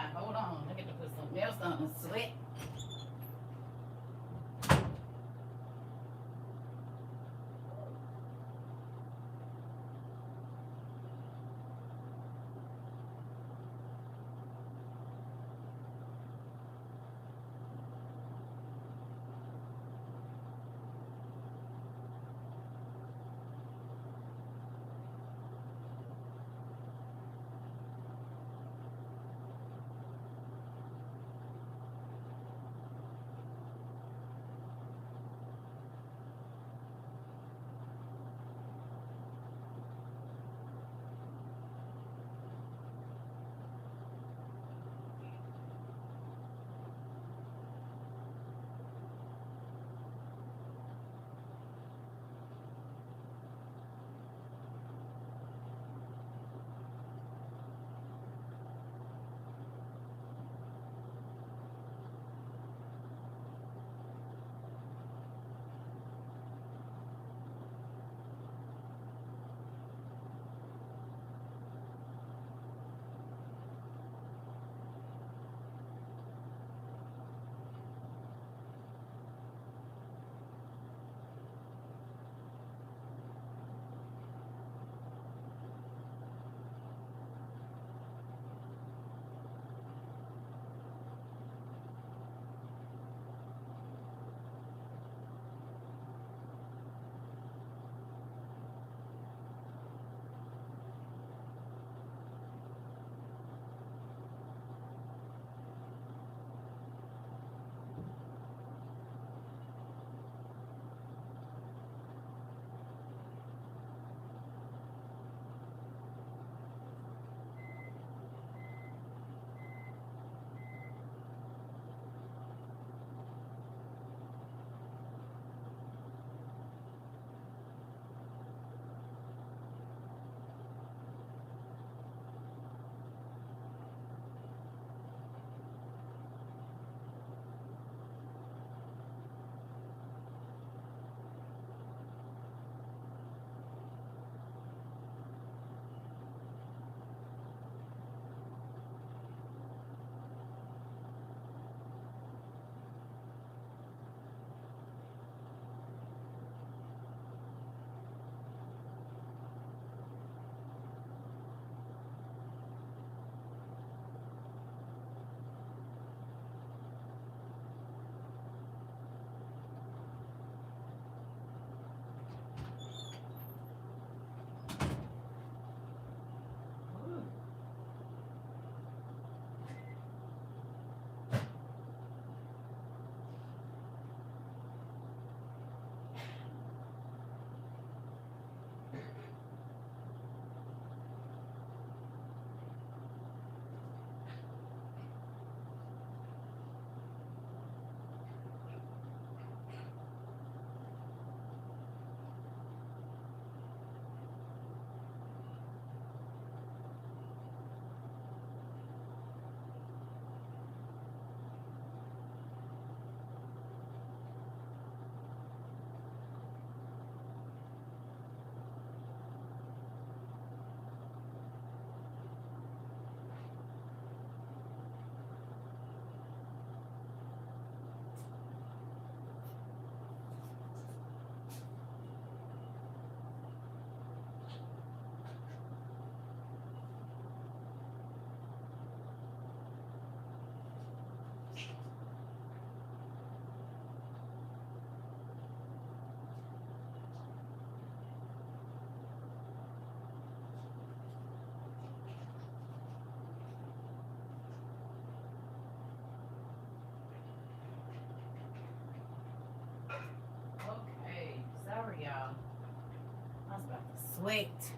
sweat.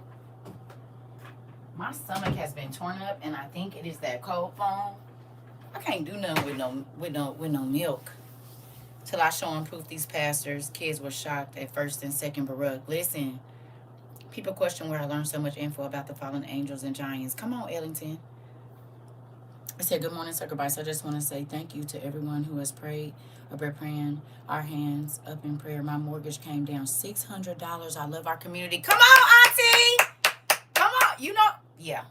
My stomach has been torn up, and I think it is that cold foam. I can't do nothing with no milk. Till I show them proof. These pastors, kids were shocked at first and second Baruch. Listen, people question where I learned so much info about the fallen angels and giants. Come on, Ellington. I said, good morning, sacrifice. I just want to say thank you to everyone who has prayed. We're praying our hands up in prayer. My mortgage came down $600. I love our community. Come on, Auntie. Come on. You know, yeah.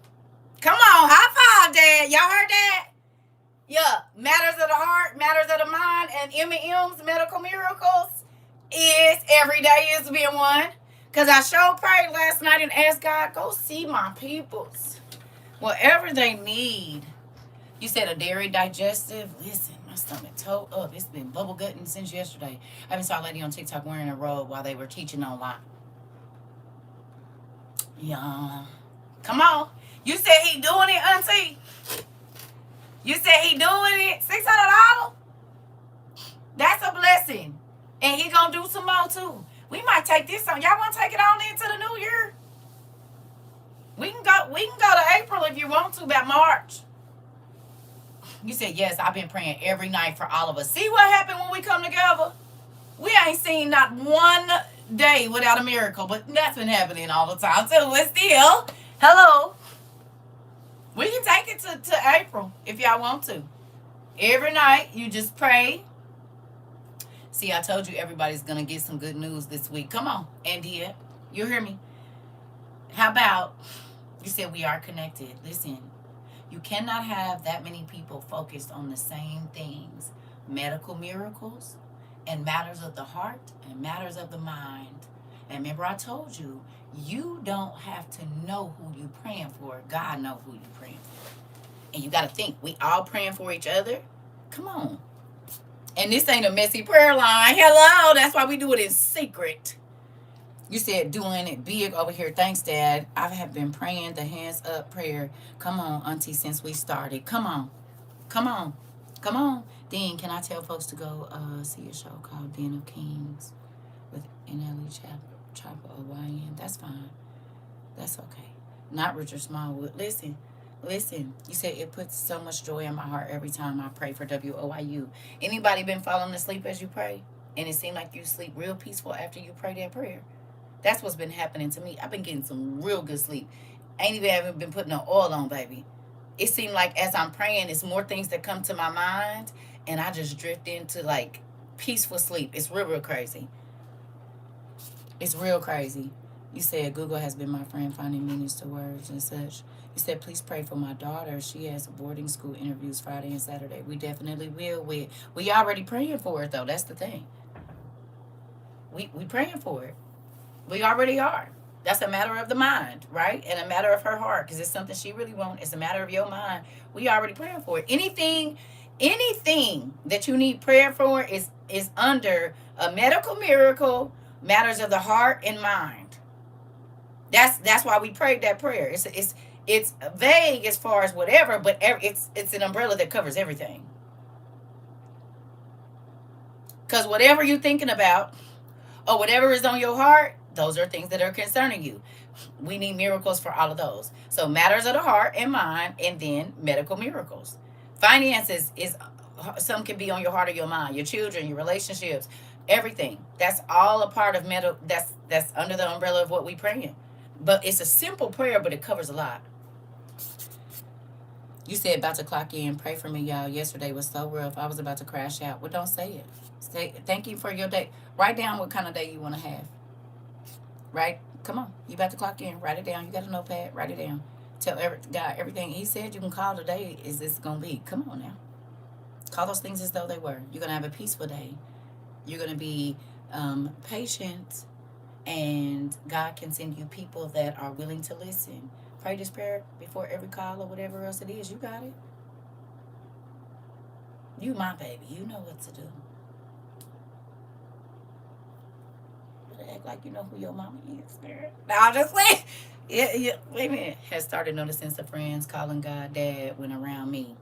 Come on. High five, Dad. Y'all heard that? Yeah. Matters of the heart, matters of the mind, and M&M's Medical Miracles is every day is being one. Because I sure prayed last night and asked God, go see my peoples. Whatever they need. You said a dairy digestive. Listen, my stomach tore up. It's been bubble gutting since yesterday. I even saw a lady on TikTok wearing a robe while they were teaching online. Yeah. Come on. You said he doing it, Auntie. You said he doing it. $600? That's a blessing. And he gonna do some more too. We might take this on. Y'all want to take it on into the new year? We can go to April if you want to, about March. You said, yes, I've been praying every night for all of us. See what happened when we come together? We ain't seen not one day without a miracle, but that's been happening all the time too. But still, hello. We can take it to April if y'all want to. Every night, you just pray. See, I told you everybody's going to get some good news this week. Come on, India. You hear me? How about, you said we are connected. Listen. You cannot have that many people focused on the same things. Medical miracles and matters of the heart and matters of the mind. And remember I told you, you don't have to know who you're praying for. God knows who you're praying for. And you got to think, we all praying for each other? Come on. And this ain't a messy prayer line. Hello, that's why we do it in secret. You said doing it big over here. Thanks, Dad. I have been praying the hands up prayer. Come on, Auntie, since we started. Come on. Come on. Come on. Then can I tell folks to go see a show called Den of Kings with NLE Chapel OYN? That's fine. That's okay. Not Richard Smallwood. Listen. You said it puts so much joy in my heart every time I pray for WOIU. Anybody been falling asleep as you pray? And it seemed like you sleep real peaceful after you pray that prayer? That's what's been happening to me. I've been getting some real good sleep. Ain't even haven't been putting no oil on, baby. It seemed like as I'm praying, it's more things that come to my mind, and I just drift into like peaceful sleep. It's real crazy. It's real crazy. You said Google has been my friend finding meanings to words and such. You said, please pray for my daughter. She has boarding school interviews Friday and Saturday. We definitely will. We already praying for it, though. That's the thing. We praying for it. We already are. That's a matter of the mind, right? And a matter of her heart, because it's something she really wants. It's a matter of your mind. We already praying for it. Anything that you need prayer for is under a medical miracle, matters of the heart and mind. That's why we prayed that prayer. It's vague as far as whatever, but it's an umbrella that covers everything. Because whatever you're thinking about, or whatever is on your heart, those are things that are concerning you. We need miracles for all of those. So matters of the heart and mind, and then medical miracles. Finances is some can be on your heart or your mind. Your children, your relationships, everything. That's all a part of medical. That's under the umbrella of what we pray in. But it's a simple prayer, but it covers a lot. You said about to clock in. Pray for me, y'all. Yesterday was so rough. I was about to crash out. Well, don't say it. Say thank you for your day. Write down what kind of day you want to have. Right? Come on. You about to clock in. Write it down. You got a notepad. Write it down. Tell God everything He said you can call today is this going to be. Come on now. Call those things as though they were. You're going to have a peaceful day. You're going to be patient. And God can send you people that are willing to listen. Pray this prayer before every call or whatever else it is. You got it. You my baby. You know what to do. Act like you know who your mama is, girl. Now, just wait. Yeah, wait a minute. Has started noticing the friends calling God Dad when around me.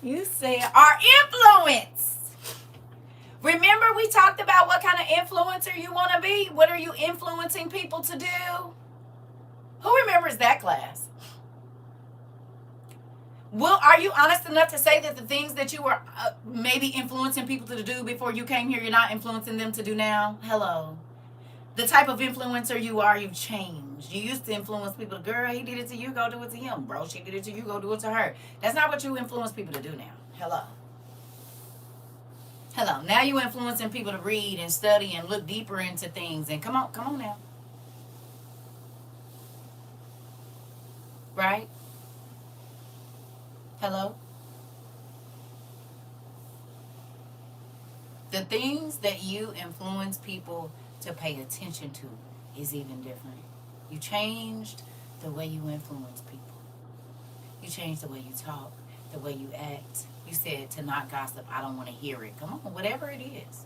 You said our influence. Remember we talked about what kind of influencer you want to be? What are you influencing people to do? Who remembers that class? Well, are you honest enough to say that the things that you were maybe influencing people to do before you came here, you're not influencing them to do now? Hello. The type of influencer you are, you've changed. You used to influence people. Girl, he did it to you, go do it to him. Bro, she did it to you, go do it to her. That's not what you influence people to do now. Hello. Hello. Now you influencing people to read and study and look deeper into things. And come on now. Right? Hello? The things that you influence people to pay attention to is even different. You changed the way you influence people. You changed the way you talk, the way you act. You said to not gossip. I don't want to hear it. Come on, whatever it is.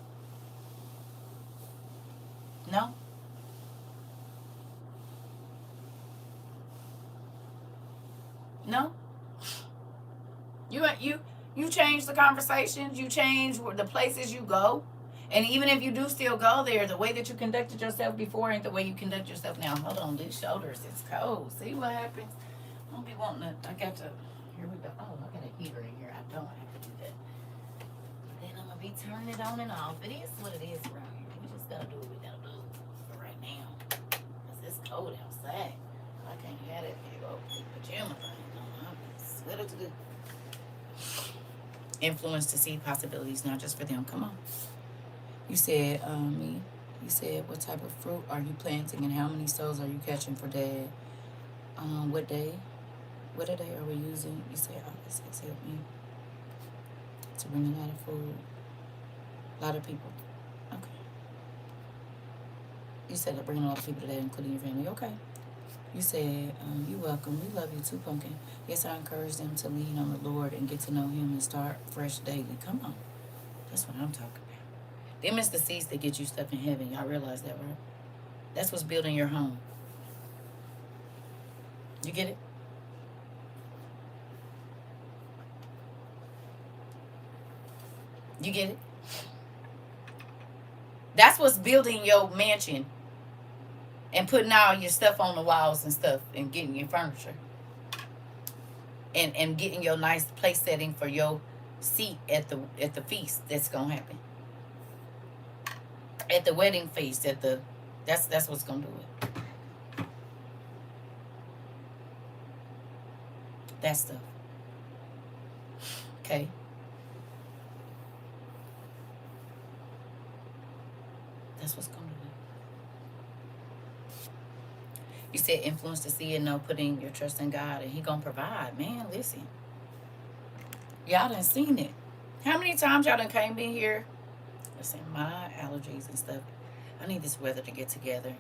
No? No? You change the conversations. You change the places you go. And even if you do still go there, the way that you conducted yourself before ain't the way you conduct yourself now. Hold on, these shoulders, it's cold. See what happens? I don't be wanting to, I got to, here we go. Oh, I got a heater in here. I don't have to do that. Then I'm going to be turning it on and off. It is what it is around here. We just got to do what we got to do for right now. Because it's cold outside. I can't have that big old pajama thing on. I'm sweater to the influence to see possibilities, not just for them. Come on. You said, you said, what type of fruit are you planting and how many souls are you catching for Dad? What day? What day are we using? You said, August 6 help me to bring a lot of food. A lot of people. Okay. You said to bring a lot of people today, including your family. Okay. You said, you're welcome. We love you too, Pumpkin. Yes, I encourage them to lean on the Lord and get to know Him and start fresh daily. Come on. That's what I'm talking about. Them is the seeds that get you stuff in heaven. Y'all realize that, right? That's what's building your home. You get it? You get it? That's what's building your mansion and putting all your stuff on the walls and stuff and getting your furniture. And getting your nice place setting for your seat at the feast that's gonna happen. At the wedding feast, that's what's gonna do it. That stuff. Okay. That's what's gonna do it. You said influence to see and know, putting your trust in God, and He gonna provide. Man, listen. Y'all done seen it. How many times y'all done came in here? Listen, my allergies and stuff. I need this weather to get together.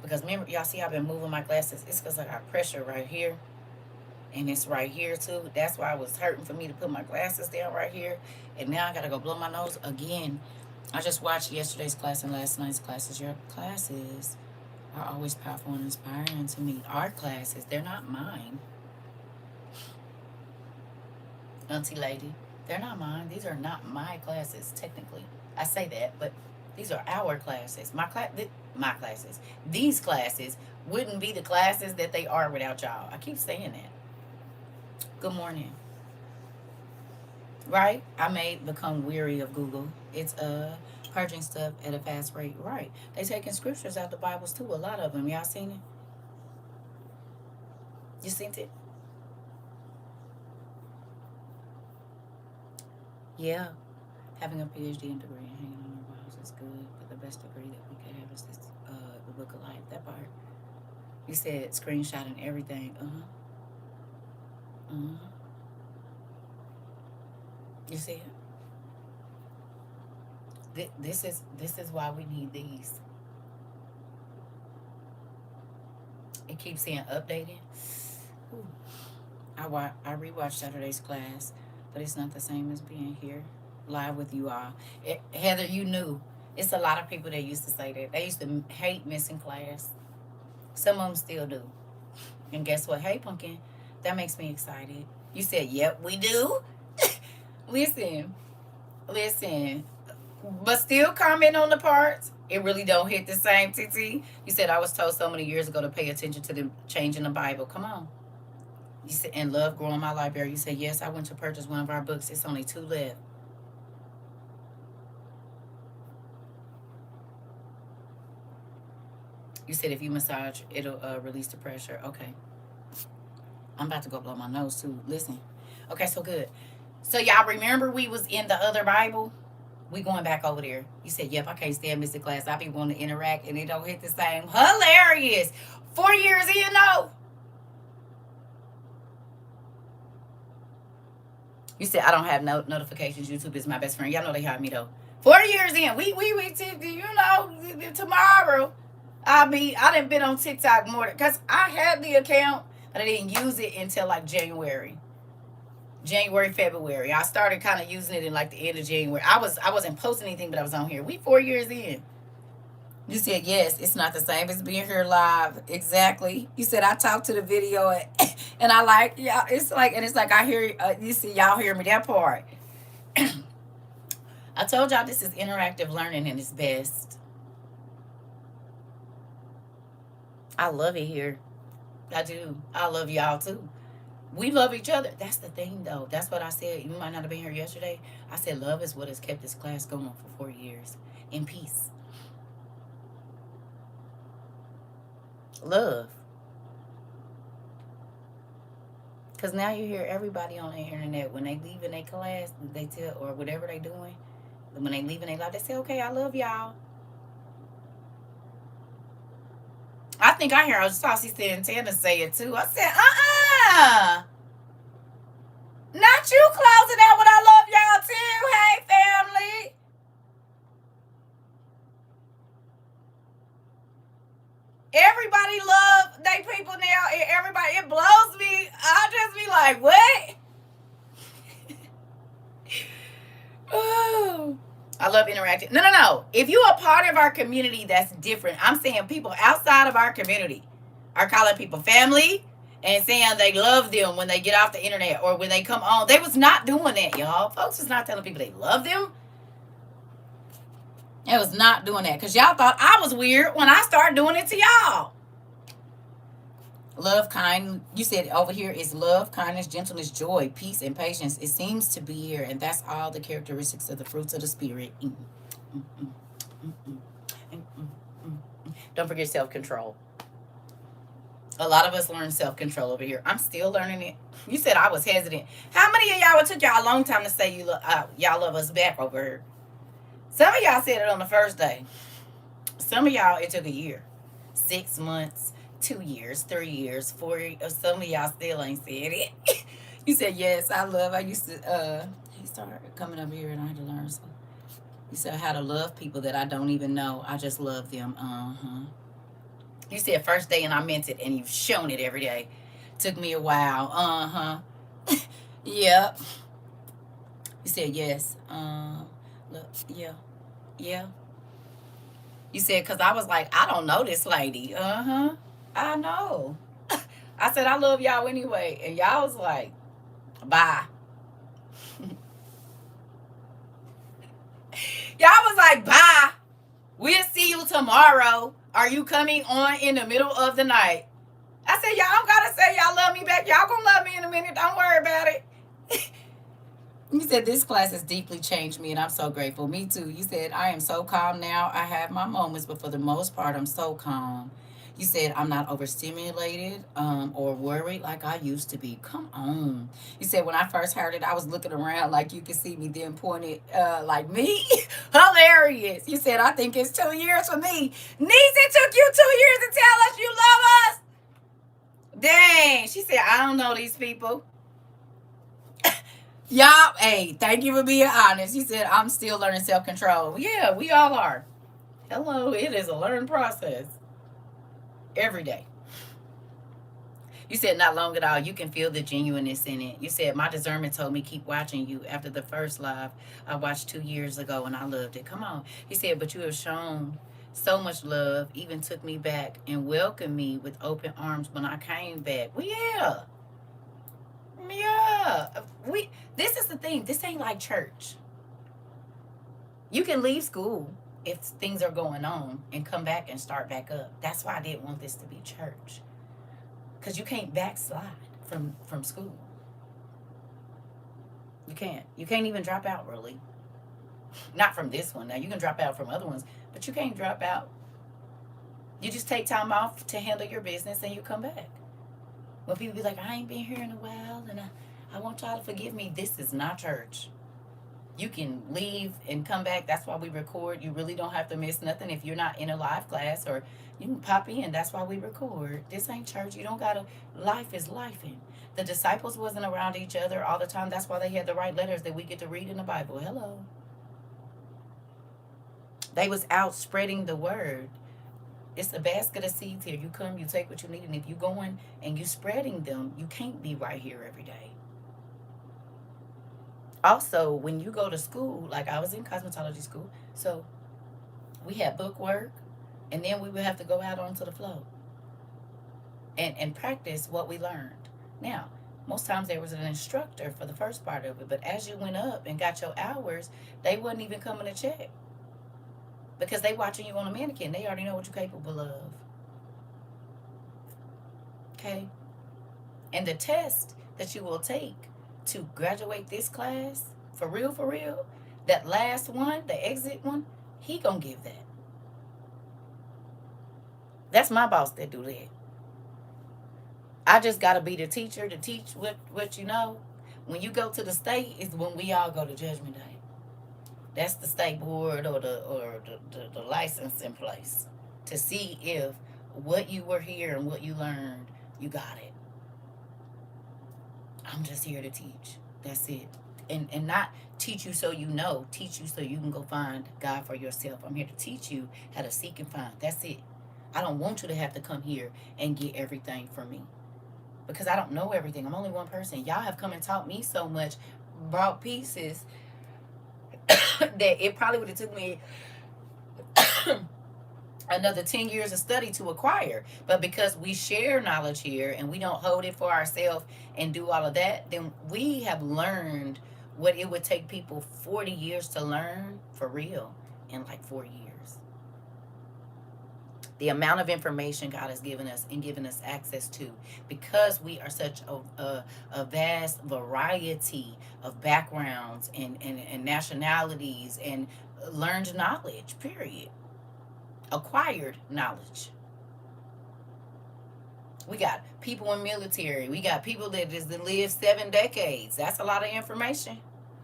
Because remember, y'all see I've been moving my glasses. It's because I got pressure right here. And it's right here too. That's why it was hurting for me to put my glasses down right here. And now I gotta go blow my nose again. I just watched yesterday's class and last night's classes. Your classes are always powerful and inspiring to me. Our classes, they're not mine. Auntie lady, they're not mine. These are not my classes, technically. I say that, but these are our classes. My classes. These classes wouldn't be the classes that they are without y'all. I keep saying that. Good morning. Right? I may become weary of Google. It's purging stuff at a fast rate. Right. They taking scriptures out the Bibles too. A lot of them. Y'all seen it? You seen it? Yeah. Having a PhD and degree and hanging on our walls is good, but the best degree that we could have is this, the book of life. That part. You said screenshotting everything. You see it? This is why we need these. It keeps saying updated. Ooh. I rewatched Saturday's class, but it's not the same as being here live with you all. Heather, you knew. It's a lot of people that used to say that. They used to hate missing class. Some of them still do. And guess what? Hey, Pumpkin, that makes me excited. You said, yep, we do. Listen, listen. But still comment on the parts. It really don't hit the same, TT. You said I was told so many years ago to pay attention to the change in the Bible. Come on. You said, and love growing my library. You said, yes, I went to purchase one of our books. It's only 2 left. You said if you massage, it'll release the pressure. Okay. I'm about to go blow my nose too. Listen. Okay, so good. So y'all remember we was in the other Bible? We going back over there. You said, yep, I can't stand missing class. I be wanting to interact and it don't hit the same. Hilarious. 4 years in though. You said I don't have no notifications. YouTube is my best friend. Y'all know they have me though. 4 years in. We you know, tomorrow. I done been on TikTok more because I had the account, but I didn't use it until like January, February. I started kind of using it in like the end of January. I wasn't posting anything, but I was on here. We 4 years in. You said yes, it's not the same as being here live. Exactly. You said I talked to the video and I like, yeah, it's like I hear you see y'all hear me that part. I told y'all this is interactive learning and it's best. I love it here. I do. I love y'all too. We love each other. That's the thing though. That's what I said. You might not have been here yesterday. I said love is what has kept this class going for 4 years. In peace. Love. Because now you hear everybody on the internet when they leave in their class, they tell, or whatever they doing, when they leave in their life, they say, okay, I love y'all. I think I hear Saucy Santana say it too. I said, not you closing out when I love y'all too. Hey, family. Everybody love they people now. Everybody, it blows me. I just be like, what? Oh, I love interacting. No. If you're a part of our community, that's different. I'm saying people outside of our community are calling people family and saying they love them when they get off the internet or when they come on. They was not doing that, y'all. Folks was not telling people they love them. It was not doing that because y'all thought I was weird when I started doing it to y'all. Love, kind. You said over here is love, kindness, gentleness, joy, peace, and patience. It seems to be here, and that's all the characteristics of the fruits of the spirit. Don't forget self-control. A lot of us learn self-control over here. I'm still learning it. You said I was hesitant. How many of y'all, it took y'all a long time to say y'all love us back over here? Some of y'all said it on the first day. Some of y'all, it took a year, 6 months, 2 years, 3 years, 4 years. Some of y'all still ain't said it. You said, yes, I used to, he started coming up here and I had to learn some. You said how to love people that I don't even know. I just love them. You said first day and I meant it, and you've shown it every day. Took me a while. Yep. You said yes. Look, yeah. You said, because I was like, I don't know this lady. I know. I said, I love y'all anyway. And y'all was like, bye. Y'all was like, bye. We'll see you tomorrow. Are you coming on in the middle of the night? I said, y'all don't got to say y'all love me back. Y'all going to love me in a minute. Don't worry about it. You said, this class has deeply changed me, and I'm so grateful. Me too. You said, I am so calm now. I have my moments, but for the most part, I'm so calm. You said, I'm not overstimulated or worried like I used to be. Come on. You said, when I first heard it, I was looking around like you could see me, then pointed like me. Hilarious. You said, I think it's 2 years for me. Niece, it took you 2 years to tell us you love us. Dang. She said, I don't know these people. Y'all, hey, thank you for being honest. You said, I'm still learning self-control. Yeah, we all are. Hello, it is a learning process. Every day. You said, not long at all. You can feel the genuineness in it. You said, my discernment told me keep watching you. After the first live I watched 2 years ago and I loved it. Come on. He said, but you have shown so much love, even took me back and welcomed me with open arms when I came back. Well, yeah. Yeah, this is the thing. This ain't like church. You can leave school if things are going on and come back and start back up. That's why I didn't want this to be church. Because you can't backslide from school. You can't. You can't even drop out, really. Not from this one. Now, you can drop out from other ones, but you can't drop out. You just take time off to handle your business and you come back. When people be like, I ain't been here in a while and I want y'all to forgive me. This is not church. You can leave and come back. That's why we record. You really don't have to miss nothing if you're not in a live class, or you can pop in. That's why we record. This ain't church. You don't gotta. Life is lifing. The disciples wasn't around each other all the time. That's why they had to write letters that we get to read in the Bible. Hello. They was out spreading the word. It's a basket of seeds here. You come, you take what you need, and if you going and you spreading them, you can't be right here every day. Also, when you go to school, like I was in cosmetology school, so we had book work, and then we would have to go out onto the floor and practice what we learned. Now, most times there was an instructor for the first part of it, but as you went up and got your hours, they wasn't even coming to check because they watching you on a mannequin. They already know what you're capable of. Okay? And the test that you will take to graduate this class, for real, that last one, the exit one, he gonna give that. That's my boss that do that. I just gotta be the teacher to teach what you know. When you go to the state is when we all go to Judgment Day. That's the state board or the licensing place to see if what you were here and what you learned, you got it. I'm just here to teach. That's it. And not teach you so you know. Teach you so you can go find God for yourself. I'm here to teach you how to seek and find. That's it. I don't want you to have to come here and get everything from me. Because I don't know everything. I'm only one person. Y'all have come and taught me so much, brought pieces that it probably would have took me another 10 years of study to acquire. But because we share knowledge here and we don't hold it for ourselves and do all of that, then we have learned what it would take people 40 years to learn for real in like 4 years. The amount of information God has given us and given us access to, because we are such a vast variety of backgrounds and nationalities and learned knowledge, period. Acquired knowledge. We got people in military. We got people that just live 7 decades. That's a lot of information.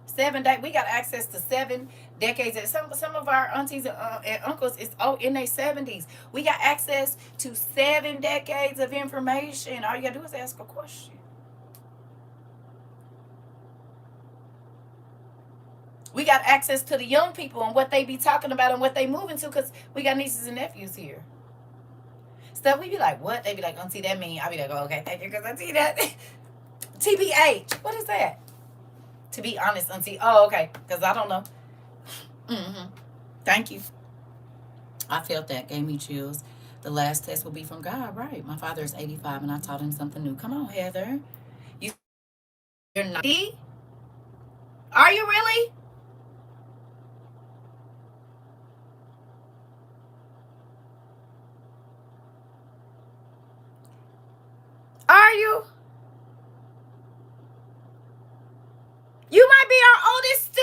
7 days. We got access to 7 decades. And some of our aunties and uncles is in their 70s. We got access to 7 decades of information. All you gotta do is ask a question. We got access to the young people and what they be talking about and what they moving to, because we got nieces and nephews here. Stuff we be like, what? They be like, auntie, that mean? I be like, oh, okay, thank you, because I see that. TBH. What is that? To be honest, auntie. Oh, okay. Because I don't know. Thank you. I felt that. Gave me chills. The last test will be from God, right? My father is 85 and I taught him something new. Come on, Heather. You're 90? Are you really? Are you? You might be our oldest student.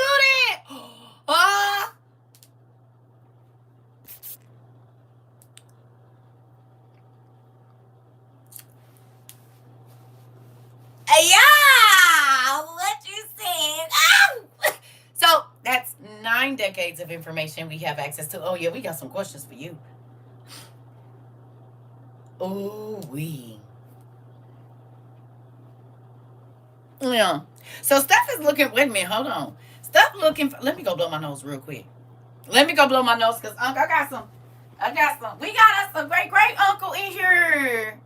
Yeah, what you said. Oh. So that's 9 decades of information we have access to. Oh yeah, we got some questions for you. Oh, yeah. So Steph is looking. Wait a minute. Hold on. Steph looking. Let me go blow my nose real quick. Let me go blow my nose because I got some. We got us a great uncle in here.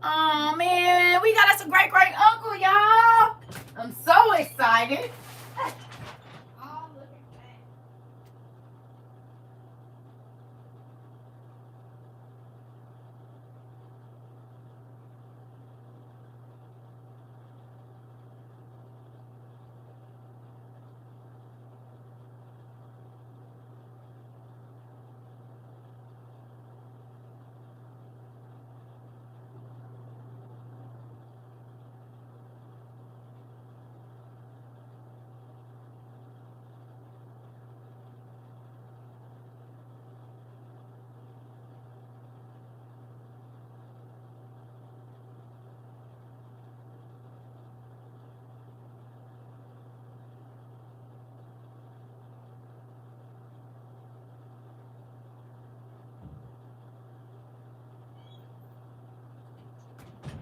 Oh man, we got us a great uncle, y'all. I'm so excited. Oh, look at that.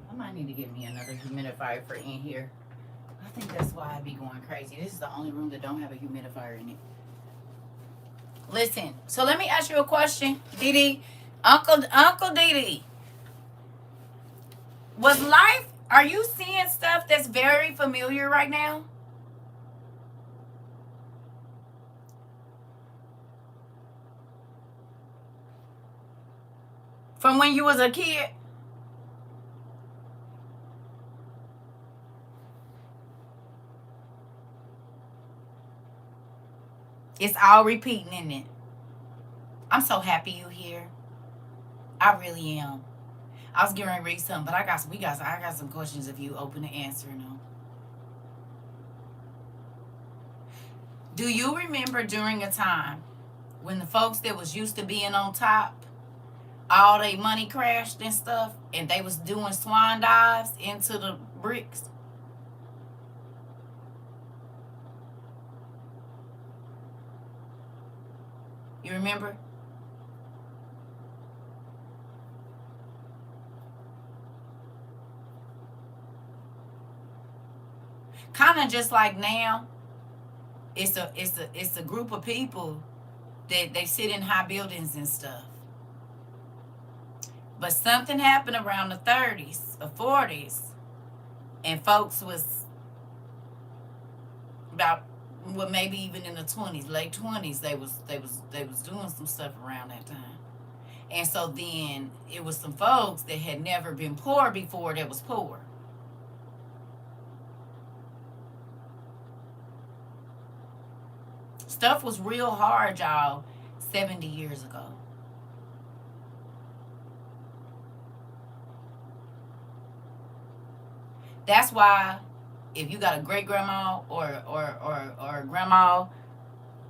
I might need to get me another humidifier for in here. I think that's why I be going crazy. This is the only room that don't have a humidifier in it. Listen, so let me ask you a question, Didi. Uncle Didi. Was life, are you seeing stuff that's very familiar right now? From when you was a kid? It's all repeating, isn't it? I'm so happy you here. I really am. I was getting ready to read something, but I got some questions if you open to answering them. Do you remember during a time when the folks that was used to being on top, all their money crashed and stuff, and they was doing swan dives into the bricks? You remember? Kind of just like now, it's a group of people that they sit in high buildings and stuff. But something happened around the 30s or 40s, and folks was about, well, maybe even in the 20s, late 20s, they was doing some stuff around that time. And so then it was some folks that had never been poor before that was poor. Stuff was real hard, y'all, 70 years ago. That's why if you got a great grandma or grandma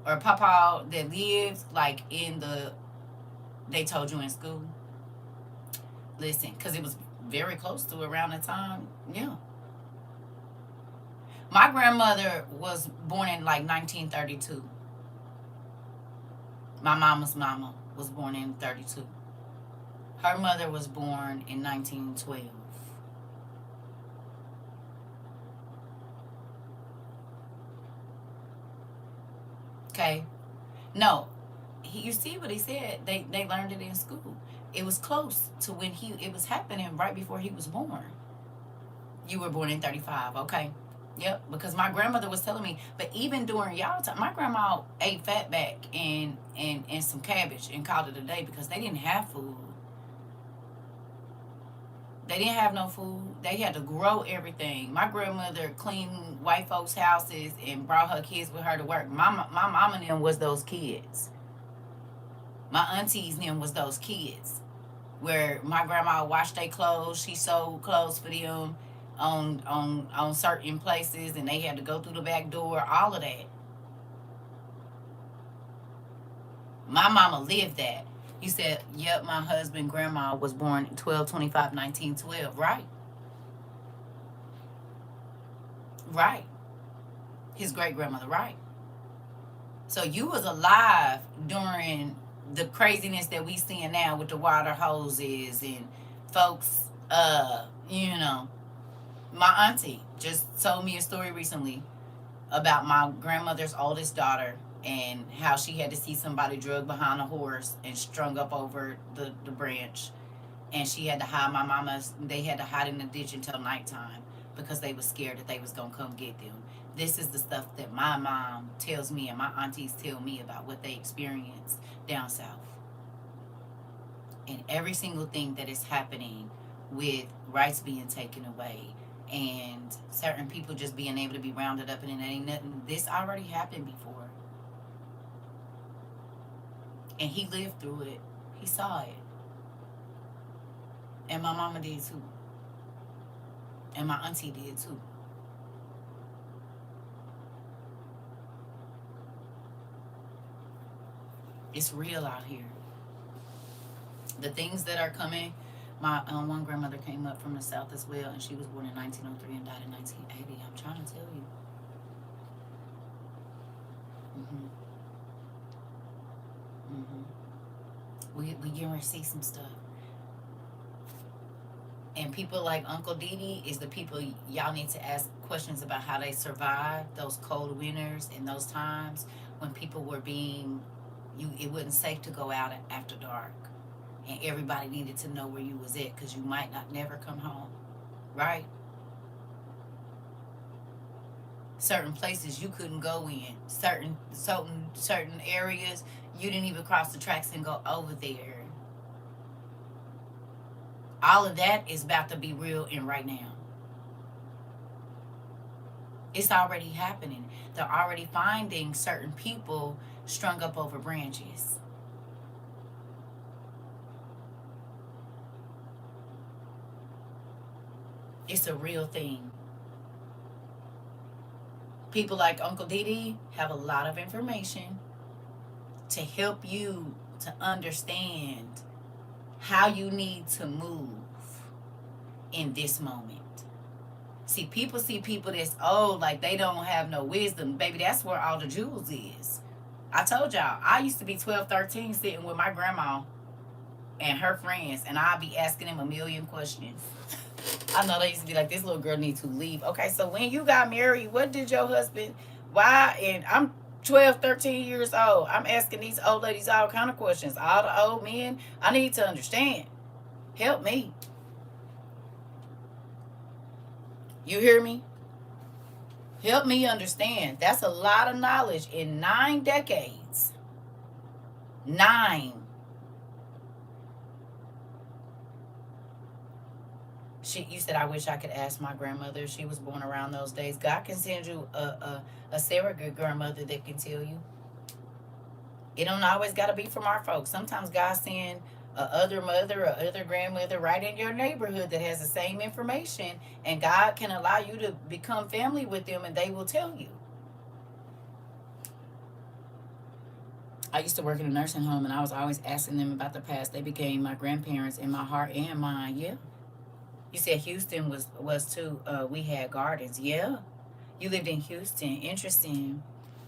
or papa that lives like in the, they told you in school, listen, because it was very close to around the time. Yeah, my grandmother was born in like 1932. My mama's mama was born in 32. Her mother was born in 1912. Okay. No, you see what he said? They learned it in school. It was close to when it was happening right before he was born. You were born in 35. Okay. Yep, because my grandmother was telling me, but even during y'all time, my grandma ate fatback and some cabbage and called it a day because they didn't have food. They didn't have no food. They had to grow everything. My grandmother cleaned white folks' houses and brought her kids with her to work. My mama and them was those kids. My aunties and them was those kids. Where my grandma washed their clothes, she sold clothes for them on certain places, and they had to go through the back door. All of that. My mama lived that. He said, "Yep, my husband, grandma was born 12/25/1912." Right, right. His great grandmother, right. So you was alive during the craziness that we seeing now with the water hoses and folks. You know, my auntie just told me a story recently about my grandmother's oldest daughter and how she had to see somebody drug behind a horse and strung up over the branch, and she had to hide my mama's. They had to hide in the ditch until nighttime because they was scared that they was gonna come get them. This is the stuff that my mom tells me and my aunties tell me about what they experienced down south. And every single thing that is happening with rights being taken away and certain people just being able to be rounded up, and it ain't nothing. This already happened before. And he lived through it. He saw it. And my mama did too. And my auntie did too. It's real out here. The things that are coming. My one grandmother came up from the south as well, and she was born in 1903 and died in 1980. I'm trying to tell you. Mm-hmm. Mm-hmm. We getting ready to see some stuff. And people like Uncle Didi is the people y'all need to ask questions about how they survived those cold winters and those times when people were being, it wasn't safe to go out after dark. And everybody needed to know where you was at because you might not never come home, right? Certain places you couldn't go in. Certain areas you didn't even cross the tracks and go over there. All of that is about to be real in right now. It's already happening. They're already finding certain people strung up over branches. It's a real thing. People like Uncle Didi have a lot of information to help you to understand how you need to move in this moment. See people that's old, like they don't have no wisdom. Baby, that's where all the jewels is. I told y'all, I used to be 12, 13 sitting with my grandma and her friends, and I'd be asking them a million questions. I know they used to be like, this little girl needs to leave. Okay, so when you got married, what did your husband, why? And I'm 12, 13 years old. I'm asking these old ladies all kind of questions. All the old men, I need to understand. Help me. You hear me? Help me understand. That's a lot of knowledge in 9 decades. 9. You said, I wish I could ask my grandmother if she was born around those days. God can send you a surrogate grandmother that can tell you. It don't always got to be from our folks. Sometimes God send a other mother or other grandmother right in your neighborhood that has the same information, and God can allow you to become family with them, and they will tell you. I used to work in a nursing home, and I was always asking them about the past. They became my grandparents in my heart and mind. Yeah. You said Houston was too. We had gardens. Yeah. You lived in Houston. Interesting.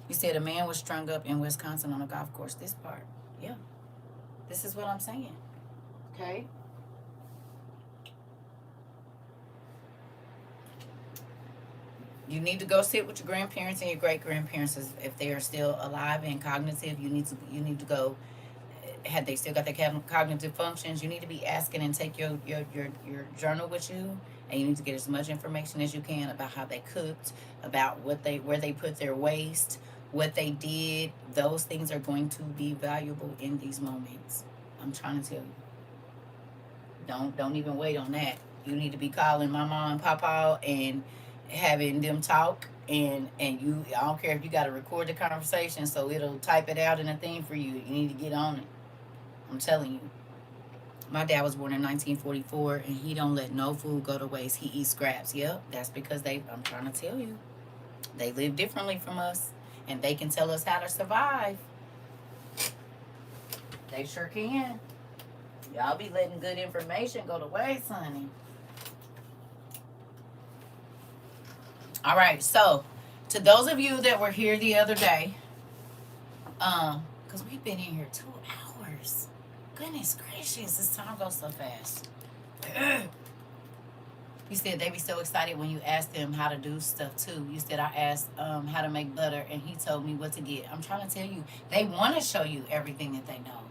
You said a man was strung up in Wisconsin on a golf course. This part. Yeah. This is what I'm saying. Okay. You need to go sit with your grandparents and your great grandparents if they are still alive and cognitive. You need to go. Had they still got their cognitive functions, you need to be asking and take your journal with you, and you need to get as much information as you can about how they cooked, about where they put their waste, what they did. Those things are going to be valuable in these moments. I'm trying to tell you. Don't even wait on that. You need to be calling mama and papa and having them talk, and you, I don't care if you got to record the conversation so it'll type it out in a thing for you. You need to get on it. I'm telling you. My dad was born in 1944, and he don't let no food go to waste. He eats scraps. Yep, that's because I'm trying to tell you, they live differently from us, and they can tell us how to survive. They sure can. Y'all be letting good information go to waste, honey. All right, so to those of you that were here the other day, because we've been in here 2 hours. Goodness gracious, this time goes so fast. You said they be so excited when you ask them how to do stuff too. You said I asked how to make butter, and he told me what to get. I'm trying to tell you, they want to show you everything that they know.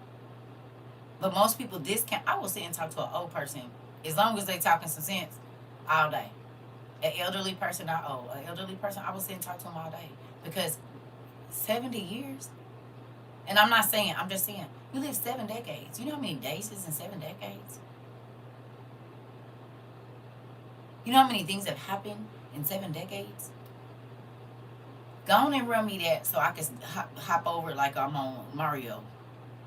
But most people discount. I will sit and talk to an old person as long as they talking some sense all day. An elderly person, not old. An elderly person, I will sit and talk to them all day. Because 70 years, and I'm not saying, I'm just saying, you live 7 decades. You know how many days is in 7 decades? You know how many things have happened in 7 decades? Go on and run me that so I can hop over like I'm on Mario.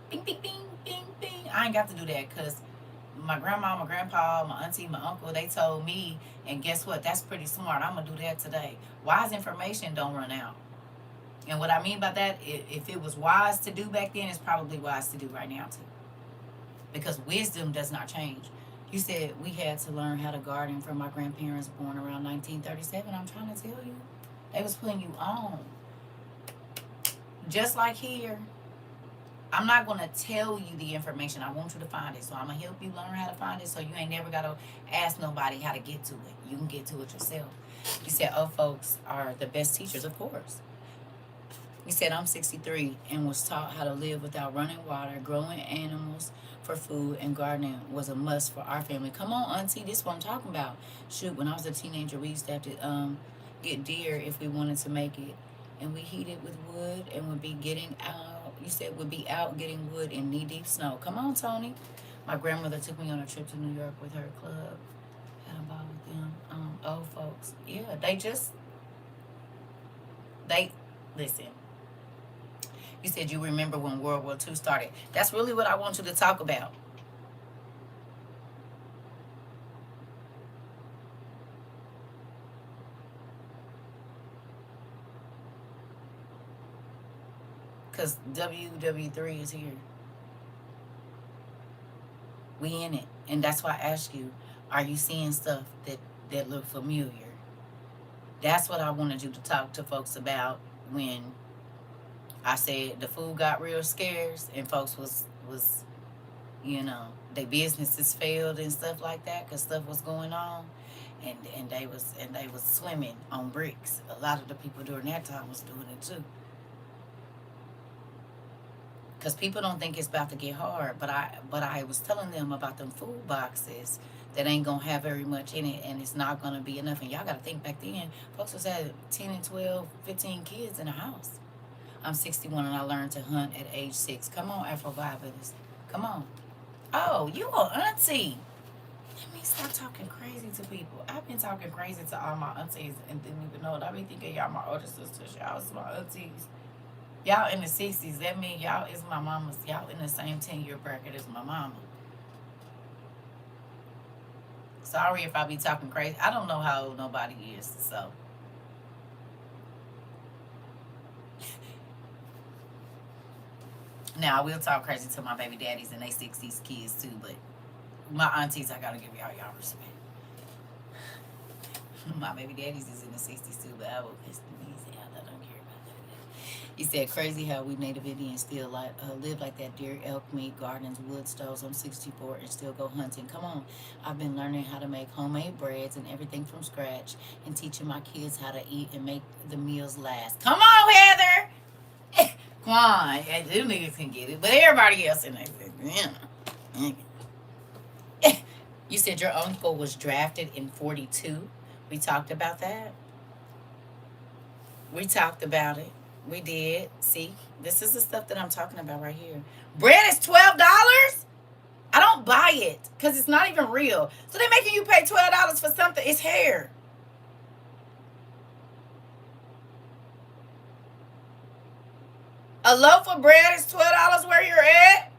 Bing, bing, bing, bing, bing. I ain't got to do that because my grandma, my grandpa, my auntie, my uncle, they told me, and guess what? That's pretty smart. I'm going to do that today. Wise information don't run out. And what I mean by that, if it was wise to do back then, it's probably wise to do right now too. Because wisdom does not change. You said we had to learn how to garden from my grandparents born around 1937. I'm trying to tell you. They was putting you on. Just like here. I'm not going to tell you the information. I want you to find it. So I'm going to help you learn how to find it so you ain't never got to ask nobody how to get to it. You can get to it yourself. You said, oh, folks are the best teachers, of course. You said, I'm 63 and was taught how to live without running water, growing animals for food, and gardening was a must for our family. Come on, Auntie, this is what I'm talking about. Shoot, when I was a teenager, we used to have to get deer if we wanted to make it. And we heated with wood and would be getting out. You said would be out getting wood in knee-deep snow. Come on, Tony. My grandmother took me on a trip to New York with her club. Had a ball with them. Old folks. Yeah, they listen. You said you remember when World War II started. That's really what I want you to talk about. Because WW3 is here. We in it. And that's why I asked you, are you seeing stuff that look familiar? That's what I wanted you to talk to folks about when I said the food got real scarce and folks was their businesses failed and stuff like that because stuff was going on, and they was swimming on bricks. A lot of the people during that time was doing it too. Because people don't think it's about to get hard, but I was telling them about them food boxes that ain't gonna have very much in it, and it's not gonna be enough. And y'all gotta think back then, folks was had 10 and 12, 15 kids in a house. I'm 61 and I learned to hunt at age 6. Come on, Afro-Violators. Come on. Oh, you a auntie. Let me stop talking crazy to people. I've been talking crazy to all my aunties and didn't even know it. I be thinking y'all my older sisters. Y'all is my aunties. Y'all in the 60s. That means y'all is my mama's. Y'all in the same 10-year bracket as my mama. Sorry if I be talking crazy. I don't know how old nobody is, so. Now, I will talk crazy to my baby daddies and they 60s kids too, but my aunties, I gotta give y'all respect. My baby daddies is in the 60s too, but I will piss the knees out. I don't care about that. You said crazy how we Native Indians still live like that. Deer, elk meat, gardens, wood stoves. I'm 64 and still go hunting. Come on. I've been learning how to make homemade breads and everything from scratch and teaching my kids how to eat and make the meals last. Come on, Heather! Come on, them niggas can get it, but everybody else in there, You said your uncle was drafted in 42. We talked about that. We talked about it. We did. See, this is the stuff that I'm talking about right here. Bread is $12. I don't buy it because it's not even real. So they're making you pay $12 for something. It's hair. A loaf of bread is $12 where you're at?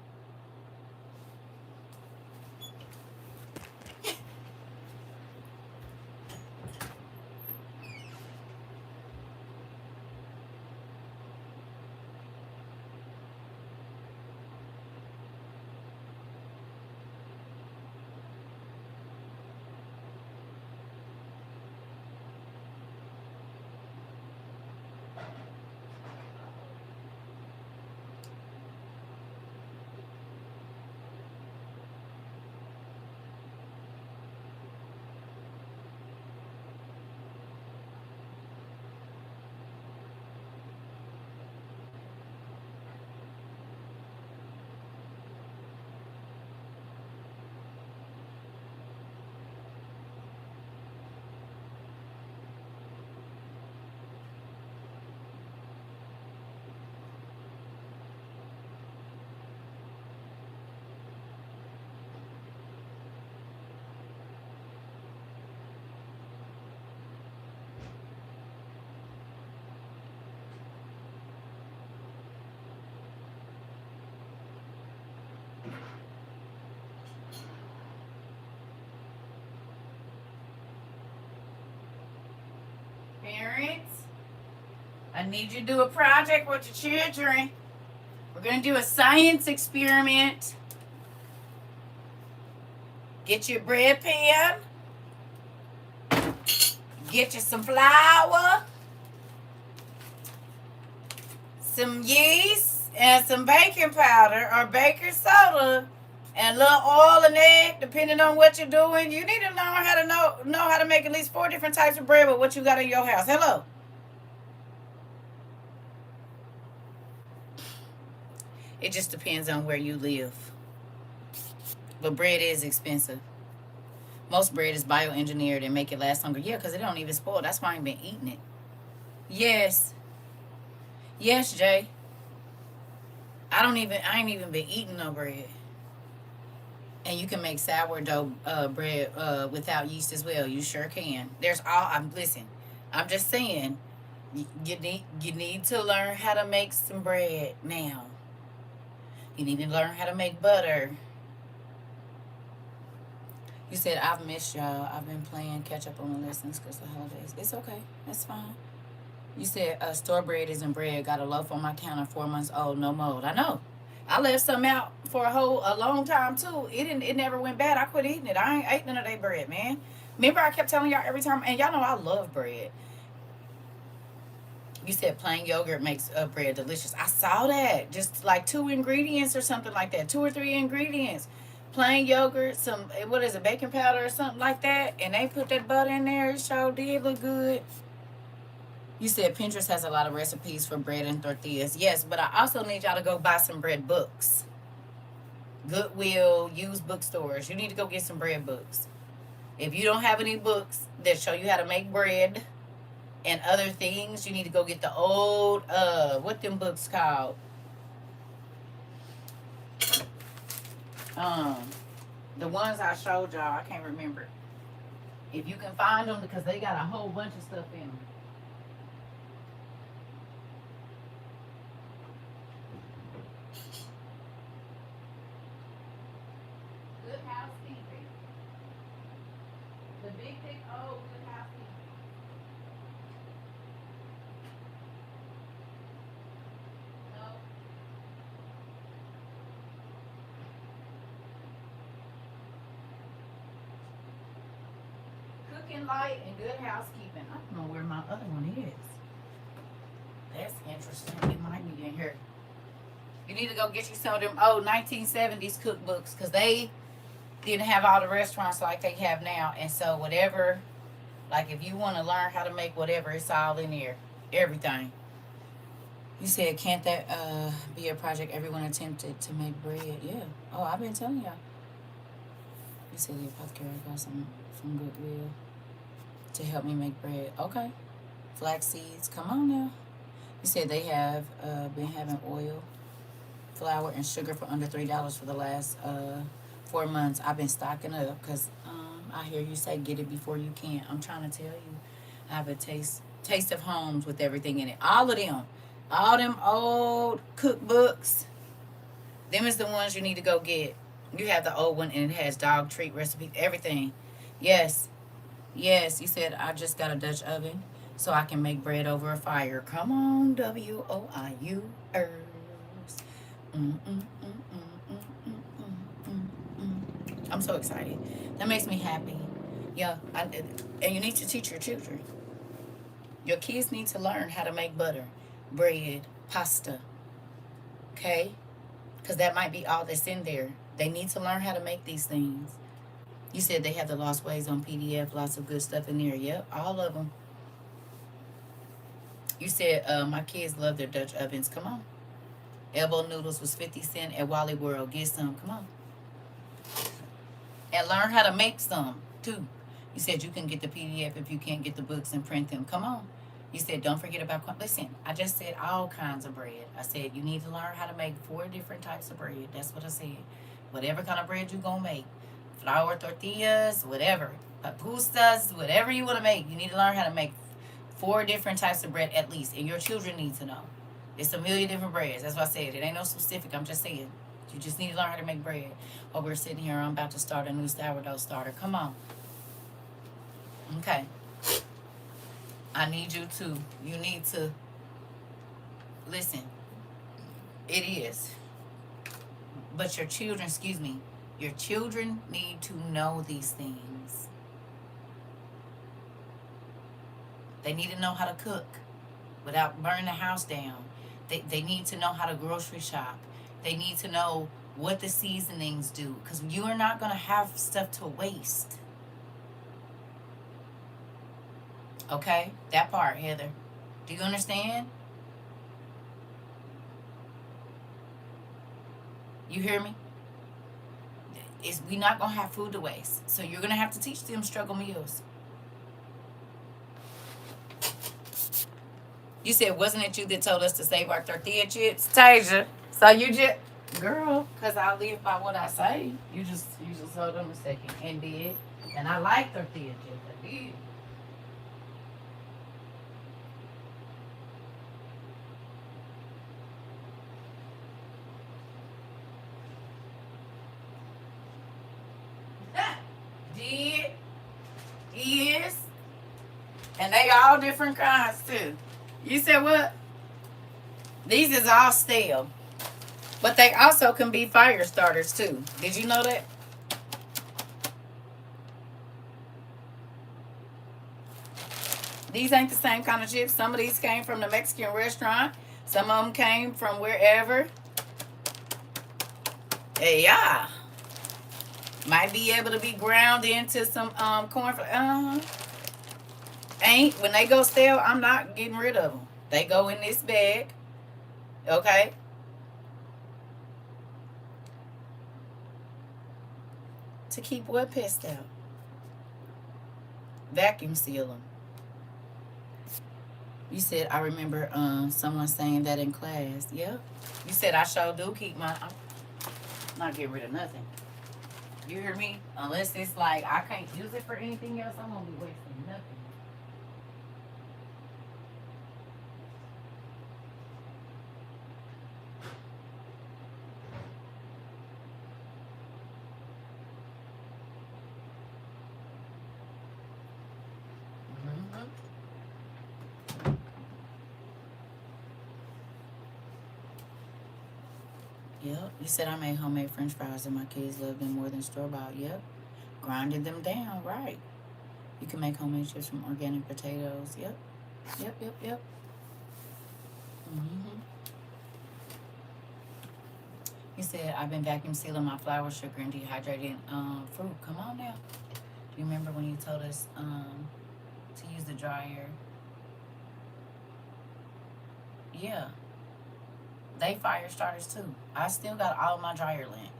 Parents, I need you to do a project with your children. We're going to do a science experiment. Get your bread pan. Get you some flour. Some yeast. and some baking powder or baking soda and a little oil and egg, depending on what you're doing. You need to know how to make at least 4 different types of bread with what you got in your house. Hello. It just depends on where you live. But bread is expensive. Most bread is bioengineered and make it last longer. Yeah, because it don't even spoil. That's why I ain't been eating it. Yes. Yes, Jay. I ain't even been eating no bread. And you can make sourdough bread without yeast as well. You sure can. Listen. I'm just saying, you need to learn how to make some bread now. You need to learn how to make butter. You said I've missed y'all. I've been playing catch up on the lessons because the holidays. It's okay. That's fine. You said store bread isn't bread. Got a loaf on my counter, 4 months old, no mold. I know. I left some out for a long time too. It never went bad. I quit eating it. I ain't ate none of that bread, man. Remember I kept telling y'all every time, and y'all know I love bread. You said plain yogurt makes bread delicious. I saw that. Just like 2 ingredients or something like that. 2 or 3 ingredients. Plain yogurt, some what is it, baking powder or something like that, and they put that butter in there. It sure did look good. You said Pinterest has a lot of recipes for bread and tortillas. Yes, but I also need y'all to go buy some bread books. Goodwill, used bookstores. You need to go get some bread books. If you don't have any books that show you how to make bread and other things, you need to go get the old what them books called? Um the ones I showed y'all, I can't remember. If you can find them, because they got a whole bunch of stuff in them. Good housekeeping. The big thick old good housekeeping. No. Cooking light and good housekeeping. I don't know where my other one is. That's interesting. It might be in here. You need to go get you some of them old 1970s cookbooks, because they didn't have all the restaurants like they have now. And so whatever, like if you want to learn how to make whatever, it's all in there. Everything. You said, can't that be a project everyone attempted to make bread? Yeah. Oh, I've been telling y'all. You said the apothecary got some from Goodwill to help me make bread. Okay. Flax seeds. Come on now. You said they have been having oil, flour, and sugar for under $3 for the last 4 months. I've been stocking up because I hear you say get it before you can. I'm trying to tell you, I have a taste of homes with everything in it. All of them, all them old cookbooks. Them is the ones you need to go get. You have the old one and it has dog treat recipes, everything. Yes, yes. You said I just got a Dutch oven so I can make bread over a fire. Come on, WOIUers. I'm so excited. That makes me happy. Yeah, and you need to teach your children. Your kids need to learn how to make butter, bread, pasta. Okay? Because that might be all that's in there. They need to learn how to make these things. You said they have the Lost Ways on PDF. Lots of good stuff in there. Yep, all of them. You said my kids love their Dutch ovens. Come on. Elbow noodles was 50 cents at Wally World. Get some. Come on. And learn how to make some, too. You said you can get the PDF if you can't get the books and print them. Come on. You said don't forget about... Listen, I just said all kinds of bread. I said you need to learn how to make 4 different types of bread. That's what I said. Whatever kind of bread you're going to make. Flour tortillas, whatever. Papustas, whatever you want to make. You need to learn how to make 4 different types of bread at least. And your children need to know. It's a million different breads. That's what I said. It ain't no specific. I'm just saying. You just need to learn how to make bread. While we're sitting here, I'm about to start a new sourdough starter. Come on. Okay. I need you to. You need to. Listen. It is. But your children, your children need to know these things. They need to know how to cook without burning the house down. They need to know how to grocery shop. They need to know what the seasonings do, because you are not going to have stuff to waste. Okay? That part, Heather. Do you understand? You hear me? We're not going to have food to waste. So you're going to have to teach them struggle meals. You said, wasn't it you that told us to save our tortilla chips? Tasia. So you just, girl, because I live by what I say. You just hold on a second and did. And I like tortilla chips. I did. Did, is, and they all different kinds too. You said what? These is all stale. But they also can be fire starters too. Did you know that? These ain't the same kind of chips. Some of these came from the Mexican restaurant. Some of them came from wherever. Hey, yeah. Might be able to be ground into some corn. Ain't, when they go stale, I'm not getting rid of them. They go in this bag. Okay? To keep what pest out? Vacuum seal them. You said, I remember someone saying that in class. Yeah. You said I sure do keep my... I'm not getting rid of nothing. You hear me? Unless it's like I can't use it for anything else, I'm going to be wasting nothing. Yep. You said I made homemade french fries and my kids love them more than store-bought. Yep. Grinded them down. Right. You can make homemade chips from organic potatoes. Yep. Yep. Mm-hmm. You said I've been vacuum sealing my flour, sugar, and dehydrating fruit. Come on now. Do you remember when you told us to use the dryer? Yeah. They fire starters too. I still got all my dryer lint.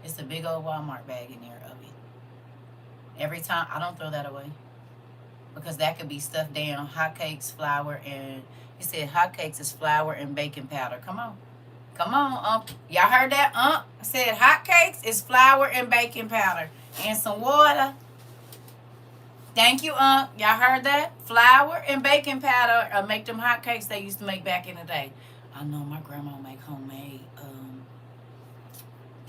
It's a big old Walmart bag in there of it. Every time, I don't throw that away. Because that could be stuffed down. Hotcakes, flour, and... You said hotcakes is flour and baking powder. Come on. Come on, y'all heard that? I said hotcakes is flour and baking powder. And some water. Thank you, Y'all heard that? Flour and baking powder make them hotcakes they used to make back in the day. I know my grandma make homemade.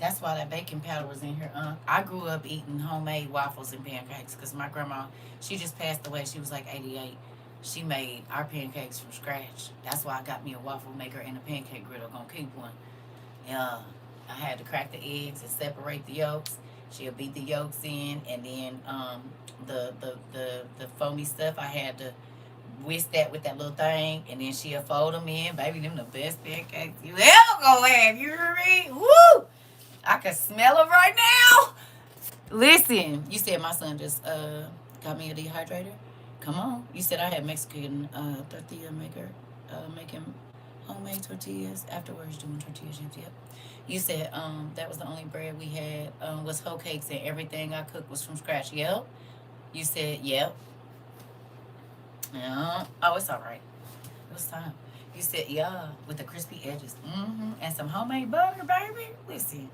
That's why that baking powder was in here. I grew up eating homemade waffles and pancakes because my grandma, she just passed away. She was like 88. She made our pancakes from scratch. That's why I got me a waffle maker and a pancake griddle. Gonna keep one. I had to crack the eggs and separate the yolks. She'll beat the yolks in, and then the foamy stuff I had to whisk that with that little thing, and then she'll fold them in. Baby, them the best pancakes you ever gonna have. You hear me? Woo! I can smell them right now. Listen, you said my son just got me a dehydrator. Come on. You said I had Mexican tortilla maker making homemade tortillas. Afterwards doing tortilla chips. Yep. You said that was the only bread we had was hoe cakes, and everything I cooked was from scratch. Yep. You said yep. Yeah. Oh, it's all right. It was time. You said yeah, with the crispy edges. And some homemade butter, baby. Listen.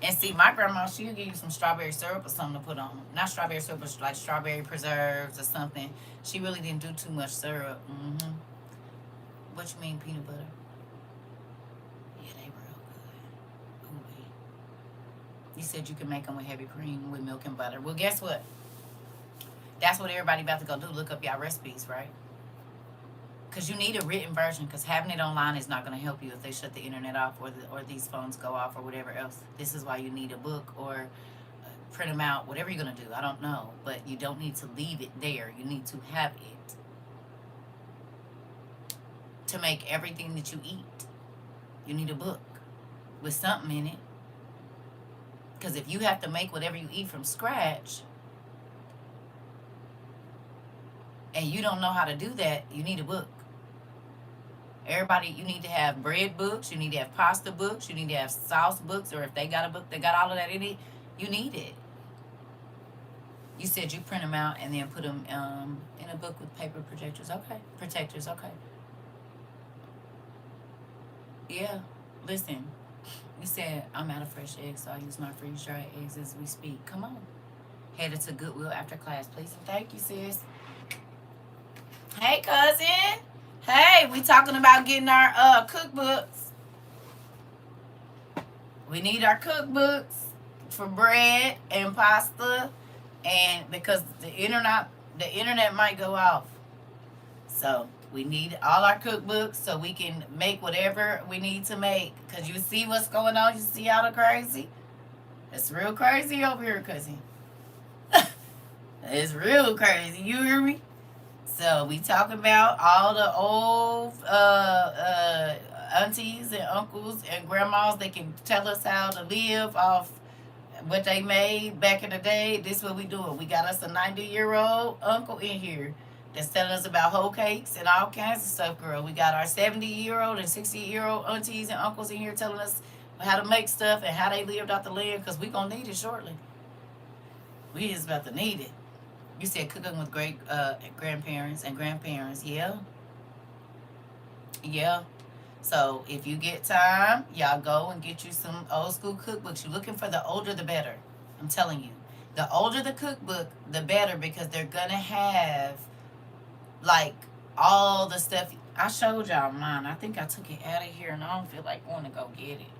And see, my grandma, she'll give you some strawberry syrup or something to put on. Not strawberry syrup, but like strawberry preserves or something. She really didn't do too much syrup. What you mean, peanut butter? Yeah, they real good. Ooh. You said you can make them with heavy cream with milk and butter. Well, guess what? That's what everybody about to go do. Look up y'all recipes, right? Because you need a written version, because having it online is not going to help you if they shut the internet off or these phones go off or whatever else. This is why you need a book or print them out, whatever you're going to do. I don't know. But you don't need to leave it there. You need to have it to make everything that you eat. You need a book with something in it. Because if you have to make whatever you eat from scratch and you don't know how to do that, you need a book. Everybody, you need to have bread books, you need to have pasta books, you need to have sauce books, or if they got a book that got all of that in it, you need it. You said you print them out and then put them in a book with paper projectors. Okay. Protectors. Okay. Yeah. Listen. You said I'm out of fresh eggs, so I use my freeze-dried eggs as we speak. Come on. Headed to Goodwill after class, please. And thank you, sis. Hey, cousin. Hey, we talking about getting our cookbooks. We need our cookbooks for bread and pasta, and because the internet might go off. So we need all our cookbooks so we can make whatever we need to make. Because you see what's going on. You see all the crazy? It's real crazy over here, cousin. It's real crazy. You hear me? So we talk about all the old aunties and uncles and grandmas. They can tell us how to live off what they made back in the day. This is what we doing. We got us a 90-year-old uncle in here that's telling us about whole cakes and all kinds of stuff, girl. We got our 70-year-old and 60-year-old aunties and uncles in here telling us how to make stuff and how they lived off the land, because we going to need it shortly. We is about to need it. You said cooking with great grandparents and grandparents. Yeah. Yeah. So if you get time, y'all go and get you some old school cookbooks. You're looking for the older the better. I'm telling you. The older the cookbook, the better, because they're going to have like all the stuff. I showed y'all mine. I think I took it out of here and I don't feel like going to go get it.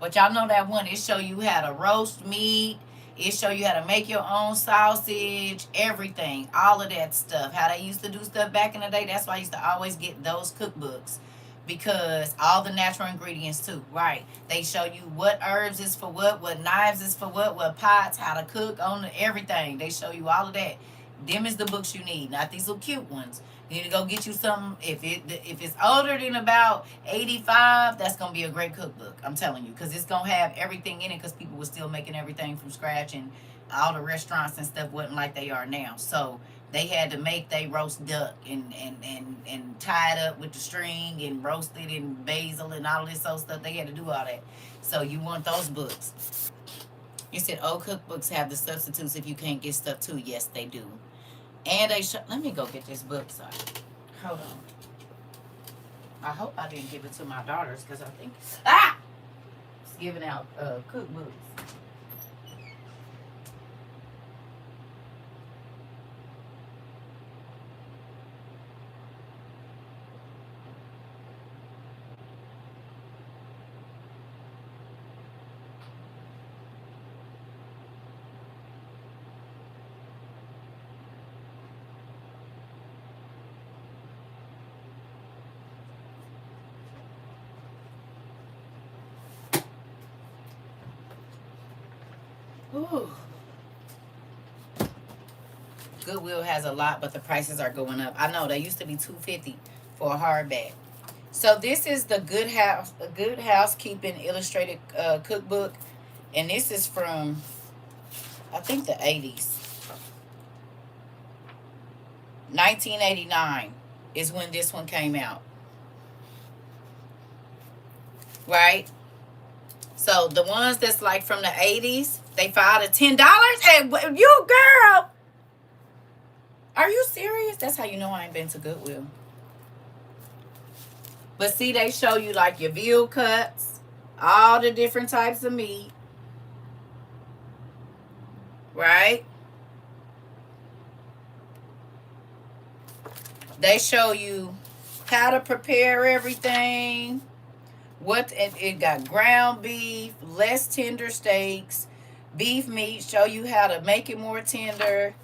But y'all know that one. It show you how to roast meat. It show you how to make your own sausage, everything, all of that stuff. How they used to do stuff back in the day. That's why I used to always get those cookbooks, because all the natural ingredients too, right? They show you what herbs is for what knives is for what pots, how to cook on everything. They show you all of that. Them is the books you need, not these little cute ones. You need to go get you something. If it's older than about 85, that's gonna be a great cookbook. I'm telling you, because it's gonna have everything in it. Because people were still making everything from scratch, and all the restaurants and stuff wasn't like they are now. So they had to make they roast duck and tie it up with the string and roast it in basil and all this old stuff. They had to do all that. So you want those books. You said old cookbooks have the substitutes if you can't get stuff too. Yes, they do. And they show. Let me go get this book. Sorry. Hold on. I hope I didn't give it to my daughters, because I think it's giving out cookbooks. Ooh. Goodwill has a lot, but the prices are going up. I know they used to be $2.50 for a hardback. So this is the Good Housekeeping Illustrated Cookbook, and this is from, I think, the 80s. 1989 is when this one came out, right? So the ones that's like from the 80s, they $5 to $10. Hey, you girl, are you serious? That's how you know I ain't been to Goodwill. But see, they show you like your veal cuts, all the different types of meat, right? They show you how to prepare everything. What it got: ground beef, less tender steaks, beef meat. Show you how to make it more tender.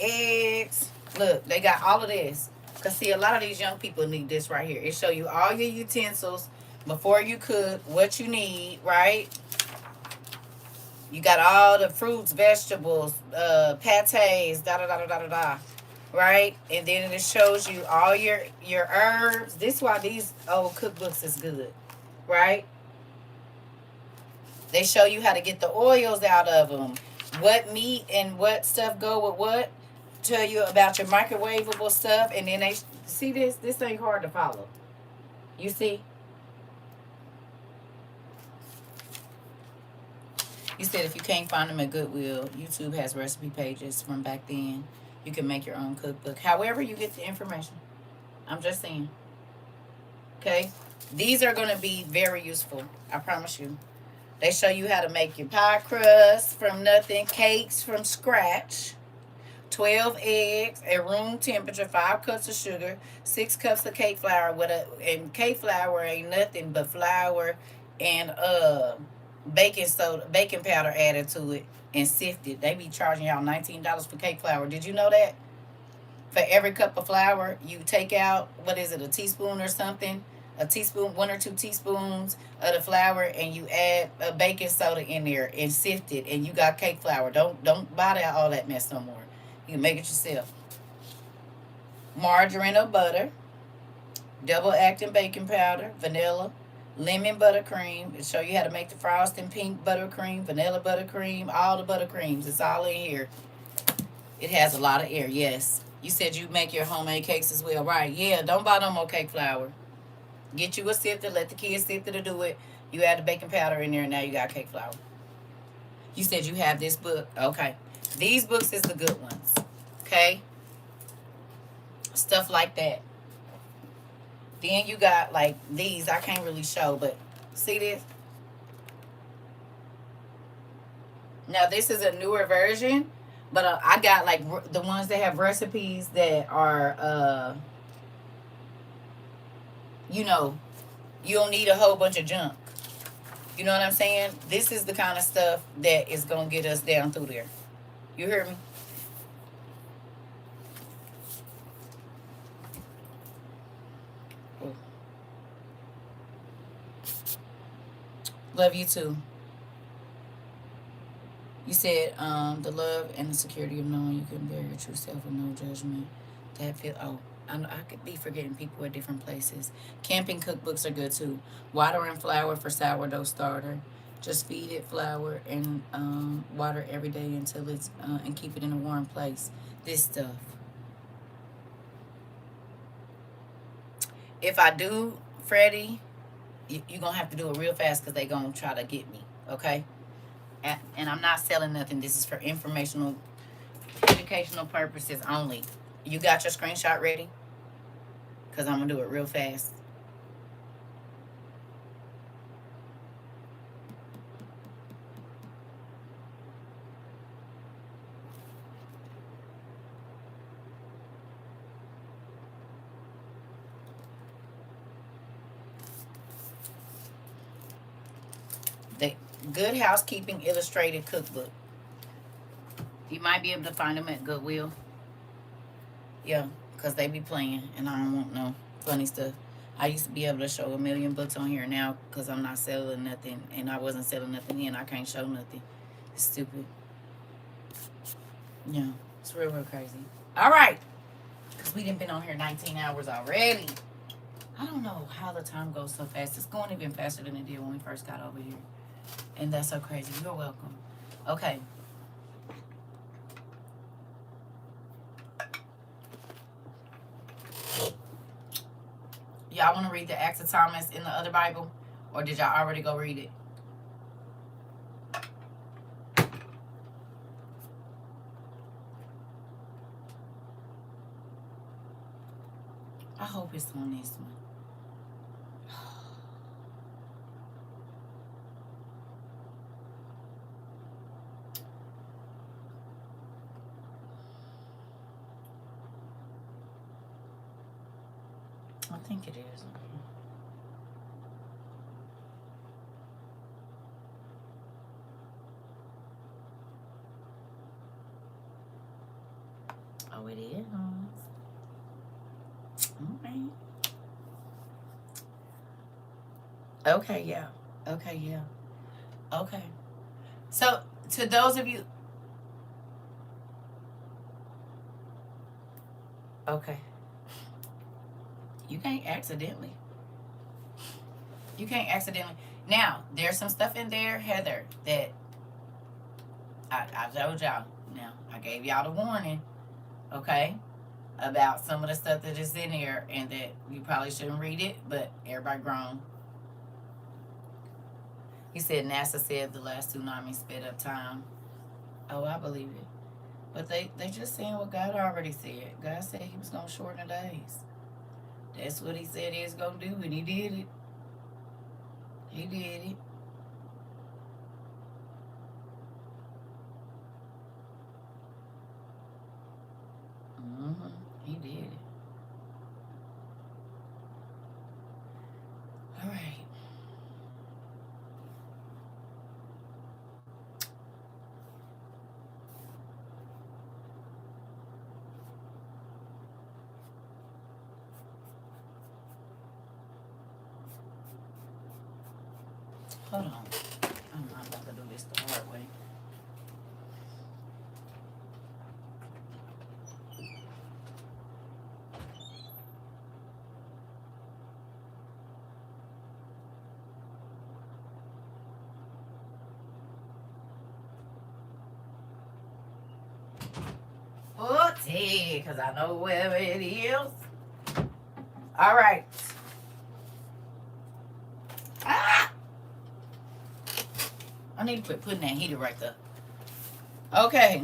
Eggs. Look, they got all of this. Cause see, a lot of these young people need this right here. It show you all your utensils before you cook, what you need, right? You got all the fruits, vegetables, pates, da da da da da da da. Right? And then it shows you all your herbs. This is why these old cookbooks is good. right? They show you how to get the oils out of them. What meat and what stuff go with what. Tell you about your microwavable stuff. And then they see this. This ain't hard to follow. You see? You said if you can't find them at Goodwill, YouTube has recipe pages from back then. You can make your own cookbook. However you get the information. I'm just saying. Okay? These are going to be very useful. I promise you. They show you how to make your pie crust from nothing, cakes from scratch, 12 eggs at room temperature, 5 cups of sugar, 6 cups of cake flour. And cake flour ain't nothing but flour and baking soda, baking powder added to it and sifted. They be charging y'all $19 for cake flour. Did you know that? For every cup of flour, you take out, what is it, a teaspoon or something? A teaspoon, 1 or 2 teaspoons of the flour, and you add a baking soda in there and sift it, and you got cake flour. Don't buy that all that mess no more. You can make it yourself. Margarine or butter, double acting baking powder, vanilla, lemon buttercream. It show you how to make the frosting, pink buttercream, vanilla buttercream, all the buttercreams. It's all in here. It has a lot of air, yes. You said you make your homemade cakes as well, right? Yeah, don't buy no more cake flour. Get you a sifter, let the kids sift it to do it. You add the baking powder in there, and now you got cake flour. You said you have this book. Okay. These books is the good ones. Okay? Stuff like that. Then you got, like, these. I can't really show, but see this? Now, this is a newer version, but I got, like, the ones that have recipes that are, you know, you don't need a whole bunch of junk. You know what I'm saying? This is the kind of stuff that is going to get us down through there. You hear me? Love you too. You said the love and the security of knowing you can bear your true self with no judgment. That feel I could be forgetting people at different places. Camping cookbooks are good too. Water and flour for sourdough starter. Just feed it flour and water every day until it's and keep it in a warm place. This stuff. If I do, Freddie, you're gonna have to do it real fast because they gonna try to get me. Okay. And I'm not selling nothing. This is for informational, educational purposes only. You got your screenshot ready? Because I'm going to do it real fast. The Good Housekeeping Illustrated Cookbook. You might be able to find them at Goodwill. Yeah, because they be playing, and I don't want no funny stuff. I used to be able to show a million books on here now because I'm not selling nothing, and I wasn't selling nothing then. I can't show nothing. It's stupid. Yeah, it's real crazy. All right, because we done been on here 19 hours already. I don't know how the time goes so fast. It's going even faster than it did when we first got over here. And that's so crazy. You're welcome. Okay. Y'all want to read the Acts of Thomas in the other Bible? Or did y'all already go read it? I hope it's on this one. I think it is. Oh, it is. Okay. Okay, yeah. Okay, yeah. Okay. So, to those of you. Okay. You can't accidentally. You can't accidentally. Now, there's some stuff in there, Heather, that I told y'all. Now, I gave y'all the warning, okay, about some of the stuff that is in there and that you probably shouldn't read it, but everybody grown. He said NASA said the last tsunami sped up time. Oh, I believe it. But they just saying what God already said. God said he was going to shorten the days. That's what he said he was going to do, and he did it. He did it. Mm-hmm. He did it. All right. Hold on. I'm not about to do this the hard way. Okay, because I know where it is. All right. Ah! I need to quit putting that heater right there. Okay.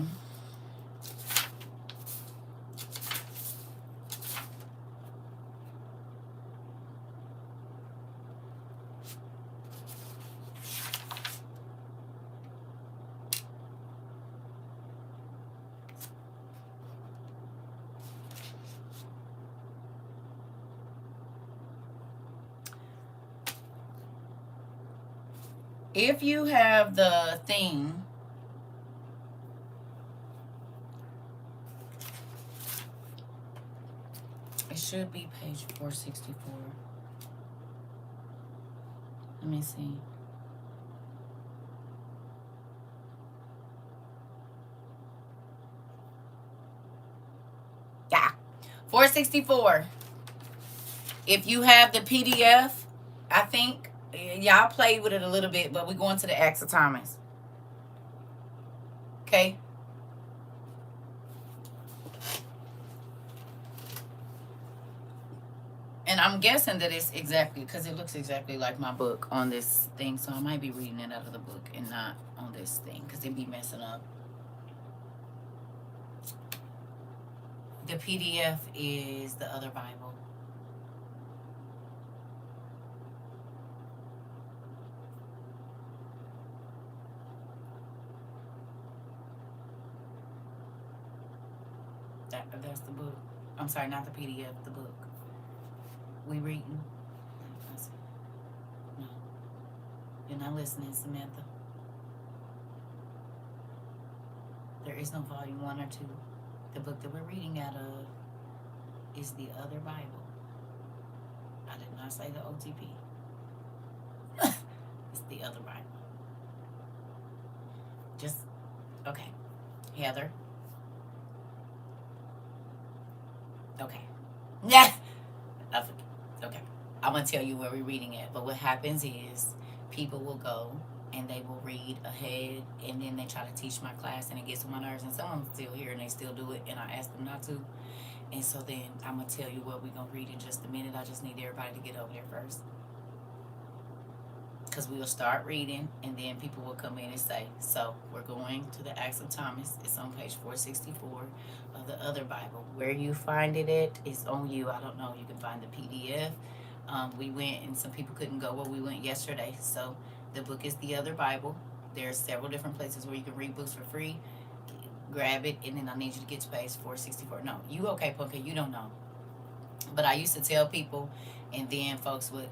If you have the thing, it should be page 464. Let me see. Yeah. 464. If you have the PDF, I think y'all played with it a little bit, but we're going to the Acts of Thomas. Okay? And I'm guessing that it's exactly, because it looks exactly like my book on this thing, so I might be reading it out of the book and not on this thing, because it'd be messing up. The PDF is the other Bible. That's the book. I'm sorry, not the PDF, the book. We reading? No. You're not listening, Samantha. There is no volume 1 or 2. The book that we're reading out of is the other Bible. I did not say the OTP. It's the other Bible. Just, okay. Heather. Okay. Yeah. Okay. I'm going to tell you where we're reading it. But what happens is people will go and they will read ahead and then they try to teach my class and it gets on my nerves. And some of them still here and they still do it and I ask them not to. And so then I'm going to tell you what we're going to read in just a minute. I just need everybody to get over there first. Because we'll start reading and then people will come in and say, so we're going to the Acts of Thomas. It's on page 464 of the other Bible. Where you find it at is on you. I don't know. You can find the PDF. We went and some people couldn't go where we went yesterday. So the book is the other Bible. There are several different places where you can read books for free. Grab it and then I need you to get to page 464. No, you okay, Punky? You don't know. But I used to tell people and then folks would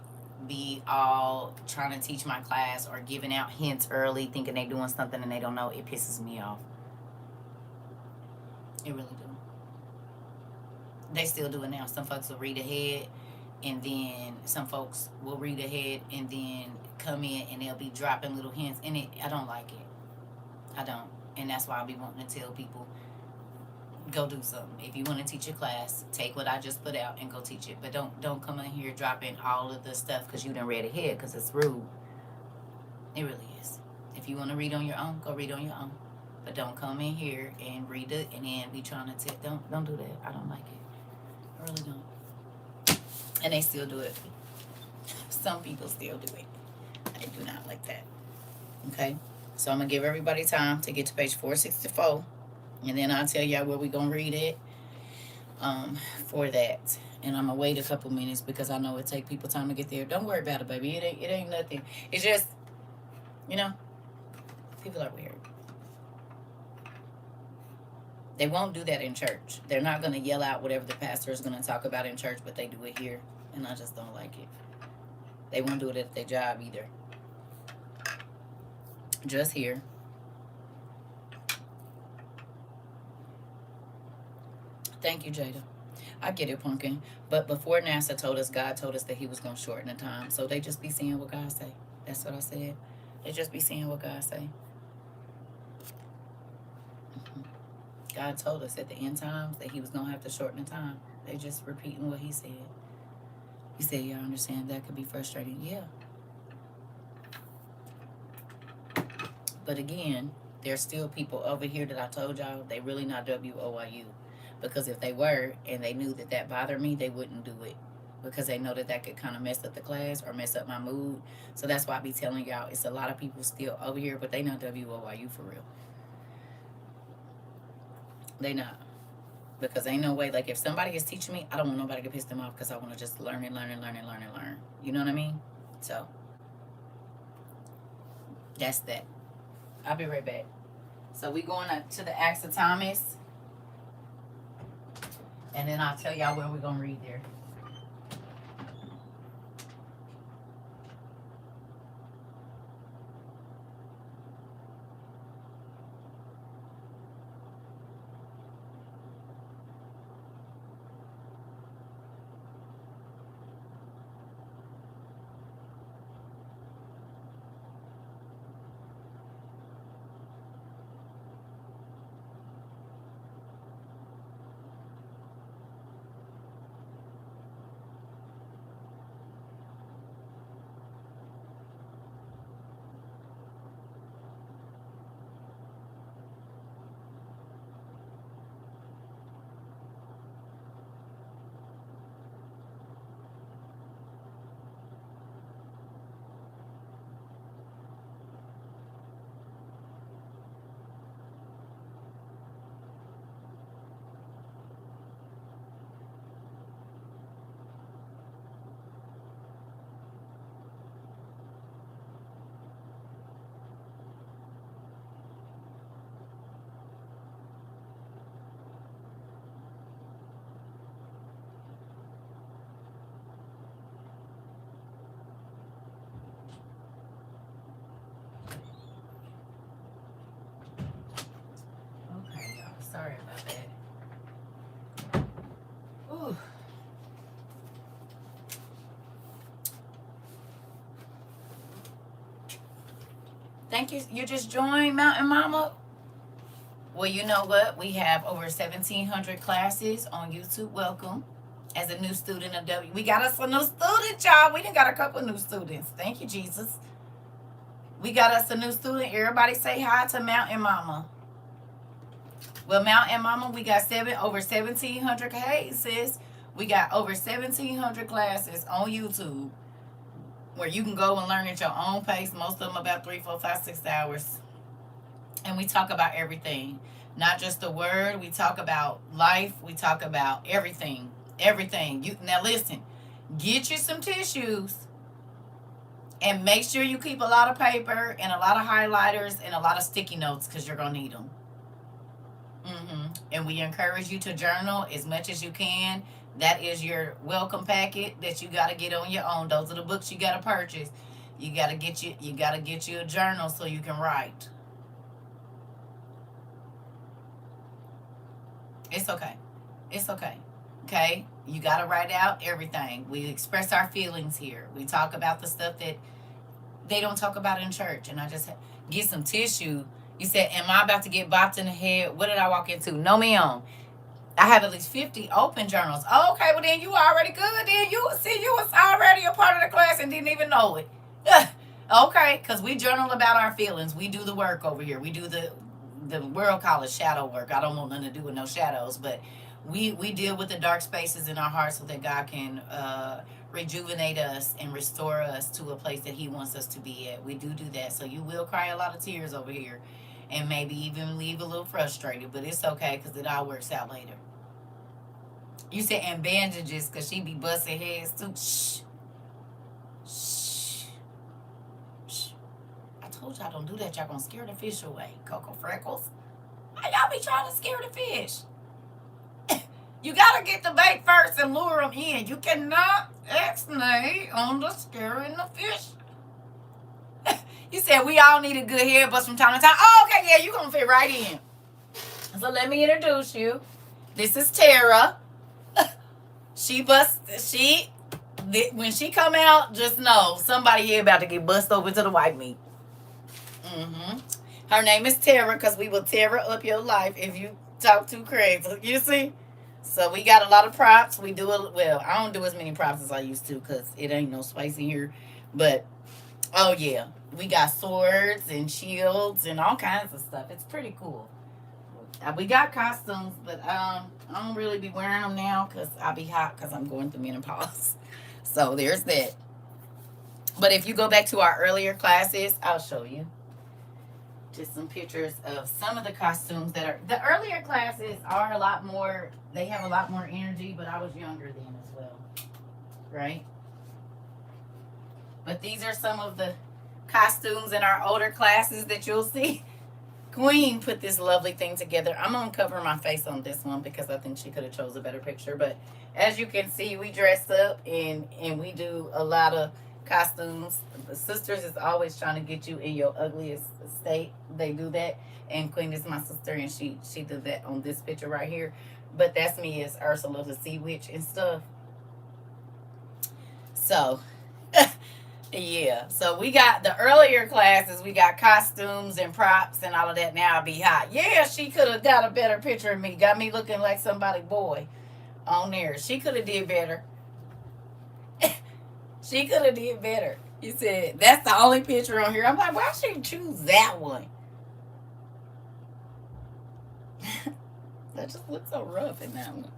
be all trying to teach my class or giving out hints early thinking they doing something and they don't know. It pisses me off. It really do. They still do it now. Some folks will read ahead and then some folks will read ahead and then come in and they'll be dropping little hints and I don't like it. I don't. And that's why I be wanting to tell people go do something. If you want to teach a class, take what I just put out and go teach it. But don't come in here dropping all of the stuff because you done read ahead, because it's rude. It really is. If you want to read on your own, go read on your own. But don't come in here and read it and then be trying to don't do that. I don't like it. I really don't. And they still do it. Some people still do it. I do not like that. Okay? So I'm going to give everybody time to get to page 464. And then I'll tell y'all where we're going to read it for that. And I'm going to wait a couple minutes because I know it take people time to get there. Don't worry about it, baby. It ain't nothing. It's just, you know, people are weird. They won't do that in church. They're not going to yell out whatever the pastor is going to talk about in church, but they do it here. And I just don't like it. They won't do it at their job either. Just here. Thank you, Jada. I get it, Pumpkin. But before NASA told us, God told us that he was going to shorten the time. So they just be saying what God say. That's what I said. They just be saying what God say. God told us at the end times that he was going to have to shorten the time. They just repeating what he said. He said, y'all understand that could be frustrating. Yeah. But again, there's still people over here that I told y'all, they really not WOIU. Because if they were, and they knew that that bothered me, they wouldn't do it. Because they know that that could kind of mess up the class or mess up my mood. So that's why I be telling y'all, it's a lot of people still over here, but they not WOIU for real. They not. Because ain't no way, like if somebody is teaching me, I don't want nobody to piss them off because I want to just learn and learn and learn and learn and learn. You know what I mean? So, that's that. I'll be right back. So we going to the Acts of Thomas. And then I'll tell y'all where we're going to read there. Sorry about that. Ooh. Thank you. You just joined Mountain Mama? Well, you know what? We have over 1,700 classes on YouTube. Welcome. As a new student of W. We got us a new student, y'all. We done got a couple new students. Thank you, Jesus. We got us a new student. Everybody say hi to Mountain Mama. Well, Mountain Mama, we got over 1,700. Hey, sis. We got over 1,700 classes on YouTube where you can go and learn at your own pace. Most of them about 3, 4, 5, 6 hours. And we talk about everything. Not just the word. We talk about life. We talk about everything. Everything. Now, listen. Get you some tissues. And make sure you keep a lot of paper and a lot of highlighters and a lot of sticky notes because you're going to need them. And we encourage you to journal as much as you can. That is your welcome packet that you got to get on your own. Those are the books you got to purchase. You got to get you a journal so you can write. It's okay. It's okay. Okay? You got to write out everything. We express our feelings here. We talk about the stuff that they don't talk about in church. And I just get some tissue. You said, am I about to get bopped in the head? What did I walk into? No, ma'am. I have at least 50 open journals. Oh, okay, well then you already good. Then you see you was already a part of the class and didn't even know it. Okay, because we journal about our feelings. We do the work over here. We do the world call it shadow work. I don't want nothing to do with no shadows, but we deal with the dark spaces in our hearts so that God can rejuvenate us and restore us to a place that He wants us to be at. We do that. So you will cry a lot of tears over here and maybe even leave a little frustrated, but it's okay because it all works out later. You said and bandages because she be busting heads too. Shh. Shh. Shh. I told y'all don't do that. Y'all gonna scare the fish away. Cocoa Freckles. Why y'all be trying to scare the fish? You gotta get the bait first and lure them in. You cannot ex-nay on the scaring the fish. You said we all need a good head bust from time to time. Oh, okay, yeah, you gonna fit right in. So let me introduce you. This is Tara. When she come out, just know somebody here about to get bust over to the white meat. Her name is Tara because we will tear up your life if you talk too crazy. You see? So we got a lot of props. We do it well. I don't do as many props as I used to because it ain't no spice in here. But oh yeah, we got swords and shields and all kinds of stuff. It's pretty cool. We got costumes, but I don't really be wearing them now because I'll be hot because I'm going through menopause. So there's that. But if you go back to our earlier classes, I'll show you just some pictures of some of the costumes that are. The earlier classes are a lot more, they have a lot more energy, but I was younger then as well. Right? But these are some of the costumes in our older classes that you'll see. Queen put this lovely thing together. I'm going to cover my face on this one because I think she could have chose a better picture. But as you can see, we dress up and we do a lot of costumes. The sisters is always trying to get you in your ugliest state. They do that. And Queen is my sister and she did that on this picture right here. But that's me as Ursula the Sea Witch and stuff. So... yeah, so we got the earlier classes, we got costumes and props and all of that. Now I'll be hot. Yeah, she could have got a better picture of me. Got me looking like somebody boy on there. She could have did better. She could have did better. You said, that's the only picture on here. I'm like, why should you choose that one? That just looks so rough in that one.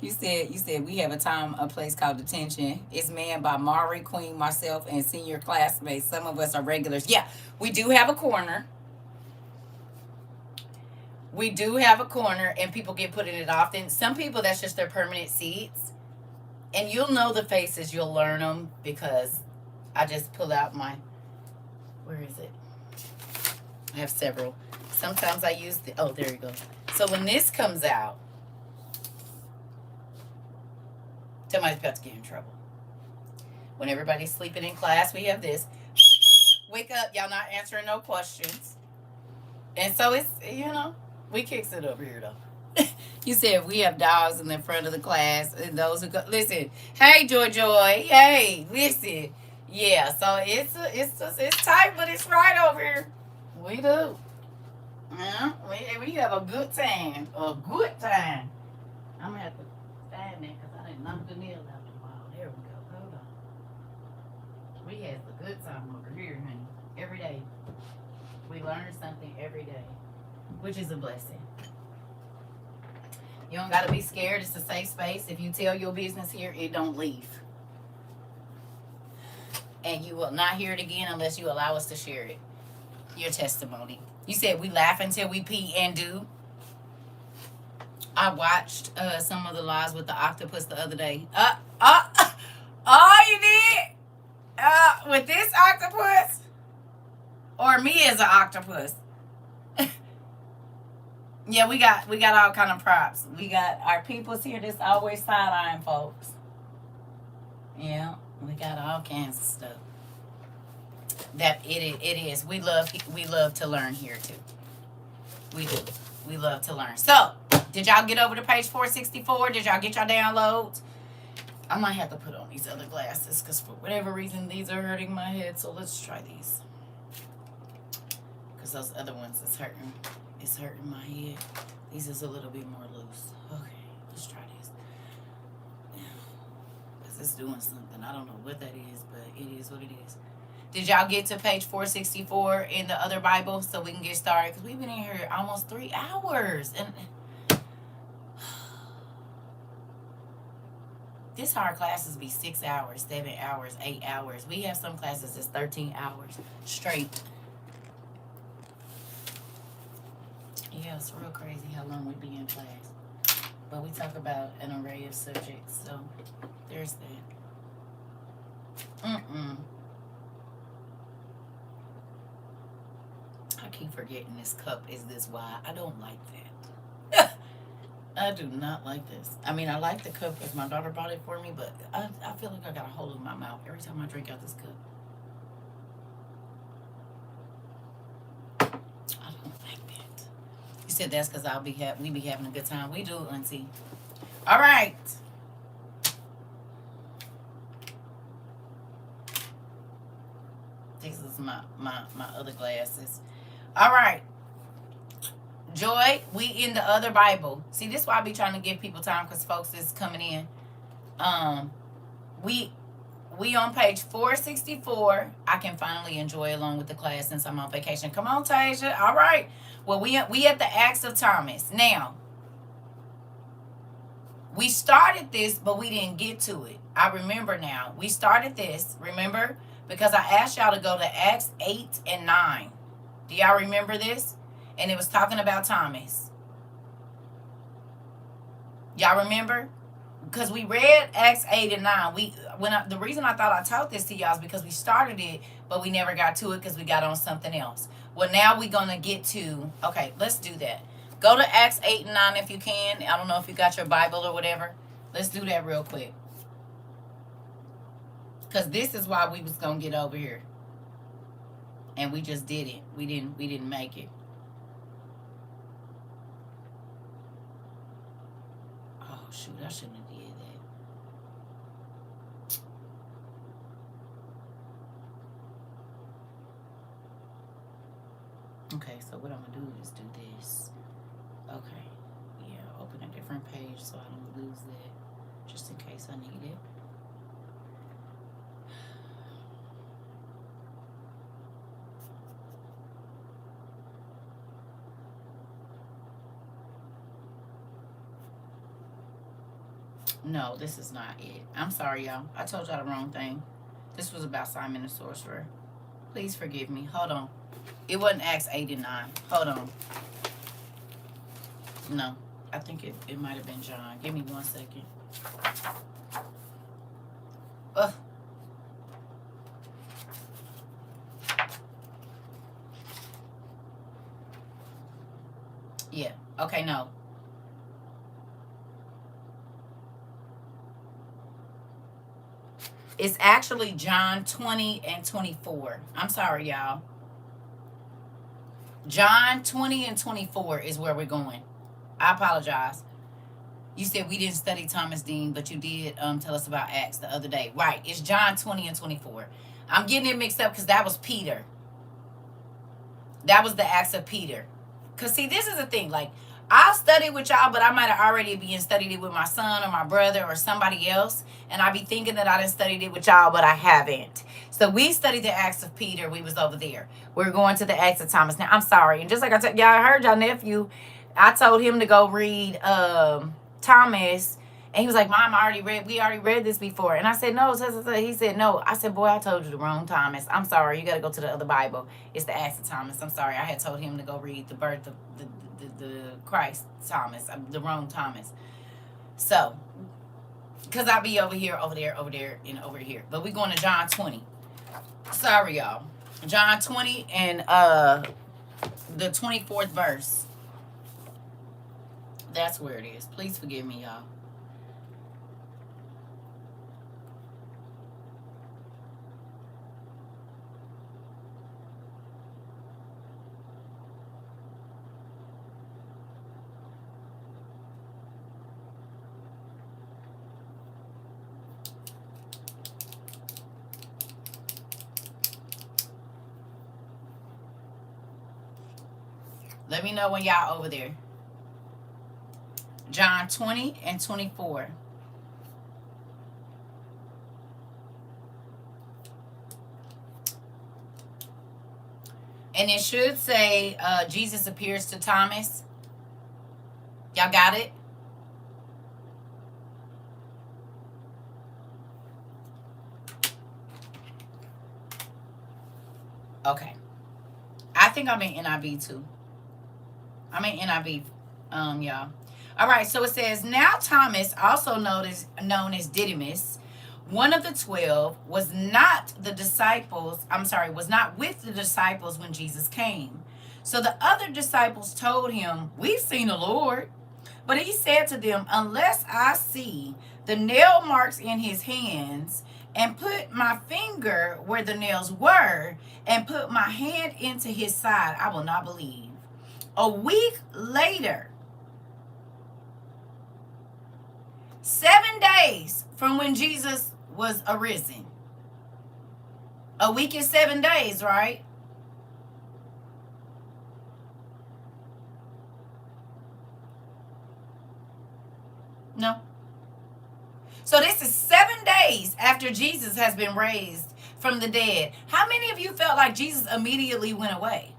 You said we have a place called Detention. It's manned by Mari, Queen, myself, and senior classmates. Some of us are regulars. Yeah, we do have a corner. We do have a corner, and people get put in it often. Some people, that's just their permanent seats. And you'll know the faces. You'll learn them because I just pull out my... Where is it? I have several. Sometimes I use the... Oh, there you go. So when this comes out, somebody's about to get in trouble. When everybody's sleeping in class, we have this. Wake up, y'all not answering no questions. And so it's, we kicks it over here though. You said we have dogs in the front of the class and those who go, listen, hey Joy, hey, listen. Yeah, so it's tight, but it's right over here. We do. Yeah, we have a good time. A good time. I'm gonna have to stand there because I didn't knock the nail out the wall. There we go. Hold on. We have a good time over here, honey. Every day. We learn something every day, which is a blessing. You don't got to be scared. It's a safe space. If you tell your business here, it don't leave. And you will not hear it again unless you allow us to share it. Your testimony. You said we laugh until we pee and do. I watched some of the lives with the octopus the other day. You did? With this octopus? Or me as an octopus? Yeah, we got all kind of props. We got our peoples here that's always side-eyeing folks. Yeah, we got all kinds of stuff. That it is. We love to learn here too. We do. We love to learn. So, did y'all get over to page 464? Did y'all get y'all downloads? I might have to put on these other glasses because for whatever reason these are hurting my head. So let's try these. Because those other ones is hurting. It's hurting my head. This is a little bit more loose. Okay, let's try this. Because it's doing something. I don't know what that is, but it is what it is. Did y'all get to page 464 in the other Bible so we can get started? Because we've been in here almost 3 hours. And this our classes be 6 hours, 7 hours, 8 hours. We have some classes that's 13 hours straight. Yeah, it's real crazy how long we be in class. But we talk about an array of subjects, so there's that. I keep forgetting this cup is this wide. I don't like that. I do not like this. I mean, I like the cup because my daughter bought it for me, but I feel like I got a hole in my mouth every time I drink out this cup. I don't like that. You said that's because we be having a good time. We do, Auntie. All right. This is my other glasses. All right. Joy, we in the other Bible. See, this is why I be trying to give people time because folks is coming in. We on page 464. I can finally enjoy along with the class since I'm on vacation. Come on, Tasia. All right. Well, we at the Acts of Thomas. Now, we started this, but we didn't get to it. I remember now. We started this, remember? Because I asked y'all to go to Acts 8 and 9. Do y'all remember this? And it was talking about Thomas. Y'all remember? Because we read Acts 8 and 9. The reason I thought I taught this to y'all is because we started it, but we never got to it because we got on something else. Well, now we're going to get to... Okay, let's do that. Go to Acts 8 and 9 if you can. I don't know if you got your Bible or whatever. Let's do that real quick. Because this is why we was going to get over here. And we just did it. We didn't make it. Oh, shoot. I shouldn't have did that. Okay, so what I'm going to do is do this. Okay. Yeah, open a different page so I don't lose that. Just in case I need it. No, this is not it. I'm sorry, y'all. I told y'all the wrong thing. This was about Simon the Sorcerer. Please forgive me. Hold on. It wasn't Acts 8 and 9. Hold on. No. I think it might have been John. Give me 1 second. Ugh. Yeah. Okay, no. It's actually John 20 and 24. I'm sorry, y'all. John 20 and 24 is where we're going. I apologize. You said we didn't study Thomas Dean, but you did tell us about Acts the other day. Right. It's John 20 and 24. I'm getting it mixed up because that was Peter. That was the Acts of Peter. Because, see, this is the thing. Like, I'll study with y'all, but I might have already been studied it with my son or my brother or somebody else. And I be thinking that I done studied it with y'all, but I haven't. So we studied the Acts of Peter. We was over there. We're going to the Acts of Thomas. Now, I'm sorry. And just like I told y'all, I heard y'all nephew. I told him to go read Thomas. And he was like, Mom, we already read this before. And I said, no. He said, no. I said, boy, I told you the wrong Thomas. I'm sorry. You got to go to the other Bible. It's the Acts of Thomas. I'm sorry. I had told him to go read the birth of the Christ Thomas. The wrong Thomas. So, because I be over here, over there, and over here. But we going to John 20. Sorry, y'all. John 20 and the 24th verse. That's where it is. Please forgive me, y'all. Let me know when y'all over there. John 20 and 24. And it should say Jesus appears to Thomas. Y'all got it? Okay. I think I'm in NIV too. I'm in NIV, y'all. All right, so it says, now Thomas, also known as Didymus, one of the 12, was not with the disciples when Jesus came. So the other disciples told him, we've seen the Lord. But he said to them, unless I see the nail marks in his hands, and put my finger where the nails were, and put my hand into his side, I will not believe. A week later, 7 days from when Jesus was arisen. A week is 7 days, right? No. So this is 7 days after Jesus has been raised from the dead. How many of you felt like Jesus immediately went away?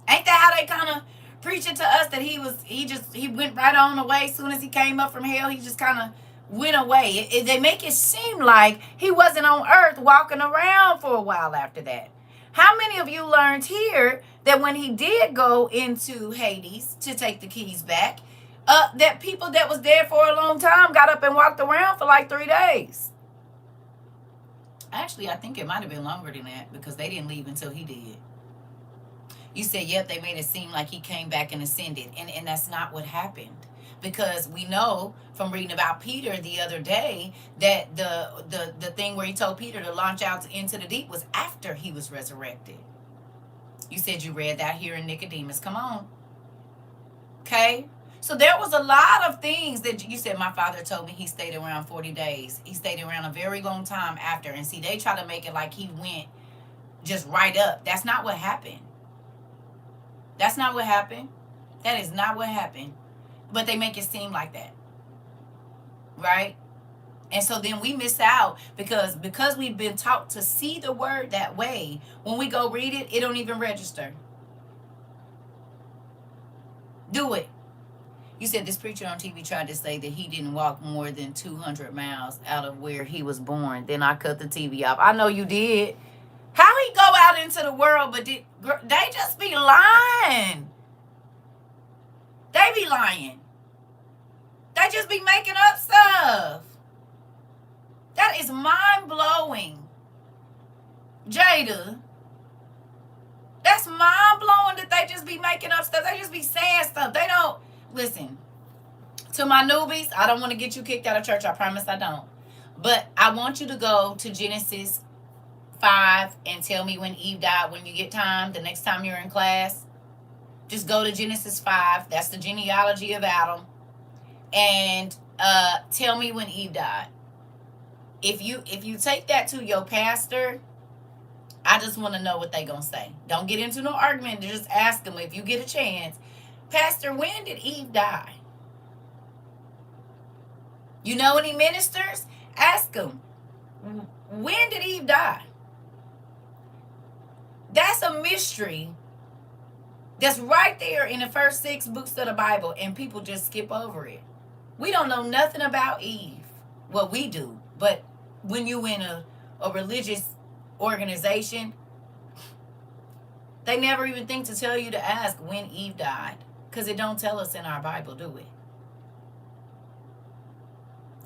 Ain't that how they kind of preach it to us, that he went right on away as soon as he came up from hell? He just kind of went away. They make it seem like he wasn't on earth walking around for a while after that. How many of you learned here that when he did go into Hades to take the keys back, that people that was there for a long time got up and walked around for like 3 days? Actually, I think it might have been longer than that, because they didn't leave until he did. You said, yep, they made it seem like he came back and ascended. And that's not what happened. Because we know from reading about Peter the other day that the thing where he told Peter to launch out into the deep was after he was resurrected. You said you read that here in Nicodemus. Come on. Okay? So there was a lot of things that you said, my father told me he stayed around 40 days. He stayed around a very long time after. And see, they try to make it like he went just right up. That's not what happened. That's not what happened. That is not what happened. But they make it seem like that. Right? And so then we miss out because we've been taught to see the word that way. When we go read it, it don't even register. Do it. You said this preacher on TV tried to say that he didn't walk more than 200 miles out of where he was born. Then I cut the TV off. I know you did. How he go out into the world, but they just be lying. They be lying. They just be making up stuff. That is mind-blowing. Jada. That's mind-blowing that they just be making up stuff. They just be saying stuff. They don't. Listen, to my newbies, I don't want to get you kicked out of church. I promise I don't. But I want you to go to Genesis 5 and tell me when Eve died when you get time, the next time you're in class. Just go to Genesis 5. That's the genealogy of Adam. And tell me when Eve died. If you take that to your pastor, I just want to know what they going to say. Don't get into no argument. Just ask them if you get a chance. Pastor, when did Eve die? You know any ministers? Ask them. When did Eve die? That's a mystery that's right there in the first 6 books of the Bible, and people just skip over it. We don't know nothing about Eve. Well, we do. But when you in a religious organization, they never even think to tell you to ask when Eve died, because it don't tell us in our Bible, do we?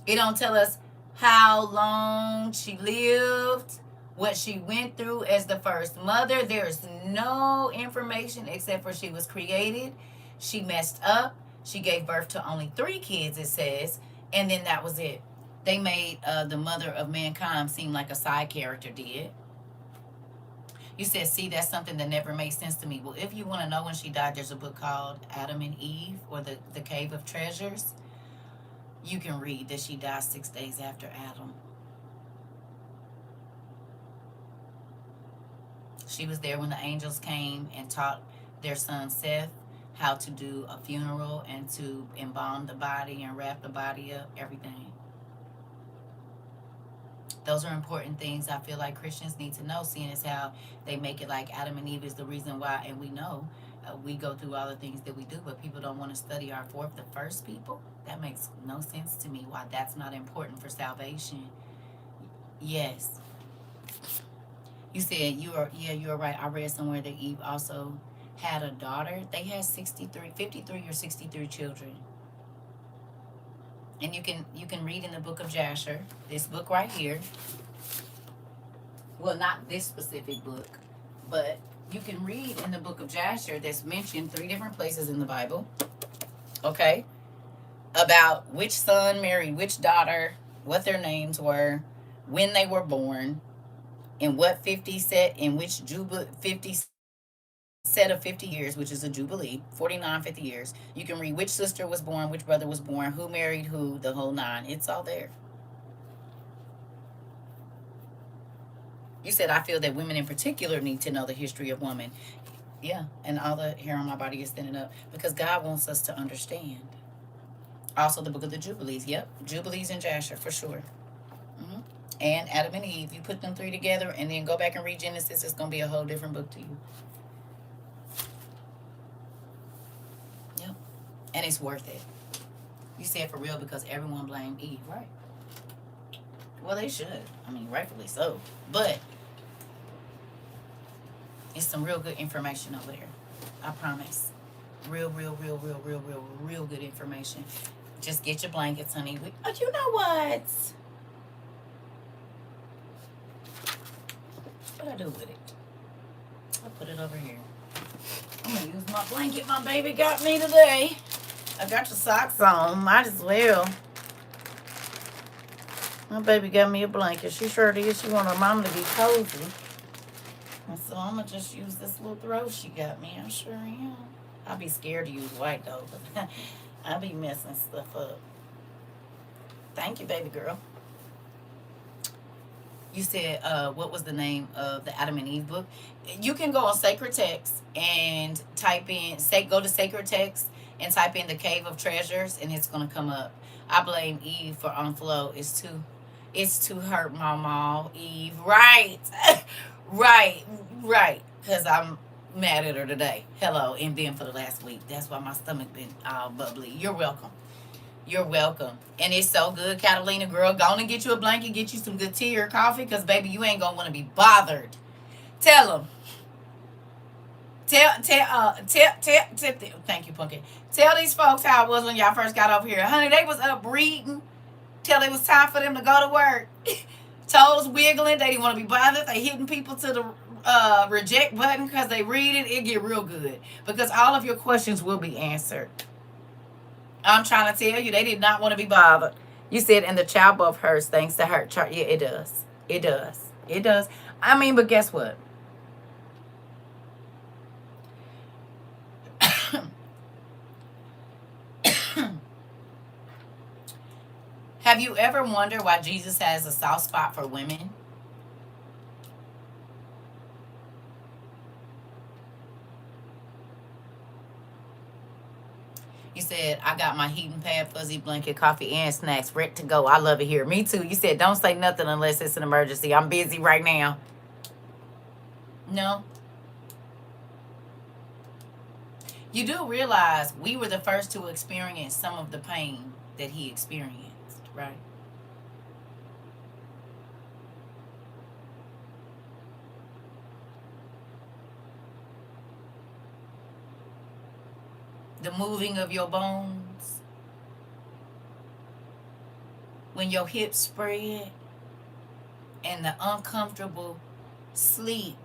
It don't tell us how long she lived, what she went through as the first mother. There's no information except for she was created. She messed up. She gave birth to only 3 kids, it says. And then that was it. They made the mother of mankind seem like a side character did. You said, see, that's something that never made sense to me. Well, if you want to know when she died, there's a book called Adam and Eve, or the Cave of Treasures. You can read that she died 6 days after Adam. She was there when the angels came and taught their son Seth how to do a funeral and to embalm the body and wrap the body up, everything. Those are important things I feel like Christians need to know, seeing as how they make it like Adam and Eve is the reason why, and we know we go through all the things that we do, but people don't want to study our the first people. That makes no sense to me why that's not important for salvation. Yes. You said you're right. I read somewhere that Eve also had a daughter. They had 53 or 63 children. And you can read in the book of Jasher, this book right here. Well, not this specific book, but you can read in the book of Jasher that's mentioned 3 different places in the Bible. Okay? About which son married which daughter, what their names were, when they were born, in what 50 set, in which 50 set of 50 years, which is a jubilee, 49, 50 years. You can read which sister was born, which brother was born, who married who, the whole 9. It's all there. You said, I feel that women in particular need to know the history of woman. Yeah, and all the hair on my body is standing up because God wants us to understand. Also, the book of the Jubilees. Yep, Jubilees and Jasher for sure. Mm-hmm. And Adam and Eve. You put them 3 together and then go back and read Genesis. It's going to be a whole different book to you. Yep. And it's worth it. You said for real because everyone blamed Eve, right? Well, they should. I mean, rightfully so. But it's some real good information over there. I promise. Real good information. Just get your blankets, honey. You know what? What I do with it? I'll put it over here. I'm gonna use my blanket my baby got me today. I got your socks on. Might as well. My baby got me a blanket. She sure did. She wanted her mama to be cozy. And so I'm going to just use this little throw she got me. I sure am. I'll be scared to use white, though. But I'll be messing stuff up. Thank you, baby girl. You said, what was the name of the Adam and Eve book? You can go on Sacred Text and type in, go to Sacred Text and type in the Cave of Treasures, and it's going to come up. I blame Eve for unflow. It's to hurt my mom, Eve. Right. right. Because I'm mad at her today. Hello. And then for the last week. That's why my stomach been all bubbly. You're welcome. You're welcome. And it's so good, Catalina girl. Go on and get you a blanket, get you some good tea or coffee, because, baby, you ain't going to want to be bothered. Tell them. Tell thank you, Pumpkin. Tell these folks how it was when y'all first got over here. Honey, they was up reading till it was time for them to go to work. Toes wiggling. They didn't want to be bothered. They hitting people to the reject button because they read it. It get real good because all of your questions will be answered. I'm trying to tell you, they did not want to be bothered. You said, and the childbirth hurts thanks to her. Yeah, it does. It does. It does. I mean, but guess what? Have you ever wondered why Jesus has a soft spot for women? You said, I got my heating pad, fuzzy blanket, coffee, and snacks ready to go. I love it here. Me too. You said, don't say nothing unless it's an emergency. I'm busy right now. No. You do realize we were the first to experience some of the pain that he experienced, right? The moving of your bones, when your hips spread, and the uncomfortable sleep,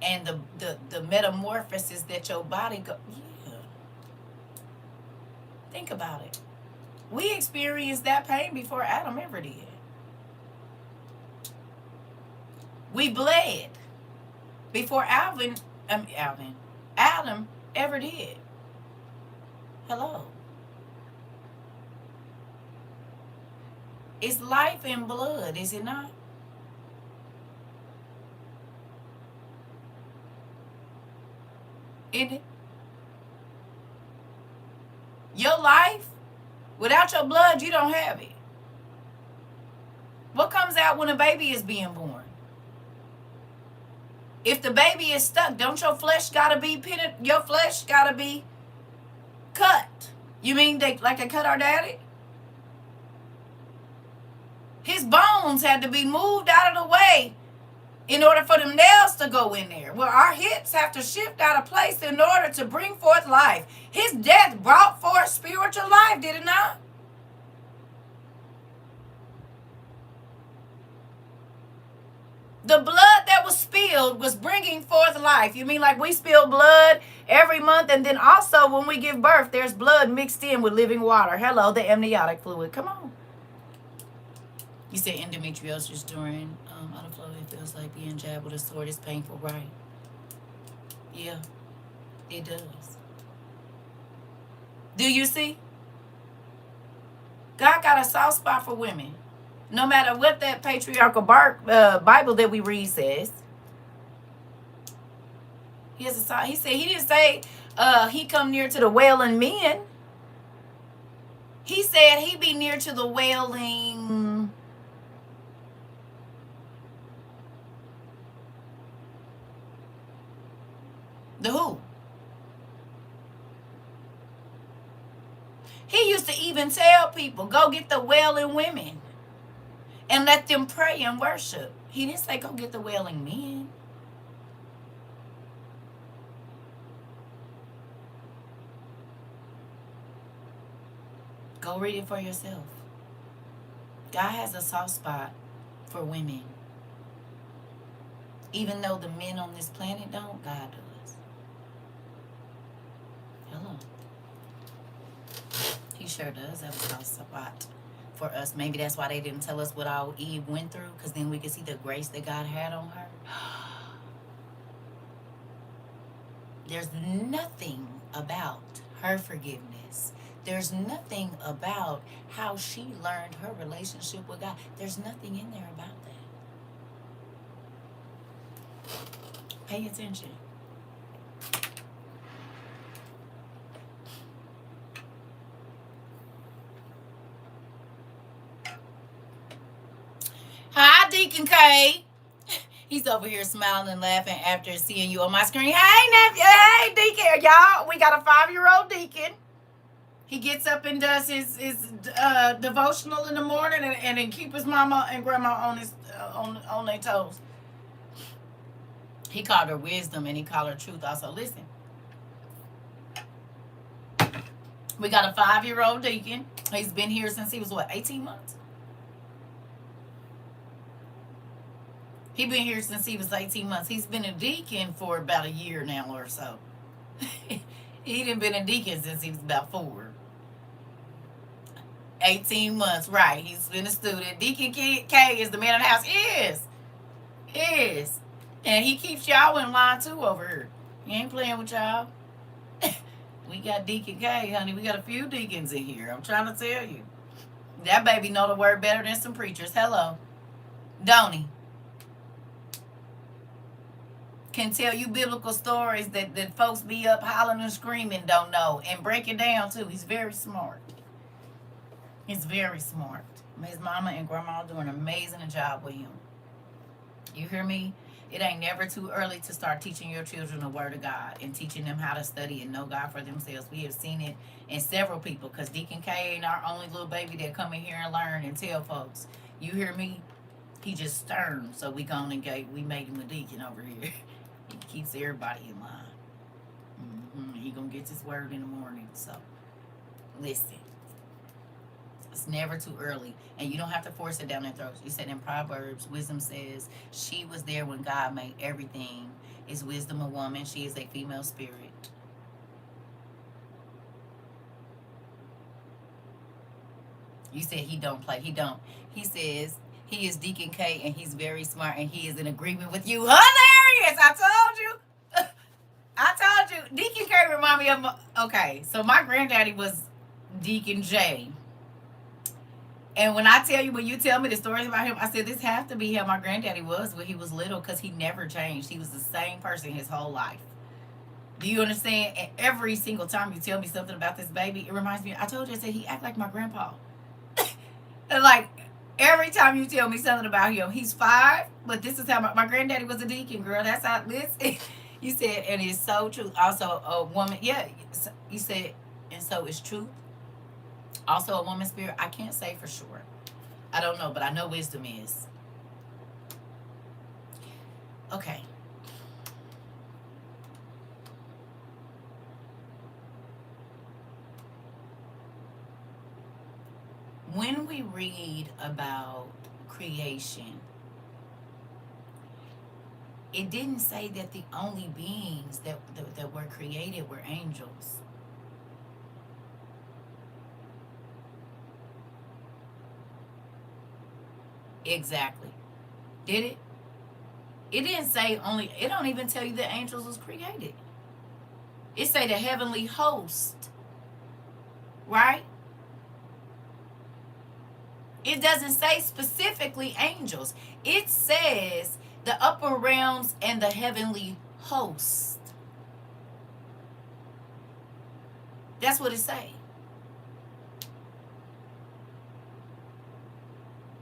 and the metamorphosis that your body go. Yeah. Think about it. We experienced that pain before Adam ever did. We bled before Adam ever did. Hello. It's life in blood, is it not? Isn't it? without your blood, you don't have it. What comes out when a baby is being born? If the baby is stuck, don't your flesh gotta be your flesh gotta be cut? You mean they cut our daddy? His bones had to be moved out of the way in order for them nails to go in there. Well, our hips have to shift out of place in order to bring forth life. His death brought forth spiritual life, did it not? The blood that was spilled was bringing forth life. You mean like we spill blood every month, and then also when we give birth, there's blood mixed in with living water. Hello, the amniotic fluid. Come on. You said endometriosis during autoflow. It feels like being jabbed with a sword is painful, right? Yeah, it does. Do you see? God got a soft spot for women. No matter what that patriarchal Bible that we read says. He has a. He said he didn't say he come near to the wailing men. He said he be near to the wailing. The who? He used to even tell people, go get the wailing women and let them pray and worship. He didn't say go get the wailing men. Go read it for yourself. God has a soft spot for women. Even though the men on this planet don't, God does. Hello. He sure does have a soft spot for us. Maybe that's why they didn't tell us what our Eve went through, because then we could see the grace that God had on her. There's nothing about her forgiveness. There's nothing about how she learned her relationship with God. There's nothing in there about that. Pay attention. Hi, Deacon K. He's over here smiling and laughing after seeing you on my screen. Hey, nephew. Hey, Deacon. Y'all, we got a 5-year-old Deacon. He gets up and does his devotional in the morning and then keep his mama and grandma on his on their toes. He called her wisdom and he called her truth also. Listen. We got a 5-year-old Deacon. He's been here since he was, 18 months? He been here since he was 18 months. He's been a deacon for about a year now or so. He done been a deacon since he was about 4. 18 months, right. He's been a student. Deacon K is the man of the house. Is. And he keeps y'all in line too over here. He ain't playing with y'all. We got Deacon K, honey. We got a few deacons in here. I'm trying to tell you. That baby know the word better than some preachers. Hello. Don't he? Can tell you biblical stories that folks be up hollering and screaming don't know, and break it down too. He's very smart. He's very smart. His mama and grandma are doing an amazing job with him. You hear me? It ain't never too early to start teaching your children the word of God and teaching them how to study and know God for themselves. We have seen it in several people, because Deacon K ain't our only little baby that come in here and learn and tell folks. You hear me? He just stern, so we gone and we made him a deacon over here. He keeps everybody in line. He gonna get his word in the morning. So listen, it's never too early, and you don't have to force it down their throats. You said in Proverbs, wisdom says she was there when God made everything. Is wisdom a woman? She is a female spirit. You said he don't play. He don't. He says he is Deacon K and he's very smart and he is in agreement with you. Hilarious! I told you. I told you. Deacon K remind me of okay, so my granddaddy was Deacon J. And when I tell you, when you tell me the stories about him, I said this has to be how my granddaddy was when he was little, because he never changed. He was the same person his whole life. Do you understand? And every single time you tell me something about this baby, it reminds me. I told you, I said he act like my grandpa. And like every time you tell me something about him, he's 5, but this is how my granddaddy was a deacon, girl. That's how this. You said, and it's so true. Also, a woman, yeah. You said, and so it's truth. Also, a woman spirit. I can't say for sure. I don't know, but I know wisdom is. Okay. When we read about creation, it didn't say that the only beings that were created were angels. Exactly. Did it? It didn't say only. It don't even tell you that angels was created. It say the heavenly host, right? It doesn't say specifically angels. It says the upper realms and the heavenly host. That's what it say.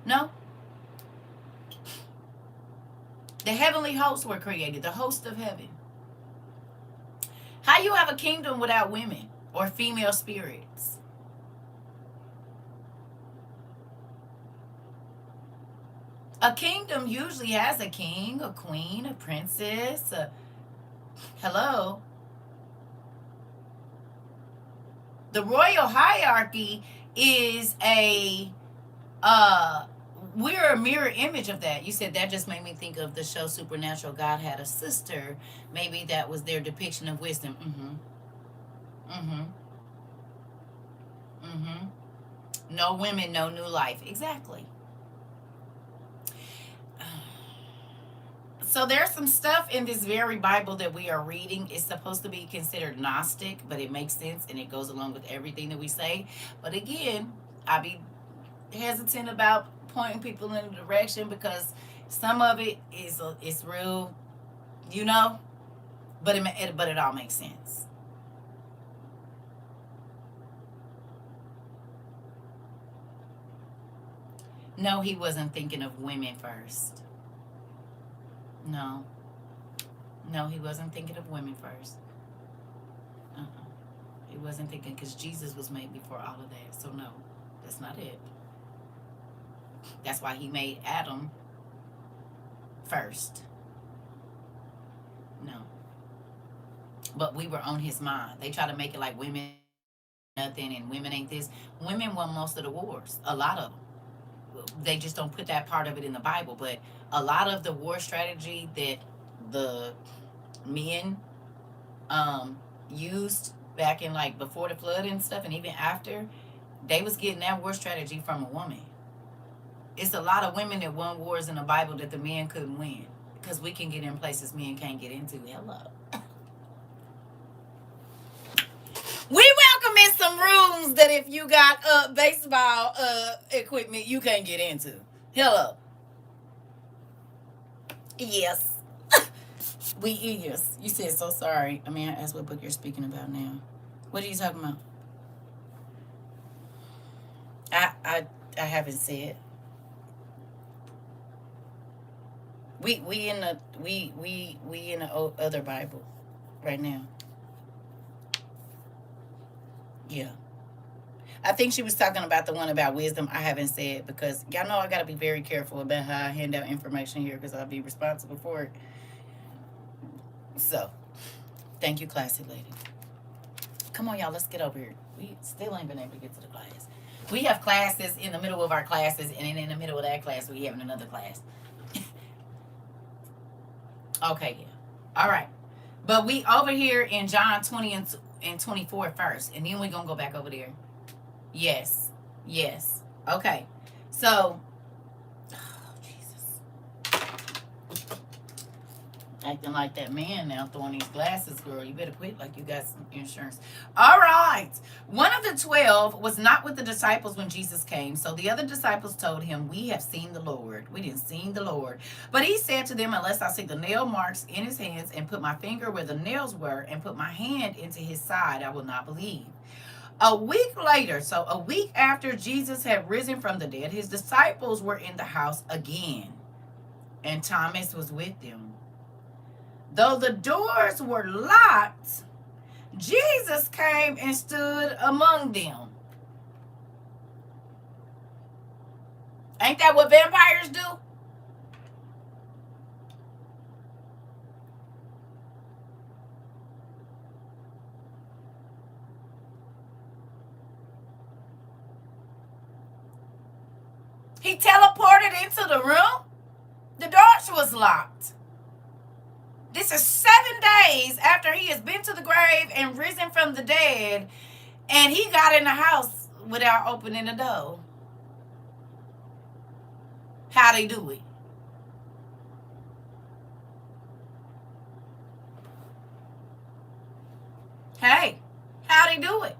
No? The heavenly hosts were created, the host of heaven. How you have a kingdom without women or female spirits? A kingdom usually has a king, a queen, a princess. Hello. The royal hierarchy is we're a mirror image of that. You said that just made me think of the show Supernatural. God had a sister. Maybe that was their depiction of wisdom. Mm-hmm. No women, no new life. Exactly. So there's some stuff in this very Bible that we are reading. It's supposed to be considered Gnostic, but it makes sense and it goes along with everything that we say. But again, I be hesitant about pointing people in a direction because some of it is it's real, you know, but it all makes sense. No, he wasn't thinking of women first. No, no, he wasn't thinking of women first. Uh-uh. He wasn't thinking because Jesus was made before all of that. So no, that's not it. That's why he made Adam first. No. But we were on his mind. They try to make it like women nothing and women ain't this. Women won most of the wars. A lot of them. They just don't put that part of it in the Bible. But a lot of the war strategy that the men used back in like before the flood and stuff and even after, they was getting that war strategy from a woman. It's a lot of women that won wars in the Bible that the men couldn't win because we can get in places men can't get into. Hello. We welcome in some rooms that if you got baseball equipment, you can't get into. Hello. Yes. Yes. You said so sorry. I mean, I asked what book you're speaking about now. What are you talking about? I haven't said. We in the other Bible right now. Yeah. I think she was talking about the one about wisdom. I haven't said because y'all know I got to be very careful about how I hand out information here because I'll be responsible for it. So, thank you, classy lady. Come on, y'all. Let's get over here. We still ain't been able to get to the class. We have classes in the middle of our classes, and then in the middle of that class, we have another class. Okay, yeah. All right. But we over here in John 20 and 24 first, and then we're going to go back over there. Yes. Yes. Okay. So, oh, Jesus. Acting like that man now, throwing these glasses, girl. You better quit like you got some insurance. All right. One of the 12 was not with the disciples when Jesus came. So the other disciples told him, "We have seen the Lord." We didn't see the Lord. But he said to them, "Unless I see the nail marks in his hands and put my finger where the nails were and put my hand into his side, I will not believe." A week later, so a week after Jesus had risen from the dead, his disciples were in the house again, and Thomas was with them. Though the doors were locked, Jesus came and stood among them. Ain't that what vampires do? He teleported into the room. The doors was locked. This is 7 days after he has been to the grave and risen from the dead, and he got in the house without opening the door. How'd he do it? Hey, how'd he do it?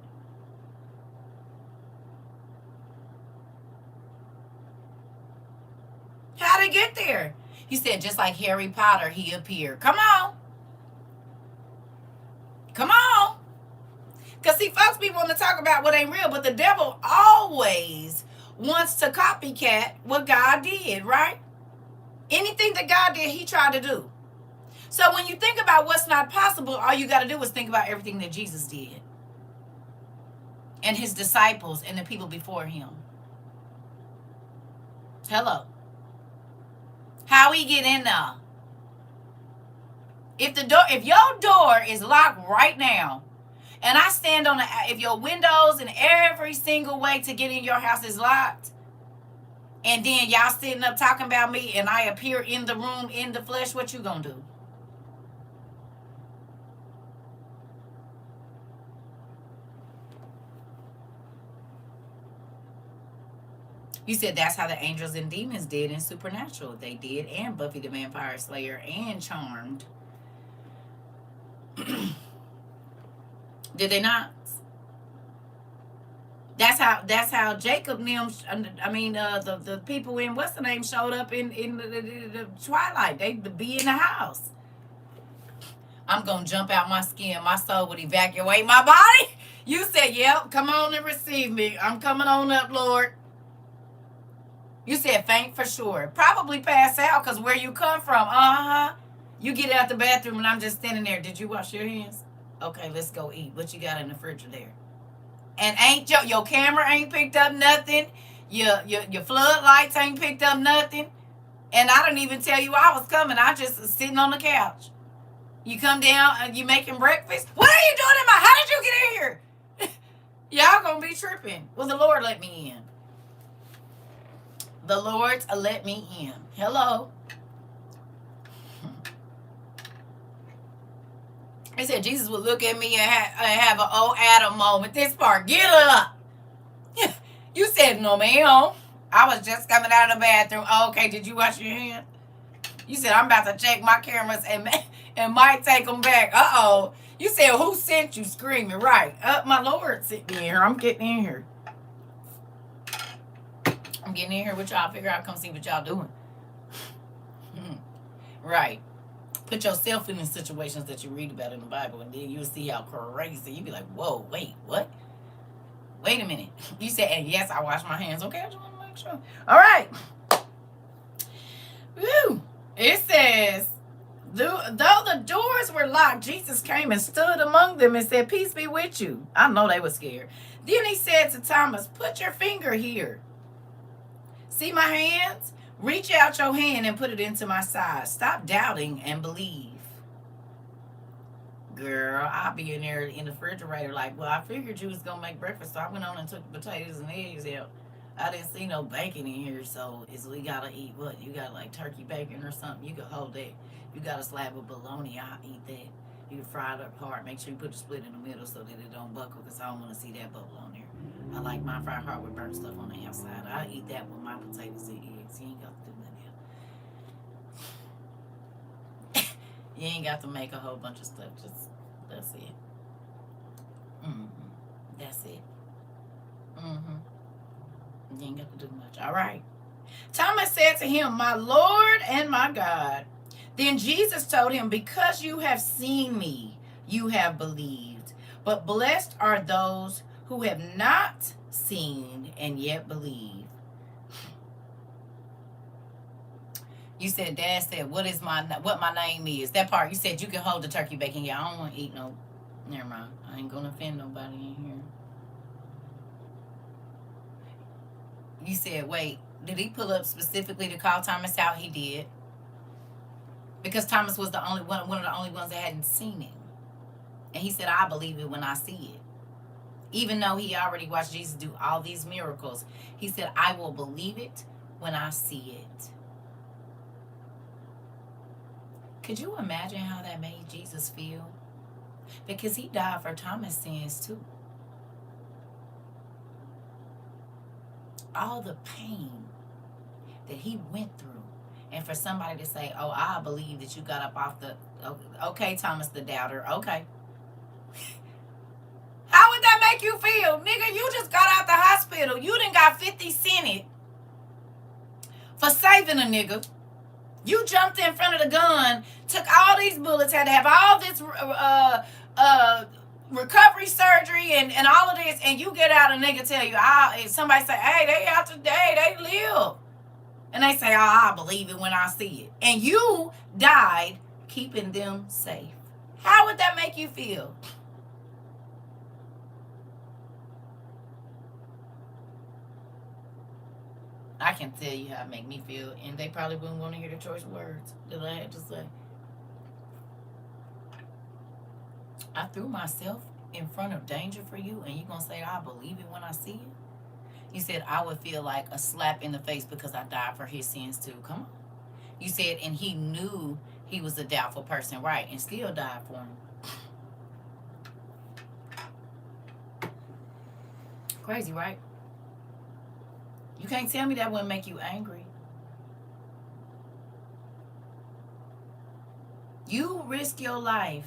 How'd he get there? He said, just like Harry Potter, he appeared. Come on. Come on. Because see, folks be wanting to talk about what ain't real, but the devil always wants to copycat what God did, right? Anything that God did, he tried to do. So when you think about what's not possible, all you got to do is think about everything that Jesus did. And his disciples and the people before him. Hello. How we get in there? If your door is locked right now, and I stand on if your windows and every single way to get in your house is locked, and then y'all sitting up talking about me, and I appear in the room in the flesh, what you gonna do? You said that's how the angels and demons did in Supernatural. They did, and Buffy the Vampire Slayer, and Charmed. Did they not? That's how Jacob and them, the people in what's the name showed up in the Twilight. They be in the house. I'm gonna jump out my skin. My soul would evacuate my body. You said, "Yep, come on and receive me. I'm coming on up, Lord." You said faint for sure. Probably pass out because where you come from. You get out the bathroom and I'm just standing there. Did you wash your hands? Okay, let's go eat. What you got in the refrigerator? And ain't your camera ain't picked up nothing. Your floodlights ain't picked up nothing. And I didn't even tell you I was coming. I just was sitting on the couch. You come down and you making breakfast. What are you doing in my? How did you get in here? Y'all gonna be tripping. Well, the Lord let me in. The Lord let me in. Hello. He said Jesus would look at me and have an old Adam moment. This part, get up. You said, "No, ma'am. I was just coming out of the bathroom." Oh, okay, did you wash your hands? You said, "I'm about to check my cameras and might take them back." Uh-oh. You said, "Who sent you screaming?" Right. My Lord sent me in here. I'm getting in here. I'm getting in here with y'all. Figure out, come see what y'all doing. Right. Put yourself in the situations that you read about in the Bible, and then you'll see how crazy. You'll be like, "Whoa, wait, what? Wait a minute." You said, "And yes, I wash my hands." Okay, I just want to make sure. All right. Woo. It says, though the doors were locked, Jesus came and stood among them and said, "Peace be with you." I know they were scared. Then he said to Thomas, "Put your finger here. See my hands? Reach out your hand and put it into my side. Stop doubting and believe." Girl, I'll be in there in the refrigerator like, "Well, I figured you was going to make breakfast, so I went on and took the potatoes and eggs out. I didn't see no bacon in here, so we got to eat what? You got like turkey bacon or something? You can hold that. You got a slab of bologna. I'll eat that. You can fry it up hard. Make sure you put the split in the middle so that it don't buckle, because I don't want to see that bubble on there. I like mine fried hard with burnt stuff on the outside. I'll eat that with my potatoes and eggs. You ain't got to do nothing else." You ain't got to make a whole bunch of stuff. Just, that's it. Mm-hmm. That's it. Mm-hmm. You ain't got to do much. All right. Thomas said to him, my Lord and my God. Then Jesus told him, because you have seen me, you have believed. But blessed are those who have not seen and yet believe. You said, Dad said, what my name is? That part, you said you can hold the turkey bacon. Yeah, I don't want to eat no. Never mind. I ain't going to offend nobody in here. You said, wait, did he pull up specifically to call Thomas out? He did. Because Thomas was the only one of the only ones that hadn't seen him. And he said, I believe it when I see it. Even though he already watched Jesus do all these miracles, he said, I will believe it when I see it. Could you imagine how that made Jesus feel? Because he died for Thomas' sins too. All the pain that he went through. And for somebody to say, oh, I believe that you got up off the... Okay, Thomas the doubter. Okay. How would that make you feel? Nigga, you just got out the hospital. You done got 50 cented for saving a nigga. You jumped in front of the gun, took all these bullets, had to have all this recovery surgery and all of this, and you get out and nigga tell you, somebody say, hey, they out today, they live. And they say, oh, I believe it when I see it. And you died keeping them safe. How would that make you feel? I can tell you how it make me feel, and they probably wouldn't want to hear the choice words that I had to say. I threw myself in front of danger for you, and you gonna say, I believe it when I see it? You said, I would feel like a slap in the face because I died for his sins too. Come on. You said, and he knew he was a doubtful person, right, and still died for him. Crazy, right? You can't tell me that wouldn't make you angry. You risk your life.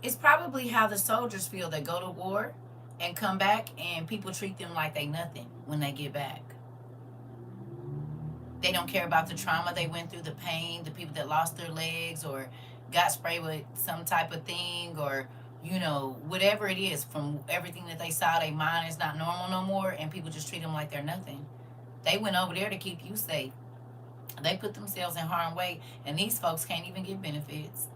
It's probably how the soldiers feel that go to war and come back and people treat them like they nothing when they get back. They don't care about the trauma they went through, the pain, the people that lost their legs or got sprayed with some type of thing, or, you know, whatever it is. From everything that they saw, their mind is not normal no more, and people just treat them like they're nothing. They went over there to keep you safe. They put themselves in harm's way, and these folks can't even get benefits.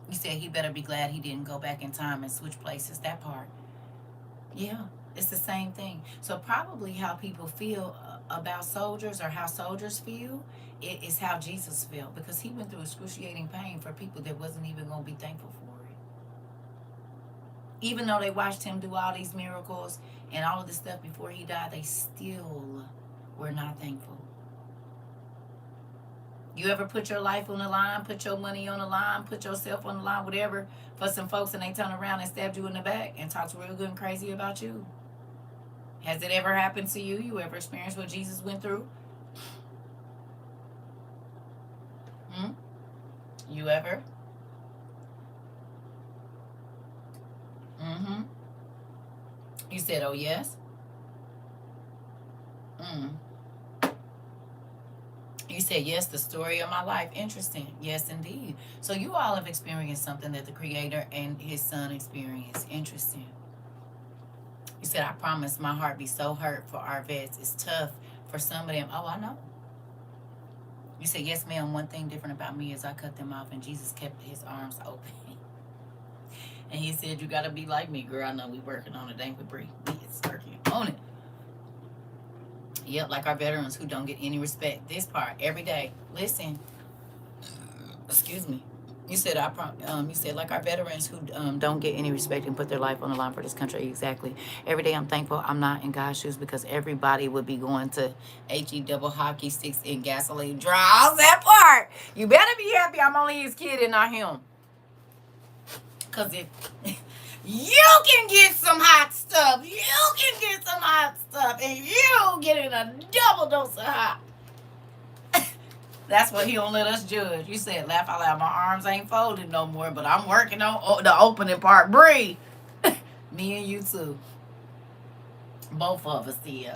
You said he better be glad he didn't go back in time and switch places. That part. Yeah, it's the same thing. So probably how people feel about soldiers, or how soldiers feel, it is how Jesus felt, because he went through excruciating pain for people that wasn't even going to be thankful for it. Even though they watched him do all these miracles and all of this stuff before he died, they still were not thankful. You ever put your life on the line, put your money on the line, put yourself on the line, whatever, for some folks, and they turn around and stabbed you in the back and talked real good and crazy about you? Has it ever happened to you? You ever experienced what Jesus went through? You ever? You said, oh, yes? You said, yes, the story of my life. Interesting. Yes, indeed. So you all have experienced something that the Creator and his son experienced. Interesting. You said, I promise my heart be so hurt for our vets. It's tough for some of them. Oh, I know. You said, yes, ma'am. One thing different about me is I cut them off, and Jesus kept his arms open. And he said, you got to be like me, girl. I know we working on it. Ain't we, Bree? It's working on it. Yep, like our veterans who don't get any respect. This part, every day. Listen. Excuse me. You said, you said, like our veterans who don't get any respect and put their life on the line for this country. Exactly. Every day I'm thankful I'm not in God's shoes, because everybody would be going to HE double hockey sticks and gasoline draws. That part. You better be happy I'm only his kid and not him. Because if you can get some hot stuff, you can get some hot stuff, and you get in a double dose of hot. That's what he don't let us judge. You said, laugh out loud. My arms ain't folded no more, but I'm working on the opening part. Bree. Me and you too. Both of us, yeah.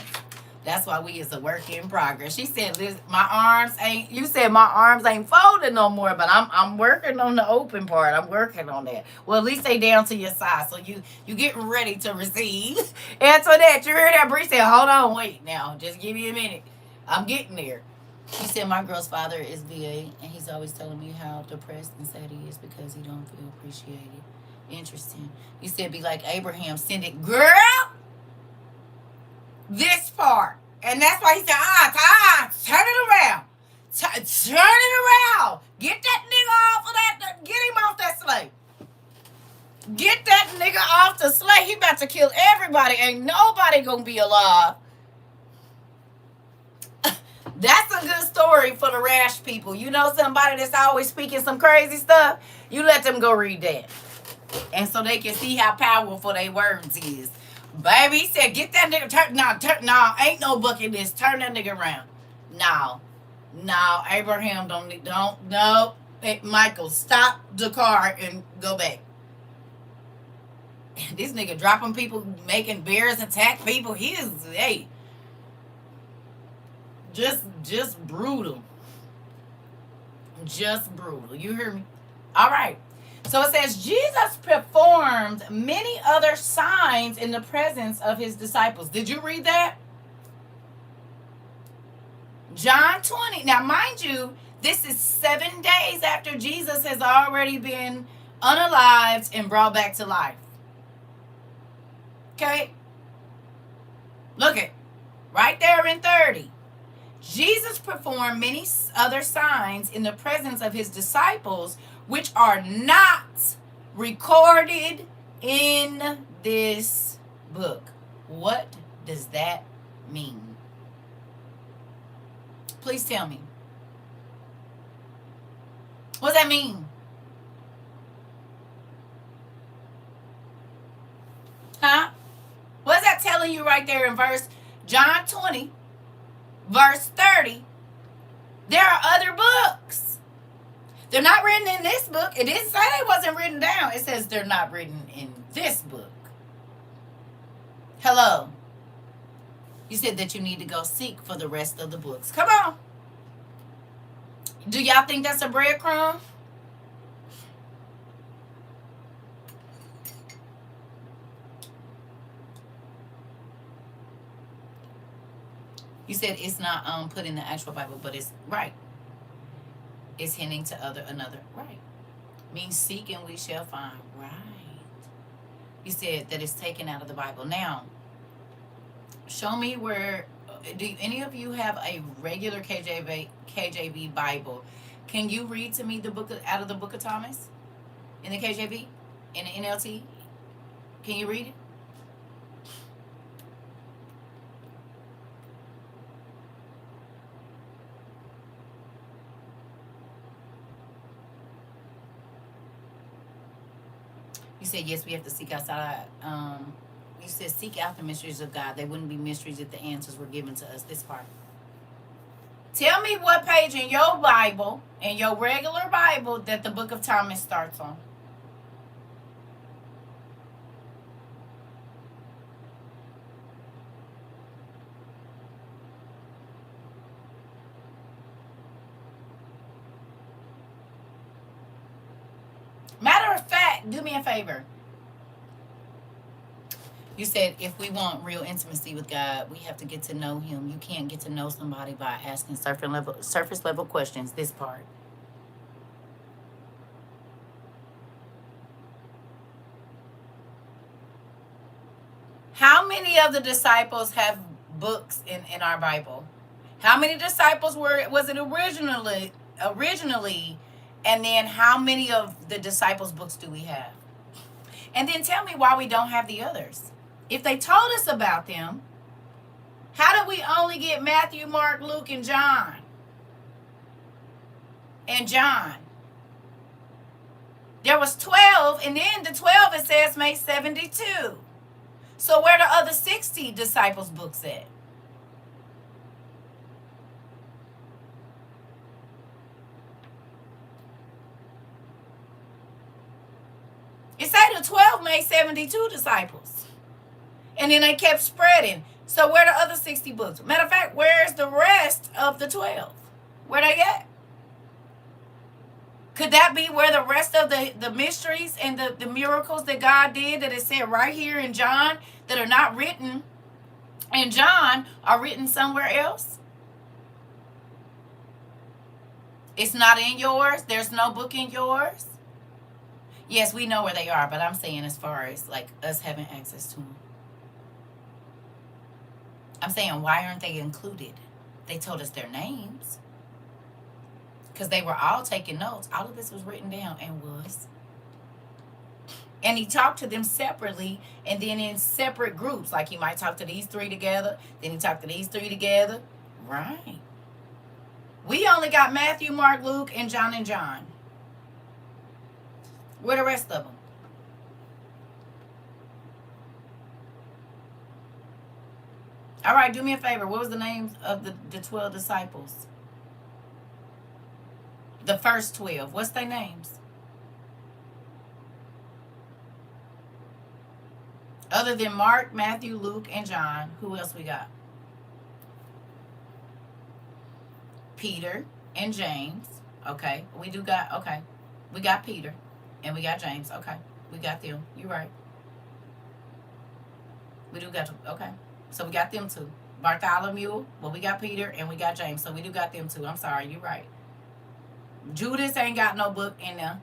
That's why we is a work in progress. She said, my arms ain't, you said my arms ain't folded no more, but I'm working on the open part. I'm working on that. Well, at least they down to your side. So you getting ready to receive. Antoinette, you heard that? Bree said, hold on, wait now. Just give me a minute. I'm getting there. She said, my girl's father is VA, and he's always telling me how depressed and sad he is because he don't feel appreciated. Interesting. You said, be like Abraham, send it. Girl! This part. And that's why he said, turn it around. Turn it around. Get that nigga off of that. Get him off that slave. Get that nigga off the slave. He about to kill everybody. Ain't nobody gonna be alive. That's a good story for the rash people. You know somebody that's always speaking some crazy stuff? You let them go read that. And so they can see how powerful their words is. Baby, he said, get that nigga, no, ain't no bucket this. Turn that nigga around. No, Abraham no. Hey, Michael, stop the car and go back. This nigga dropping people, making bears attack people. He is, hey, just brutal. Just brutal. You hear me? All right. So it says, Jesus performed many other signs in the presence of his disciples. Did you read that? John 20. Now, mind you, this is 7 days after Jesus has already been unalived and brought back to life. Okay? Look at right there in 30. Jesus performed many other signs in the presence of his disciples, which are not recorded in this book. What does that mean? Please tell me. What does that mean? Huh? What is that telling you right there in verse John 20, verse 30? There are other books. They're not written in this book. It didn't say they wasn't written down. It says they're not written in this book. Hello. You said that you need to go seek for the rest of the books. Come on. Do y'all think that's a breadcrumb? You said it's not put in the actual Bible, but it's right. It's hinting to another. Right. Means seek and we shall find. Right. You said that it's taken out of the Bible. Now, show me where, do any of you have a regular KJV Bible? Can you read to me the book out of the book of Thomas? In the KJV? In the NLT? Can you read it? You said, yes, we have to seek outside. You said, seek out the mysteries of God. They wouldn't be mysteries if the answers were given to us. This part. Tell me what page in your Bible, in your regular Bible, that the book of Thomas starts on. Matter of fact, do me a favor. You said if we want real intimacy with God, we have to get to know him. You can't get to know somebody by asking surface level questions. This part. How many of the disciples have books in our Bible? How many disciples was it originally? And then how many of the disciples' books do we have? And then tell me why we don't have the others. If they told us about them, how do we only get Matthew, Mark, Luke, and John? And John. There was 12, and then the 12, it says, made 72. So where the other 60 disciples' books at? the 12 made 72 disciples. And then they kept spreading. So where the other 60 books? Matter of fact, where's the rest of the 12? Where they at? Could that be where the rest of the mysteries and the miracles that God did that is said right here in John that are not written in John are written somewhere else? It's not in yours. There's no book in yours. Yes, we know where they are, but I'm saying as far as like us having access to them. I'm saying, why aren't they included? They told us their names. Because they were all taking notes. All of this was written down and was. And he talked to them separately and then in separate groups. Like he might talk to these three together. Then he talked to these three together. Right. We only got Matthew, Mark, Luke, and John. Where the rest of them? All right, do me a favor. What was the names of the 12 disciples? The first 12. What's their names? Other than Mark, Matthew, Luke, and John, who else we got? Peter and James. Okay. We got Peter and we got James. Okay. We got them. You're right. We do got, okay. So we got them too. Bartholomew, well, we got Peter and we got James. So we do got them too. I'm sorry. You're right. Judas ain't got no book in there.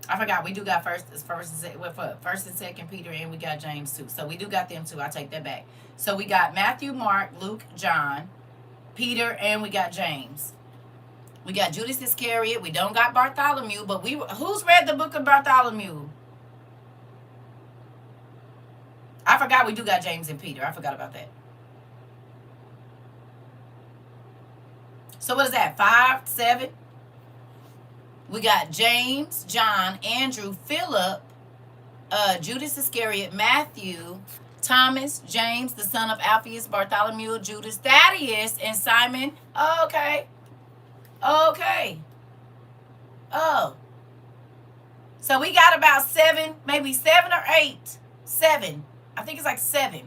I forgot. We do got first and second Peter and we got James too. So we do got them too. I take that back. So we got Matthew, Mark, Luke, John, Peter, and we got James. We got Judas Iscariot. We don't got Bartholomew, but who's read the book of Bartholomew? I forgot we do got James and Peter. I forgot about that. So what is that? 5, 7? We got James, John, Andrew, Philip, Judas Iscariot, Matthew, Thomas, James, the son of Alphaeus, Bartholomew, Judas, Thaddeus, and Simon. Okay. Oh. So we got about 7, maybe 7 or 8. 7. I think it's like 7.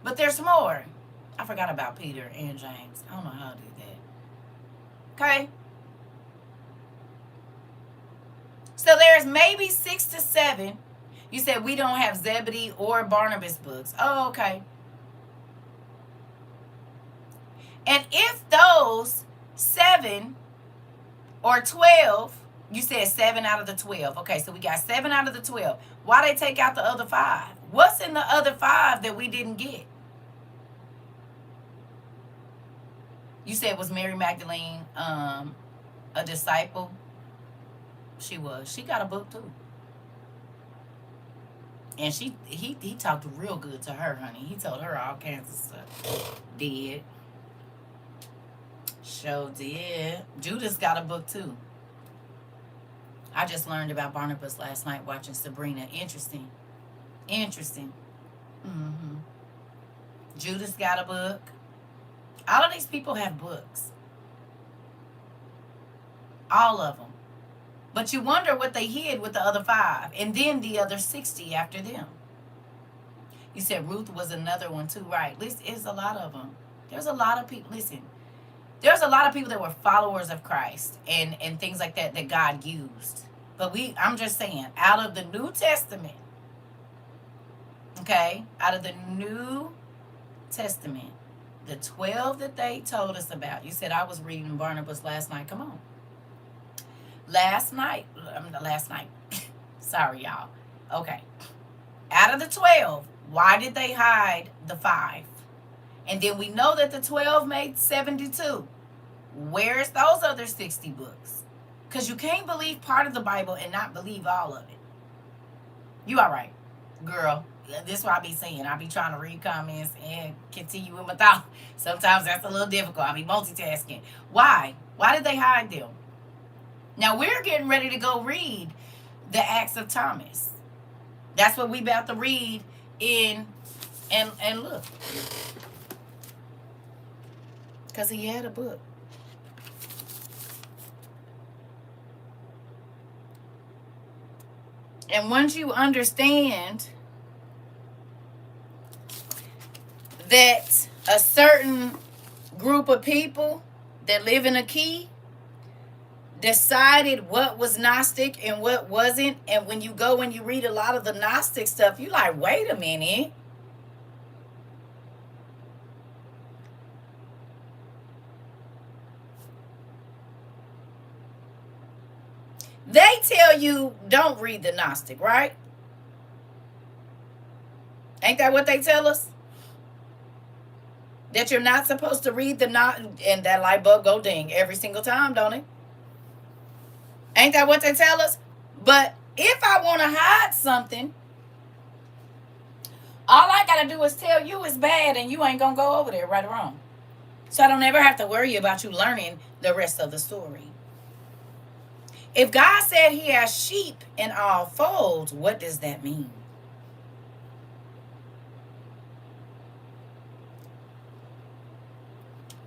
But there's more. I forgot about Peter and James. I don't know how to do that. Okay. So there's maybe 6 to 7. You said we don't have Zebedee or Barnabas books. Oh, okay. And if those 7 or 12, you said 7 out of the 12. Okay, so we got 7 out of the 12. Why they take out the other 5? What's in the other 5 that we didn't get? You said, was Mary Magdalene a disciple? She was. She got a book too. And he talked real good to her, honey. He told her all kinds of stuff. Did. Sure did. Judas got a book too. I just learned about Barnabas last night watching Sabrina. Interesting. Judas got a book. All of these people have books. All of them. But you wonder what they hid with the other 5. And then the other 60 after them. You said Ruth was another one too, right? There's a lot of them. There's a lot of people. Listen, there's a lot of people that were followers of Christ and things like that that God used. But I'm just saying, out of the New Testament, okay, out of the New Testament, the 12 that they told us about. You said I was reading Barnabas last night. Come on. Last night. Sorry, y'all. Okay. Out of the 12, why did they hide the 5? And then we know that the 12 made 72. Where's those other 60 books? Because you can't believe part of the Bible and not believe all of it. You all right, girl. This is what I be saying. I be trying to read comments and continue with my thought. Sometimes that's a little difficult. I be multitasking. Why? Why did they hide them? Now we're getting ready to go read the Acts of Thomas. That's what we about to read in and look. Because he had a book. And once you understand that a certain group of people that live in a key decided what was Gnostic and what wasn't, and when you go and you read a lot of the Gnostic stuff, you like, wait a minute. They tell you don't read the Gnostic, right? Ain't that what they tell us? That you're not supposed to read the Gnostic, and that light bulb go ding every single time, don't it? Ain't that what they tell us? But if I want to hide something, all I got to do is tell you it's bad, and you ain't going to go over there, right or wrong. So I don't ever have to worry about you learning the rest of the story. If God said he has sheep in all folds, what does that mean?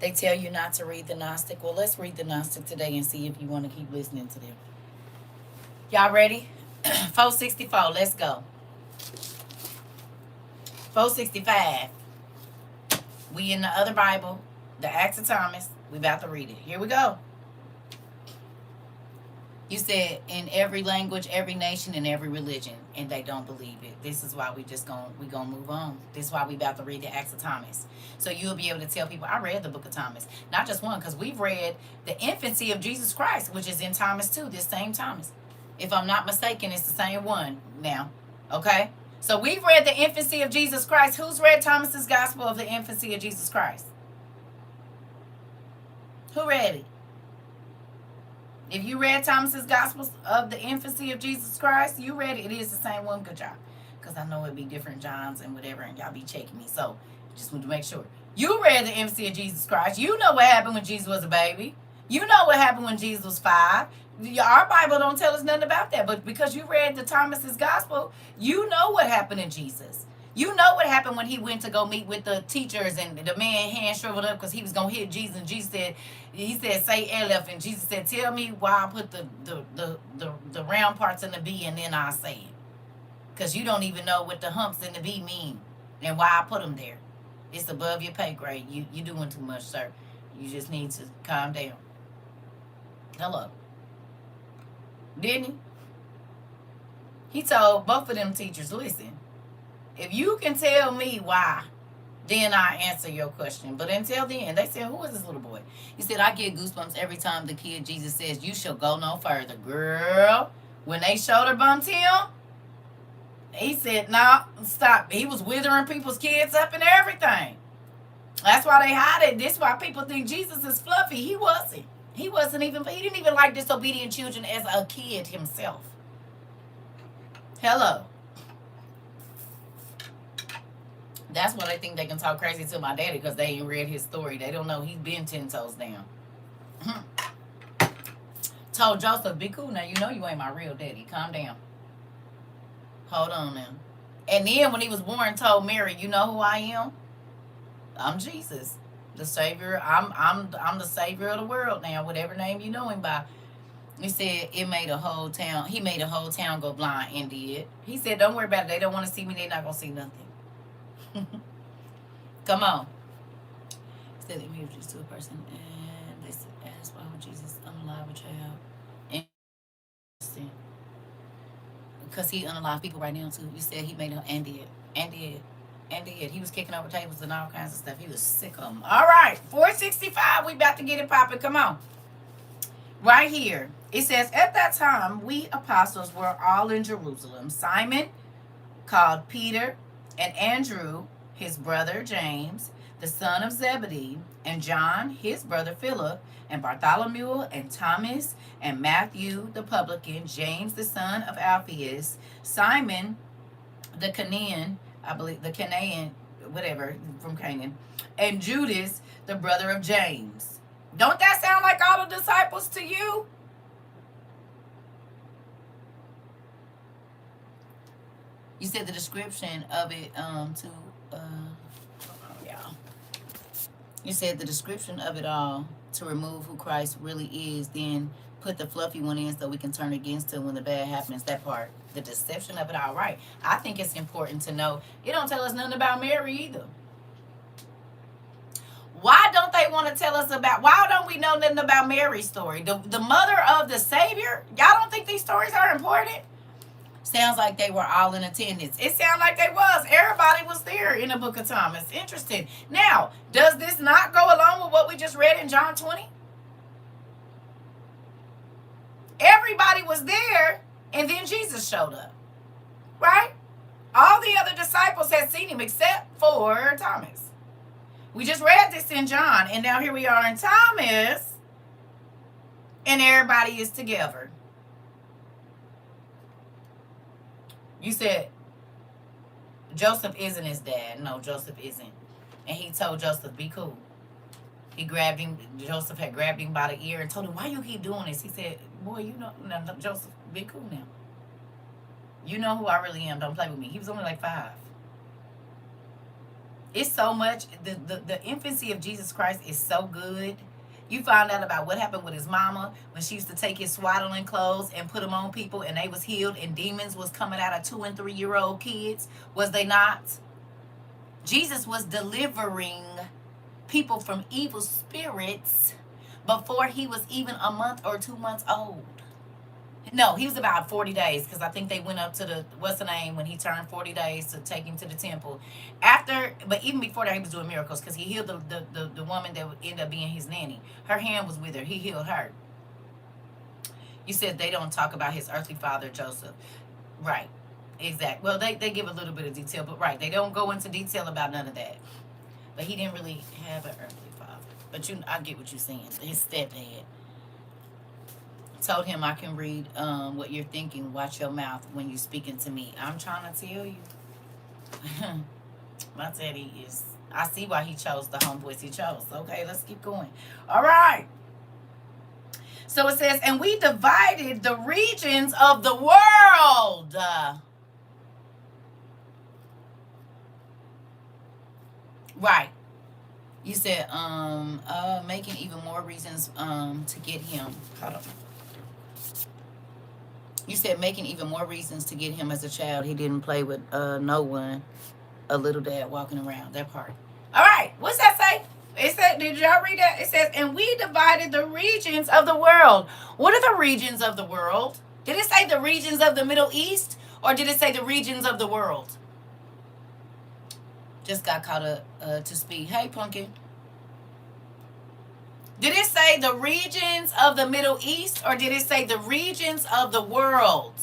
They tell you not to read the Gnostic. Well, let's read the Gnostic today and see if you want to keep listening to them. Y'all ready? 464, let's go. 465. We in the other Bible, the Acts of Thomas. We about to read it. Here we go. You said in every language, every nation, and every religion, and they don't believe it. This is why we gonna move on. This is why we about to read the Acts of Thomas. So you'll be able to tell people, I read the book of Thomas. Not just one, because we've read the infancy of Jesus Christ, which is in Thomas too, this same Thomas. If I'm not mistaken, it's the same one now. Okay? So we've read the infancy of Jesus Christ. Who's read Thomas's gospel of the infancy of Jesus Christ? Who read it? If you read Thomas's Gospels of the infancy of Jesus Christ, you read it. It is the same one. Good job. Because I know it'd be different Johns and whatever, and y'all be checking me. So just want to make sure. You read the infancy of Jesus Christ. You know what happened when Jesus was a baby. You know what happened when Jesus was 5. Our Bible don't tell us nothing about that. But because you read the Thomas's Gospel, you know what happened to Jesus. You know what happened when he went to go meet with the teachers, and the man hand shriveled up because he was going to hit Jesus, and Jesus said, say Aleph, and Jesus said, tell me why I put the round parts in the B, and then I'll say it. Because you don't even know what the humps in the B mean and why I put them there. It's above your pay grade. You doing too much, sir. You just need to calm down. Hello. Didn't he? He told both of them teachers, listen, if you can tell me why, then I answer your question. But until then, they said, who is this little boy? He said, I get goosebumps every time the kid Jesus says, you shall go no further. Girl, when they shoulder bumped him, he said, no, stop. He was withering people's kids up and everything. That's why they hide it. This is why people think Jesus is fluffy. He wasn't. He didn't even like disobedient children as a kid himself. Hello. That's why they think they can talk crazy to my daddy, because they ain't read his story. They don't know he's been 10 toes down. Told Joseph, be cool now. You know you ain't my real daddy. Calm down. Hold on now. And then when he was born, told Mary, you know who I am? I'm Jesus, the Savior. I'm the Savior of the world now, whatever name you know him by. He said it made a whole town. He made a whole town go blind, and did. He said, don't worry about it. They don't want to see me. They're not going to see nothing. Come on. Said they moved to a person, and they asked, why would Jesus unalive a child? And because he unalive people right now too. You said he made her and did. He was kicking over tables and all kinds of stuff. He was sick of them. All right, 465. We about to get it popping. Come on. Right here. It says, at that time, we apostles were all in Jerusalem. Simon, called Peter, and Andrew, his brother James, the son of Zebedee, and John, his brother Philip, and Bartholomew, and Thomas, and Matthew the publican, James the son of Alphaeus, Simon the Canaan, whatever, from Canaan, and Judas, the brother of James. Don't that sound like all the disciples to you? You said the description of it you said the description of it all to remove who Christ really is, then put the fluffy one in so we can turn against it when the bad happens. That part, the deception of it all. Right. I think it's important to know it don't tell us nothing about Mary either. Why don't they want to tell us about, why don't we know nothing about Mary's story? The mother of the Savior? Y'all don't think these stories are important? Sounds like they were all in attendance. It sounds like they was. Everybody was there in the book of Thomas. Interesting. Now, does this not go along with what we just read in John 20? Everybody was there, and then Jesus showed up. Right? All the other disciples had seen him except for Thomas. We just read this in John, and now here we are in Thomas, and everybody is together. You said Joseph isn't his dad. No, Joseph isn't. And he told Joseph, be cool. He grabbed him. Joseph had grabbed him by the ear and told him, why you keep doing this? He said, boy, you know, no, Joseph, be cool now. You know who I really am. Don't play with me. He was only like 5. It's so much. The infancy of Jesus Christ is so good. You find out about what happened with his mama when she used to take his swaddling clothes and put them on people and they was healed and demons was coming out of 2- and 3-year-old kids. Was they not? Jesus was delivering people from evil spirits before he was even a month or 2 months old. No, he was about 40 days because I think they went up to the, what's the name, when he turned 40 days to take him to the temple. After, but even before that, he was doing miracles because he healed the woman that would end up being his nanny. Her hand was with her. He healed her. You said they don't talk about his earthly father, Joseph. Right. Exactly. Well, they give a little bit of detail, but right. They don't go into detail about none of that. But he didn't really have an earthly father. But I get what you're saying. His stepdad told him, I can read what you're thinking. Watch your mouth when you're speaking to me. I'm trying to tell you. My daddy is, I see why he chose the homeboys he chose. Okay, let's keep going. All right. So it says, and we divided the regions of the world. Right. You said, making even more reasons to get him. Hold on. You said making even more reasons to get him as a child. He didn't play with no one. A little dad walking around. That part. All right. What's that say? It said, did y'all read that? It says, and we divided the regions of the world. What are the regions of the world? Did it say the regions of the Middle East? Or did it say the regions of the world? Just got caught up to speed. Hey, Pumpkin. Did it say the regions of the Middle East, or did it say the regions of the world?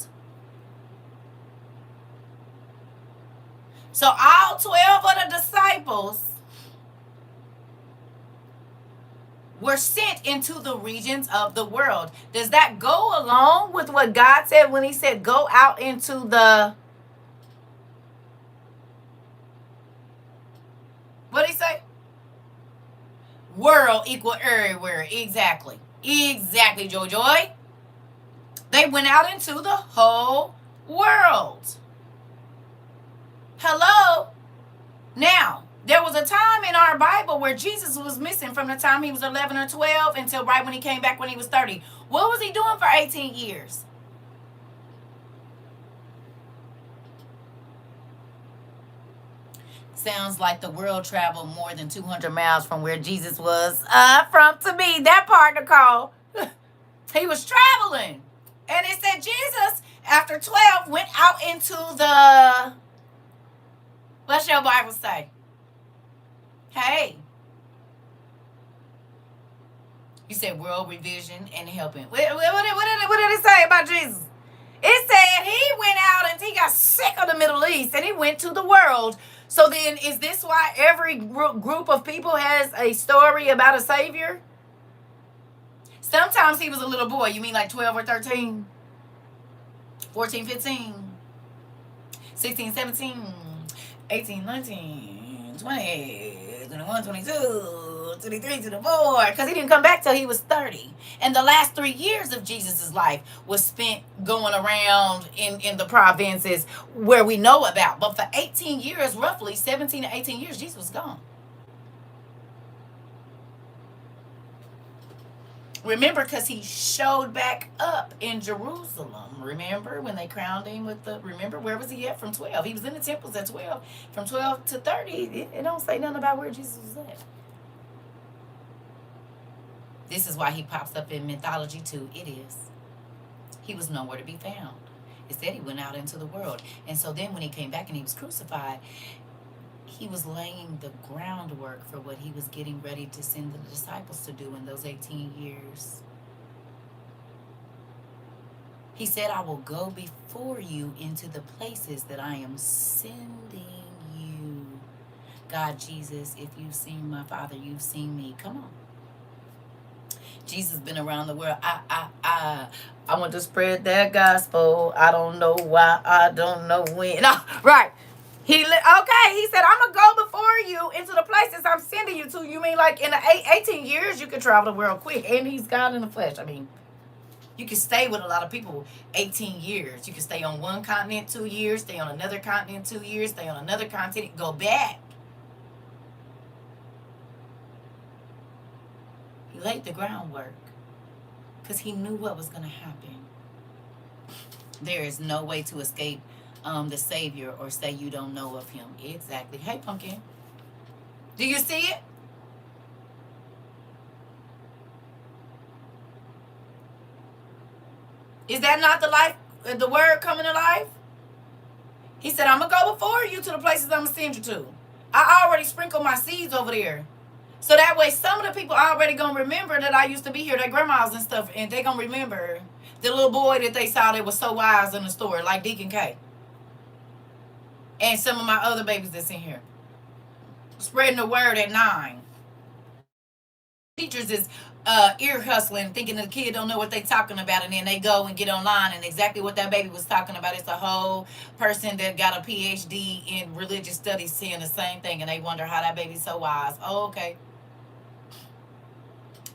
So all 12 of the disciples were sent into the regions of the world. Does that go along with what God said when he said go out into the... What did he say? World equal everywhere. Exactly. Exactly, Joy. They went out into the whole world. Hello? Now, there was a time in our Bible where Jesus was missing from the time he was 11 or 12 until right when he came back when he was 30. What was he doing for 18 years? Sounds like the world traveled more than 200 miles from where Jesus was. From to me, that part, Nicole. He was traveling. And it said Jesus, after 12, went out into the... What's your Bible say? Hey. You said world revision and helping. What did it say about Jesus? It said he went out and he got sick of the Middle East and he went to the world. So then, is this why every group of people has a story about a Savior? Sometimes he was a little boy. You mean like 12 or 13? 14, 15, 16, 17, 18, 19, 20, 21, 22, 23, 24. Because he didn't come back till he was 30. And the last 3 years of Jesus' life was spent going around in the provinces where we know about. But for 18 years, roughly 17 to 18 years, Jesus was gone. Remember, because he showed back up in Jerusalem. Remember when they crowned him with the, remember, where was he at from 12? He was in the temples at 12. From 12 to 30, it don't say nothing about where Jesus was at. This is why he pops up in mythology too. It is. He was nowhere to be found. It said he went out into the world. And so then when he came back and he was crucified, he was laying the groundwork for what he was getting ready to send the disciples to do in those 18 years. He said, I will go before you into the places that I am sending you. God, Jesus, if you've seen my Father, you've seen me. Come on. Jesus been around the world. I want to spread that gospel. I don't know why. I don't know when. No, right. He said, I'm going to go before you into the places I'm sending you to. You mean like in the 18 years, you can travel the world quick. And he's God in the flesh. I mean, you can stay with a lot of people 18 years. You can stay on one continent 2 years, stay on another continent 2 years, stay on another continent, go back. He laid the groundwork because he knew what was going to happen. There is no way to escape the Savior or say you don't know of him. Exactly. Hey, Pumpkin. Do you see it? Is that not the life, the word coming to life? He said, I'm going to go before you to the places I'm going to send you to. I already sprinkled my seeds over there. So that way some of the people already going to remember that I used to be here, their grandmas and stuff, and they going to remember the little boy that they saw that was so wise in the store, like Deacon K. And some of my other babies that's in here. Spreading the word at 9. Teachers is ear hustling, thinking the kid don't know what they talking about, and then they go and get online, and exactly what that baby was talking about. It's a whole person that got a PhD in religious studies saying the same thing, and they wonder how that baby's so wise. Oh, okay.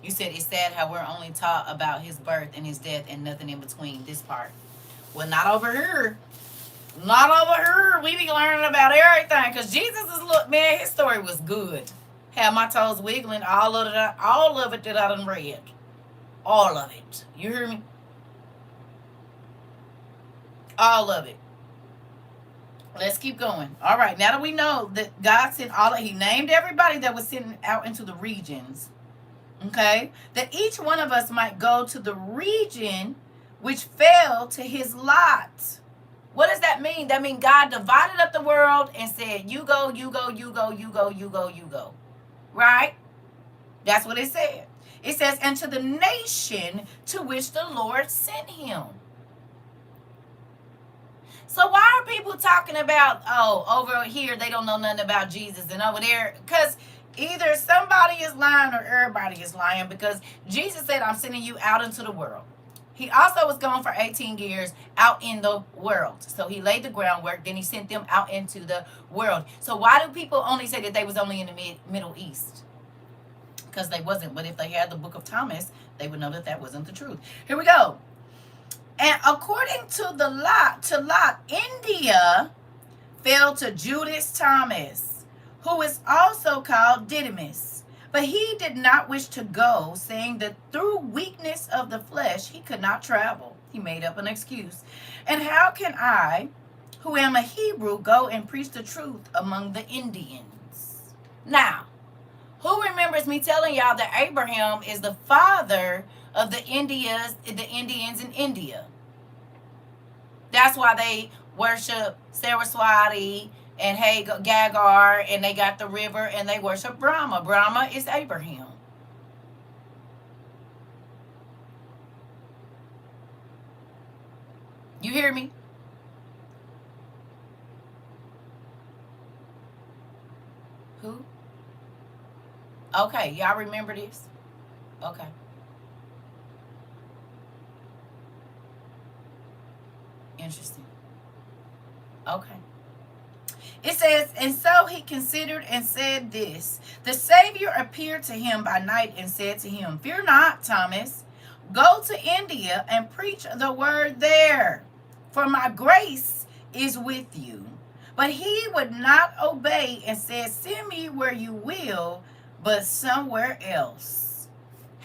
You said it's sad how we're only taught about his birth and his death and nothing in between. This part. Well, not over here. Not over here. We be learning about everything. Because Jesus is, look, man, his story was good. Had my toes wiggling. All of it that I done read. All of it. You hear me? All of it. Let's keep going. All right. Now that we know that God sent he named everybody that was sent out into the regions. Okay? That each one of us might go to the region which fell to his lot. What does that mean? That means God divided up the world and said, you go, you go, you go, you go, you go, you go. Right? That's what it said. It says, and to the nation to which the Lord sent him. So why are people talking about, over here they don't know nothing about Jesus, and over there? Because either somebody is lying or everybody is lying, because Jesus said, I'm sending you out into the world. He also was gone for 18 years out in the world. So he laid the groundwork, then he sent them out into the world. So why do people only say that they was only in the Middle East? Because they wasn't. But if they had the book of Thomas, they would know that that wasn't the truth. Here we go. And according to Lot, India fell to Judas Thomas, who is also called Didymus. But he did not wish to go, saying that through weakness of the flesh he could not travel. He made up an excuse. And how can I, who am a Hebrew, go and preach the truth among the Indians? Now, who remembers me telling y'all that Abraham is the father of the Indians in India? That's why they worship Saraswati and Gagar, and they got the river, and they worship Brahma. Brahma is Abraham. You hear me? Who? Okay, y'all remember this? Okay. Interesting. Okay. It says, and so he considered and said this. The Savior appeared to him by night and said to him, fear not, Thomas. Go to India and preach the word there, for my grace is with you. But he would not obey and said, send me where you will, but somewhere else.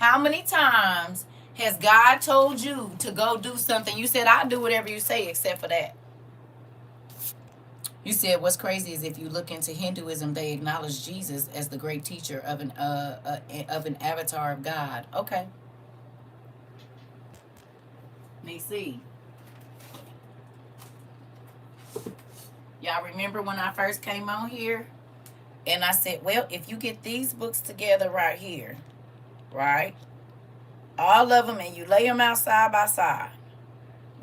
How many times has God told you to go do something? You said, I'll do whatever you say except for that. You said what's crazy is if you look into Hinduism, they acknowledge Jesus as the great teacher of an avatar of God. Okay. Let me see. Y'all remember when I first came on here? And I said, well, if you get these books together right here, right? All of them, and you lay them out side by side.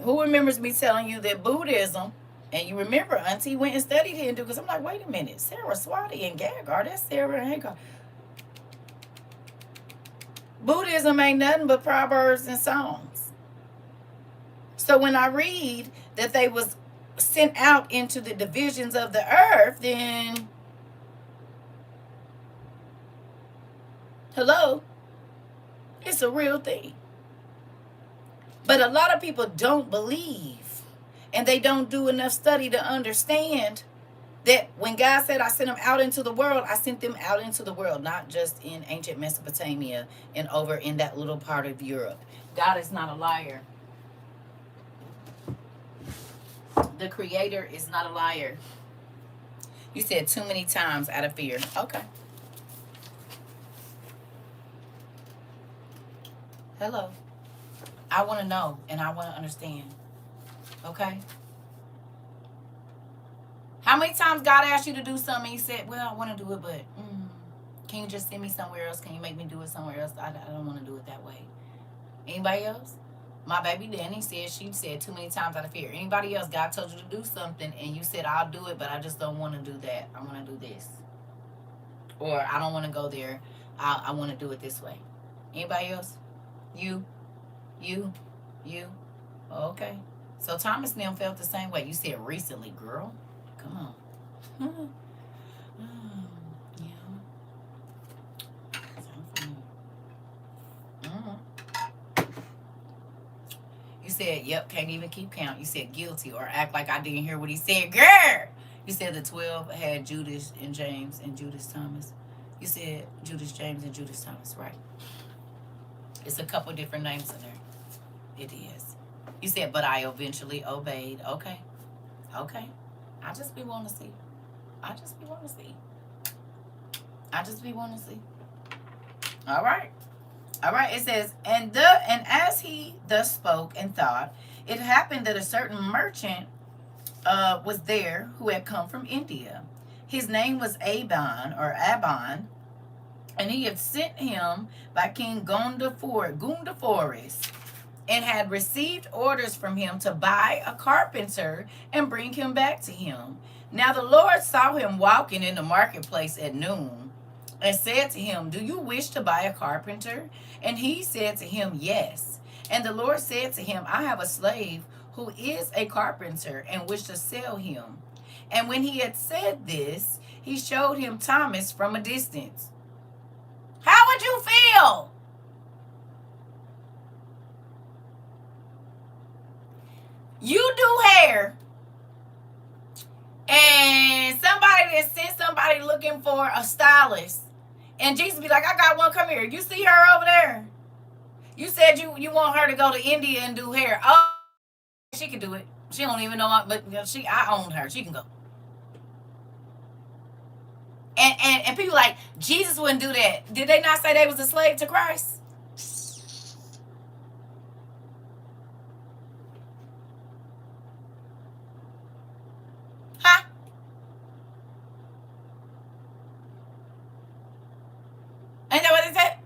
Who remembers me telling you that Buddhism, and you remember Auntie went and studied Hindu, because I'm like, wait a minute, Saraswati and Gagar, that's Sarah and Hagar. Buddhism ain't nothing but proverbs and songs. So when I read that they was sent out into the divisions of the earth, then hello, it's a real thing. But a lot of people don't believe, and they don't do enough study to understand that when God said I sent them out into the world, I sent them out into the world, not just in ancient Mesopotamia and over in that little part of Europe. God is not a liar. The Creator is not a liar. You said too many times out of fear. Okay. Hello. I want to know and I want to understand. Okay? How many times God asked you to do something and you said, well, I want to do it, but can you just send me somewhere else? Can you make me do it somewhere else? I don't want to do it that way. Anybody else? My baby Danny said, she said too many times out of fear. Anybody else, God told you to do something and you said, I'll do it, but I just don't want to do that. I want to do this. Or I don't want to go there. I want to do it this way. Anybody else? You? Okay. So Thomas and them felt the same way. You said recently, girl. Come on. You said, yep, can't even keep count. You said guilty or act like I didn't hear what he said. Girl! You said the 12 had Judas and James and Judas Thomas. You said Judas, James, and Judas Thomas, right? It's a couple different names in there. It is. You said, but I eventually obeyed. Okay. I just be wanting to see. I just be wanting to see. All right. It says, and as he thus spoke and thought, it happened that a certain merchant was there who had come from India. His name was Abon, and he had sent him by King Gundaforis, and had received orders from him to buy a carpenter and bring him back to him. Now the Lord saw him walking in the marketplace at noon, and said to him, do you wish to buy a carpenter? And he said to him, yes. And the Lord said to him, I have a slave who is a carpenter, and wish to sell him. And when he had said this, he showed him Thomas from a distance. How would you feel? You do hair, and somebody that sent somebody looking for a stylist, and Jesus be like, I got one, come here. You see her over there? You said you want her to go to India and do hair. Oh, she can do it. She don't even know, but I own her. She can go. And people like, Jesus wouldn't do that. Did they not say they was a slave to Christ? Huh? Ain't that what they said?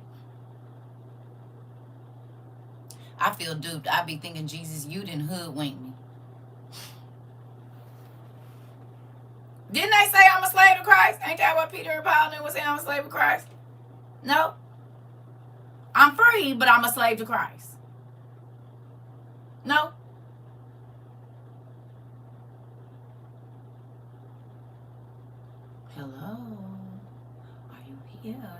I feel duped. I be thinking, Jesus, you didn't hoodwink me. Didn't they say I'm a slave to Christ? Ain't that what Peter and Paul was saying? I'm a slave to Christ? No. I'm free, but I'm a slave to Christ. No. Hello. Are you here?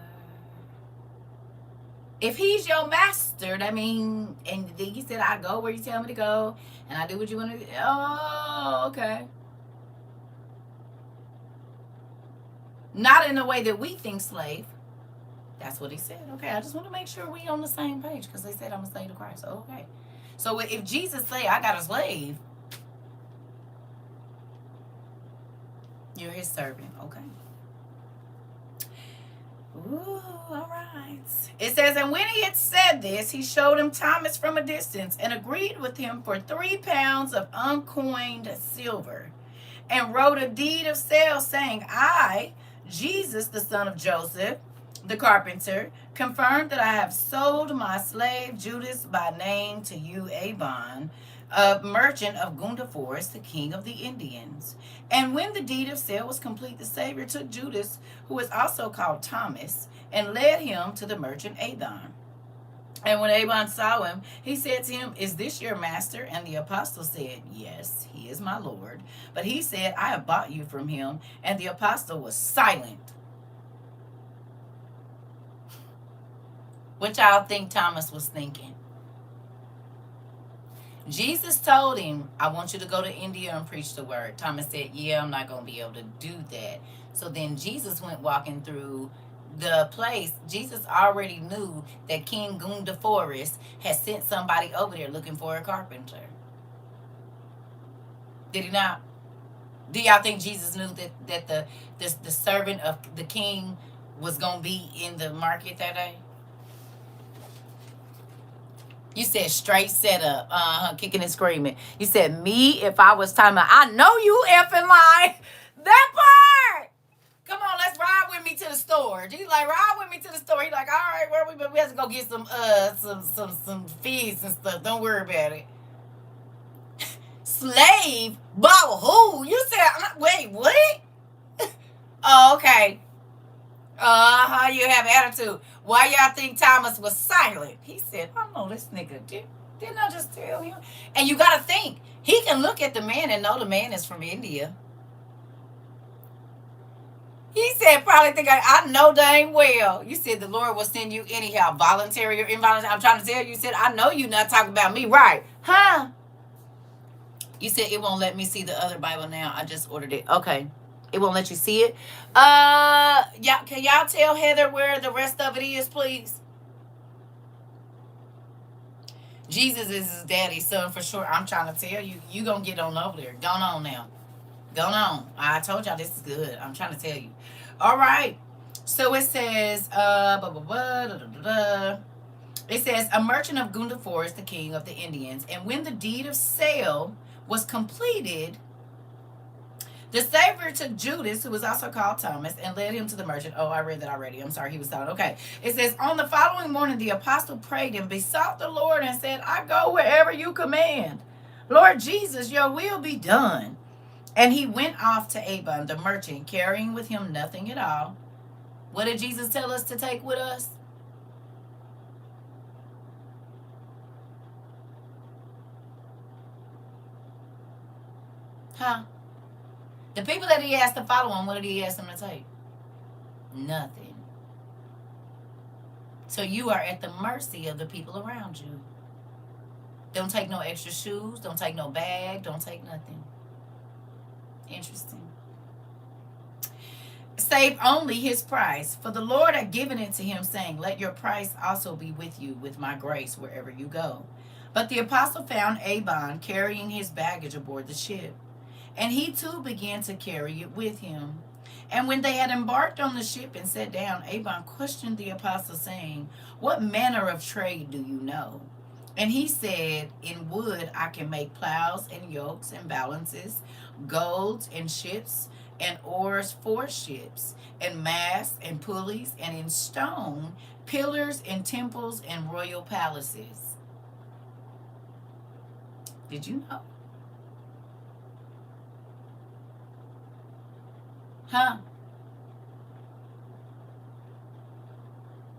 If he's your master, that means, and then he said, I go where you tell me to go, and I do what you want to do. Oh, okay. Not in the way that we think slave. That's what he said. Okay, I just want to make sure we on the same page because they said I'm a slave to Christ. Okay. So if Jesus say I got a slave, you're his servant. Okay. Ooh, all right. It says, and when he had said this, he showed him Thomas from a distance and agreed with him for 3 pounds of uncoined silver and wrote a deed of sale saying, I, Jesus, the son of Joseph, the carpenter, confirmed that I have sold my slave Judas by name to you, Abon, a merchant of Gundaforus, the king of the Indians. And when the deed of sale was complete, the Savior took Judas, who is also called Thomas, and led him to the merchant Abon. And when Abon saw him, he said to him, is this your master? And the apostle said, yes, he is my Lord. But he said, I have bought you from him. And the apostle was silent. What y'all think Thomas was thinking? Jesus told him, I want you to go to India and preach the word. Thomas said, yeah, I'm not going to be able to do that. So then Jesus went walking through the place. Jesus already knew that King Gundaforus had sent somebody over there looking for a carpenter. Did he not? Do y'all think Jesus knew that the servant of the king was going to be in the market that day? You said straight set up, kicking and screaming. You said, me, if I was talking about, I know you effing lying. That part. Come on, let's ride with me to the store. He's like, ride with me to the store. He's like, all right, where we? We have to go get some figs and stuff. Don't worry about it. Slave? But who? You said, wait, what? Oh, okay. You have attitude. Why y'all think Thomas was silent? He said, I know this nigga. Didn't I just tell him? And you got to think, he can look at the man and know the man is from India. He said, probably think, I know dang well. You said the Lord will send you anyhow, voluntary or involuntary. I'm trying to tell you, you said, I know you not talking about me, right? Huh? You said it won't let me see the other Bible now. I just ordered it. Okay. It won't let you see it. Yeah, can y'all tell Heather where the rest of it is, please? Jesus is his daddy's son for sure. I'm trying to tell you. You gonna get on over there. Go on now. Go on. I told y'all this is good. I'm trying to tell you. All right. So it says, it says, a merchant of Gundaforus, the king of the Indians. And when the deed of sale was completed, the Savior took Judas, who was also called Thomas, and led him to the merchant. Oh, I read that already. I'm sorry. He was silent. Okay. It says, on the following morning, the apostle prayed and besought the Lord and said, I go wherever you command. Lord Jesus, your will be done. And he went off to Abon, the merchant, carrying with him nothing at all. What did Jesus tell us to take with us? Huh? The people that he asked to follow him, what did he ask them to take? Nothing. So you are at the mercy of the people around you. Don't take no extra shoes. Don't take no bag. Don't take nothing. Interesting. Save only his price. For the Lord had given it to him, saying, let your price also be with you with my grace wherever you go. But the apostle found Abon carrying his baggage aboard the ship. And he too began to carry it with him. And when they had embarked on the ship and sat down, Abon questioned the apostle, saying, what manner of trade do you know? And he said, in wood I can make plows and yokes and balances, golds and ships and oars for ships, and masts and pulleys, and in stone, pillars and temples and royal palaces. Did you know? Huh?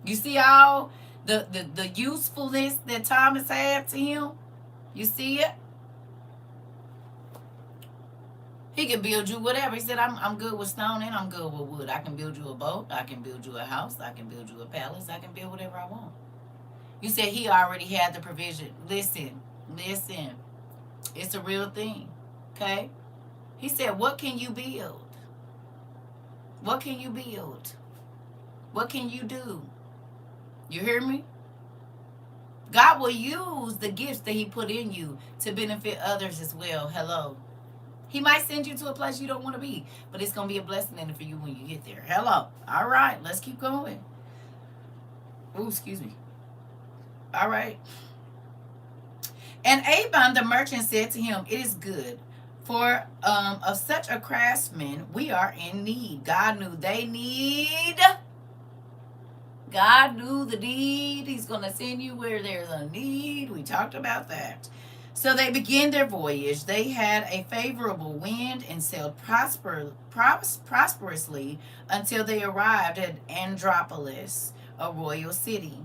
You see all the usefulness that Thomas had to him? You see it? He can build you whatever. He said, I'm good with stone and I'm good with wood. I can build you a boat. I can build you a house. I can build you a palace. I can build whatever I want. You said he already had the provision. Listen. It's a real thing. Okay? He said, what can you build? What can you build? What can you do? You hear me? God will use the gifts that he put in you to benefit others as well. Hello. He might send you to a place you don't want to be, but it's going to be a blessing in it for you when you get there. Hello. All right, let's keep going. Oh, excuse me. All right. And Abon the merchant said to him, "It is good, for of such a craftsman we are in need." God knew they need. God knew the need. He's going to send you where there's a need. We talked about that. So they began their voyage. They had a favorable wind and sailed prosperously until they arrived at Andropolis, a royal city.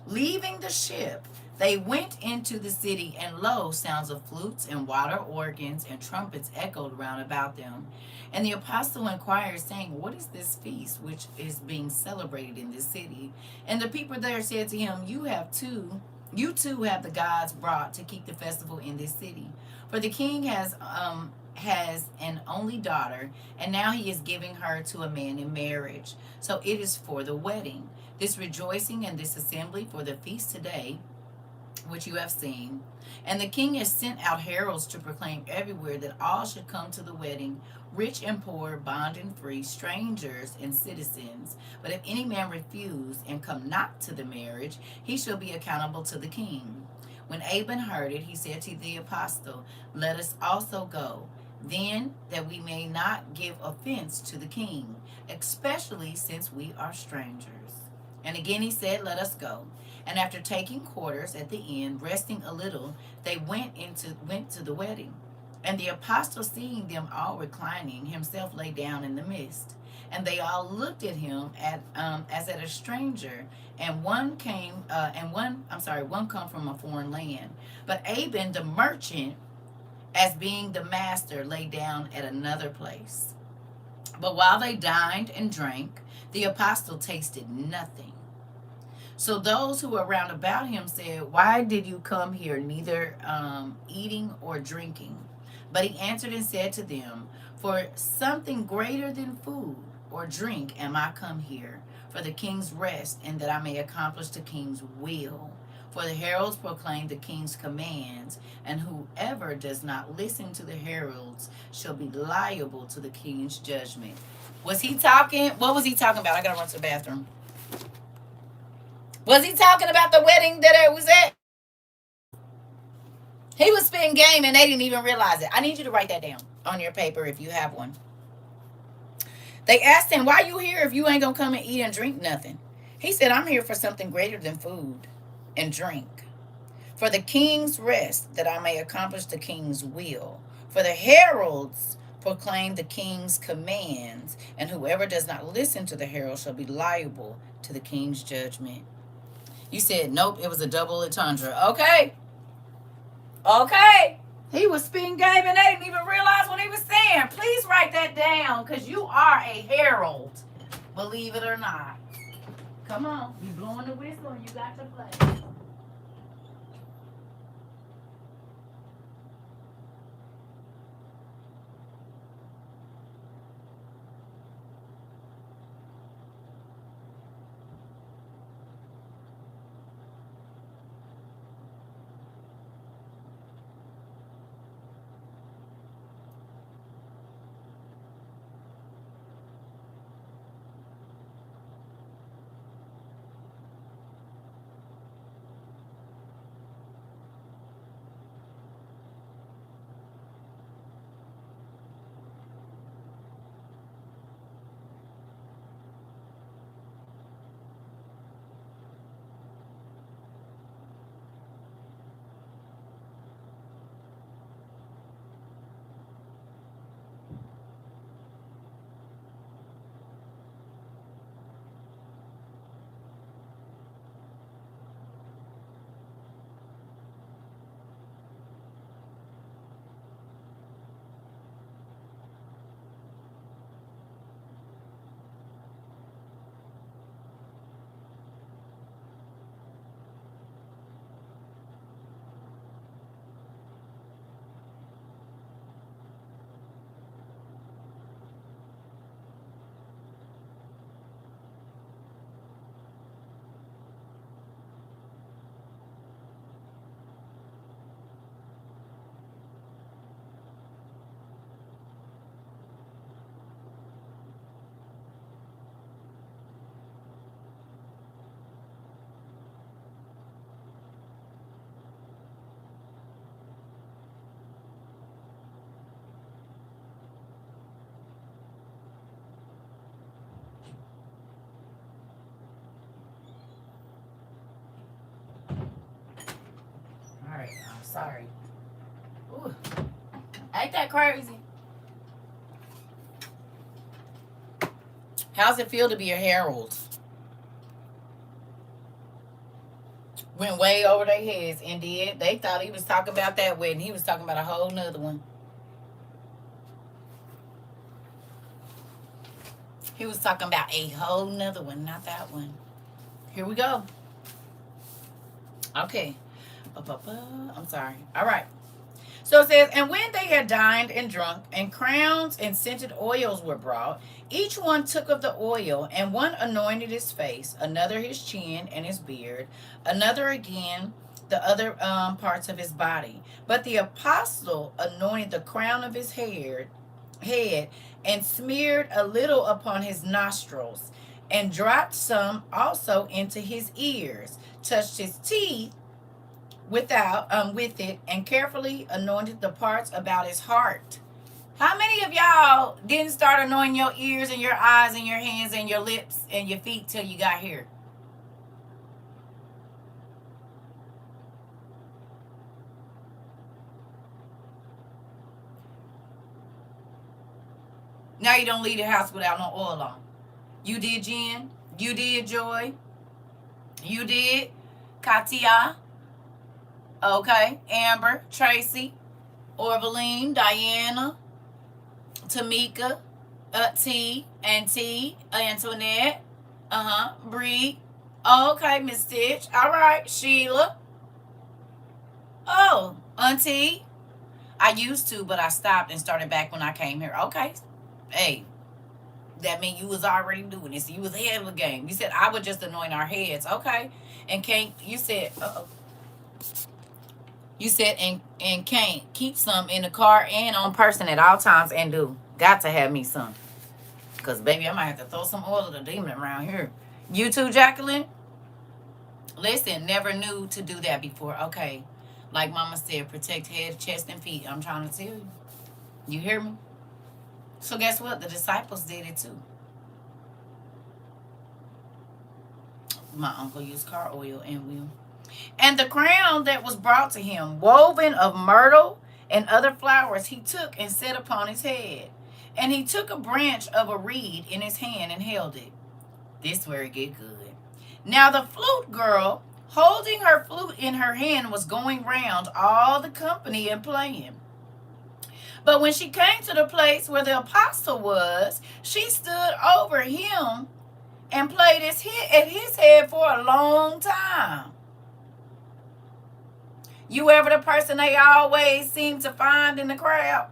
Leaving the ship, they went into the city, and lo, sounds of flutes and water organs and trumpets echoed round about them. And the apostle inquired, saying, "What is this feast which is being celebrated in this city?" And the people there said to him, You too have the gods brought to keep the festival in this city. For the king has an only daughter, and now he is giving her to a man in marriage. So it is for the wedding. This rejoicing and this assembly for the feast today, which you have seen. And the king has sent out heralds to proclaim everywhere that all should come to the wedding, rich and poor, bond and free, strangers and citizens. But if any man refuse and come not to the marriage, he shall be accountable to the king. When Abon heard it, he said to the apostle, "Let us also go, then, that we may not give offense to the king, especially since we are strangers." And again he said, "Let us go." And after taking quarters at the inn, resting a little, they went to the wedding. And the apostle, seeing them all reclining, himself lay down in the midst. And they all looked at him as at a stranger. And one come from a foreign land. But Abon the merchant, as being the master, lay down at another place. But while they dined and drank, the apostle tasted nothing. So those who were round about him said, "Why did you come here neither eating or drinking?" But he answered and said to them, "For something greater than food or drink am I come here, for the king's rest, and that I may accomplish the king's will. For the heralds proclaim the king's commands, and whoever does not listen to the heralds shall be liable to the king's judgment." Was he talking? What was he talking about? I gotta run to the bathroom. Was he talking about the wedding that it was at? He was spitting game and they didn't even realize it. I need you to write that down on your paper if you have one. They asked him, "Why you here if you ain't gonna come and eat and drink nothing?" He said, "I'm here for something greater than food and drink. For the king's rest, that I may accomplish the king's will. For the heralds proclaim the king's commands, and whoever does not listen to the herald shall be liable to the king's judgment." You said, nope, it was a double entendre. Okay. He was spitting game and they didn't even realize what he was saying. Please write that down, because you are a herald. Believe it or not. Come on. You blowing the whistle and you got to play. Sorry. Ooh. Ain't that crazy? How's it feel to be a herald? Went way over their heads and did. They thought he was talking about that wedding. He was talking about a whole nother one. He was talking about a whole nother one, not that one. Here we go. Okay. I'm sorry. All right. So it says, and when they had dined and drunk, and crowns and scented oils were brought, each one took of the oil, and one anointed his face, another his chin and his beard, another again the other parts of his body. But the apostle anointed the crown of his head, and smeared a little upon his nostrils, and dropped some also into his ears, touched his teeth with it, and carefully anointed the parts about his heart. How many of y'all didn't start anointing your ears and your eyes and your hands and your lips and your feet till you got here? Now you don't leave the house without no oil on. You did, Jen. You did, Joy. You did, Katia. Okay, Amber, Tracy, Orvaline, Diana, Tamika, T, Auntie, Antoinette, Bree. Okay, Miss Stitch. All right, Sheila. Oh, Auntie. I used to, but I stopped and started back when I came here. Okay. Hey, that means you was already doing this. You was ahead of the game. You said I would just anoint our heads. Okay. And can't, you said, you said, and can't keep some in the car and on person at all times and do. Got to have me some. Because, baby, I might have to throw some oil of the demon around here. You too, Jacqueline? Listen, never knew to do that before. Okay. Like Mama said, protect head, chest, and feet. I'm trying to tell you. You hear me? So guess what? The disciples did it too. My uncle used car oil and will. And the crown that was brought to him, woven of myrtle and other flowers, he took and set upon his head. And he took a branch of a reed in his hand and held it. This where it get good. Now the flute girl, holding her flute in her hand, was going round all the company and playing. But when she came to the place where the apostle was, she stood over him and played at his head for a long time. You ever the person they always seem to find in the crowd?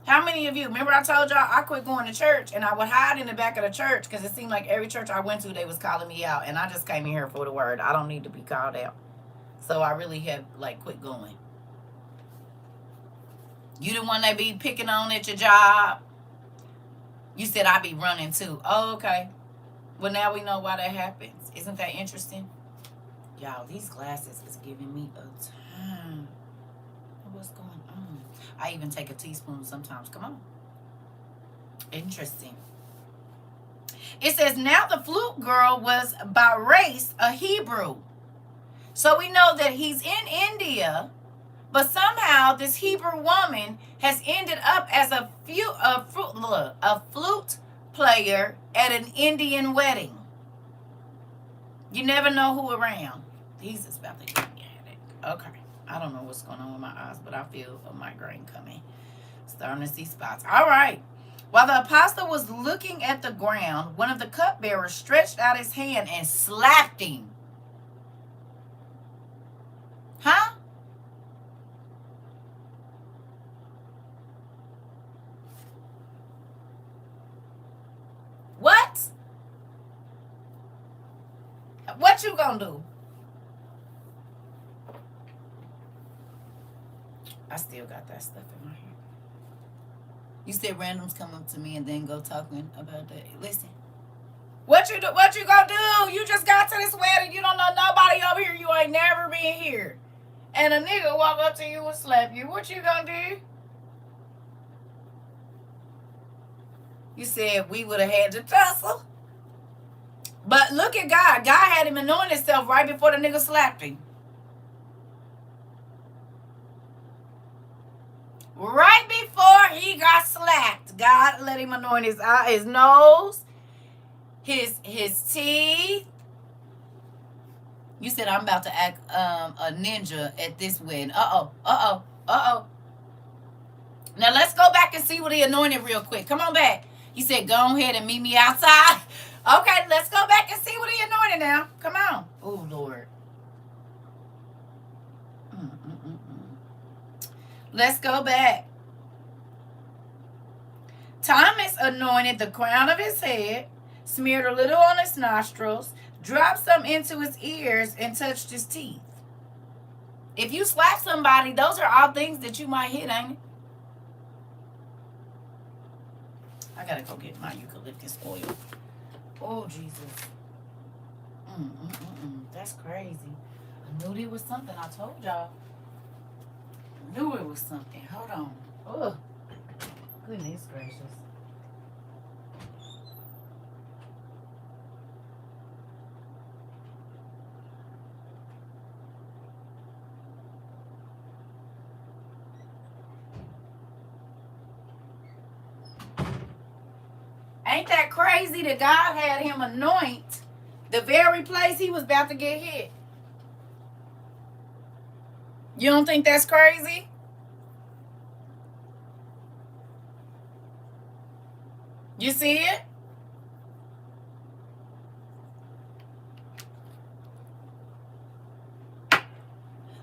How many of you, remember I told y'all I quit going to church and I would hide in the back of the church because it seemed like every church I went to, they was calling me out. And I just came in here for the word. I don't need to be called out. So I really have quit going. You the one that be picking on at your job? You said I be running too. Oh, okay. Well, now we know why that happens. Isn't that interesting? Y'all, these glasses is giving me a time. What's going on? I even take a teaspoon sometimes. Come on. Interesting. It says, now the flute girl was by race a Hebrew. So we know that he's in India, but somehow this Hebrew woman has ended up as a flute player at an Indian wedding. You never know who around. Jesus about to get me a headache. Okay. I don't know what's going on with my eyes, but I feel a migraine coming. Starting to see spots. All right. While the apostle was looking at the ground, one of the cupbearers stretched out his hand and slapped him. Huh? What? What you gonna do? I still got that stuff in my hair. You said randoms come up to me and then go talking about that. Listen. What you gonna do? You just got to this wedding. You don't know nobody over here. You ain't never been here. And a nigga walk up to you and slap you. What you gonna do? You said we would have had to tussle. But look at God. God had him anoint himself right before the nigga slapped him. he got slapped. God let him anoint his eye, his nose, his teeth. You said I'm about to act a ninja at this wedding. Uh oh. Now let's go back and see what he anointed real quick. Come on back. You said go ahead and meet me outside. Okay, let's go back and see what he anointed now. Come on. Oh Lord. Let's go back. Thomas anointed the crown of his head, smeared a little on his nostrils, dropped some into his ears, and touched his teeth. If you slap somebody, those are all things that you might hit, ain't it? I gotta go get my eucalyptus oil. Oh, Jesus. That's crazy. I knew there was something. I told y'all. I knew it was something. Hold on. Oh, goodness gracious. Ain't that crazy that God had him anoint the very place he was about to get hit? You don't think that's crazy? You see it?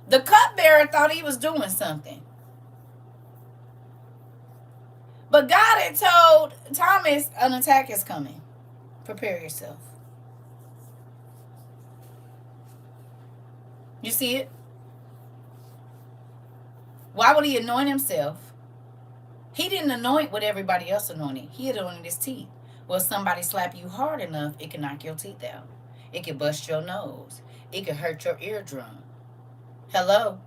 The cupbearer thought he was doing something. But God had told Thomas an attack is coming. Prepare yourself. You see it? Why would he anoint himself? He didn't anoint what everybody else anointed. He anointed his teeth. Well, somebody slap you hard enough, it can knock your teeth out. It can bust your nose. It can hurt your eardrum. Hello?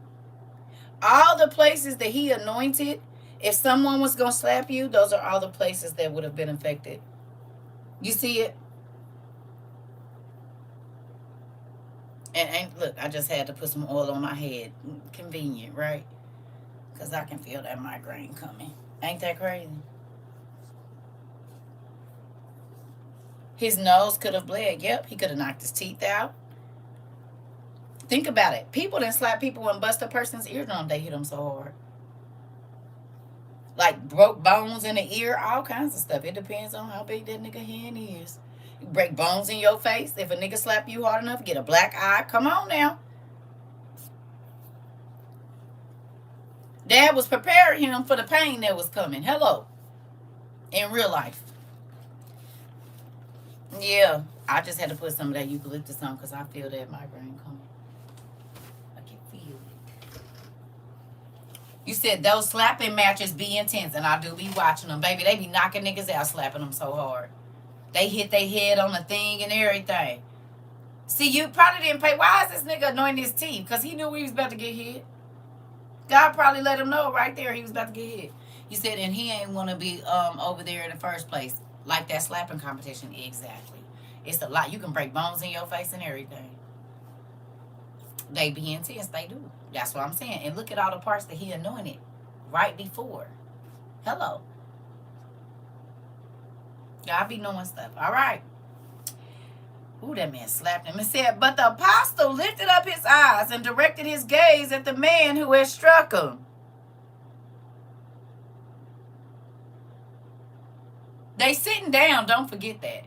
All the places that he anointed, if someone was going to slap you, those are all the places that would have been affected. You see it? And look, I just had to put some oil on my head. Convenient, right? Because I can feel that migraine coming. Ain't that crazy? His nose could have bled. Yep, he could have knocked his teeth out. Think about it. People didn't slap people and bust a person's eardrum. They hit them so hard. Like broke bones in the ear, all kinds of stuff. It depends on how big that nigga hand is. You break bones in your face. If a nigga slap you hard enough, get a black eye. Come on now. Dad was preparing him for the pain that was coming. Hello. In real life. Yeah. I just had to put some of that eucalyptus on because I feel that migraine coming. I can feel it. You said those slapping matches be intense, and I do be watching them. Baby, they be knocking niggas out slapping them so hard. They hit their head on the thing and everything. See, you probably didn't pay. Why is this nigga anointing his teeth? Because he knew he was about to get hit. God probably let him know right there he was about to get hit. You said, and he ain't want to be over there in the first place. Like that slapping competition. Exactly. It's a lot. You can break bones in your face and everything. They be intense. They do. That's what I'm saying. And look at all the parts that he anointed right before. Hello. God be knowing stuff. All right. Ooh, that man slapped him and said, but the apostle lifted up his eyes and directed his gaze at the man who had struck him. They sitting down. Don't forget that.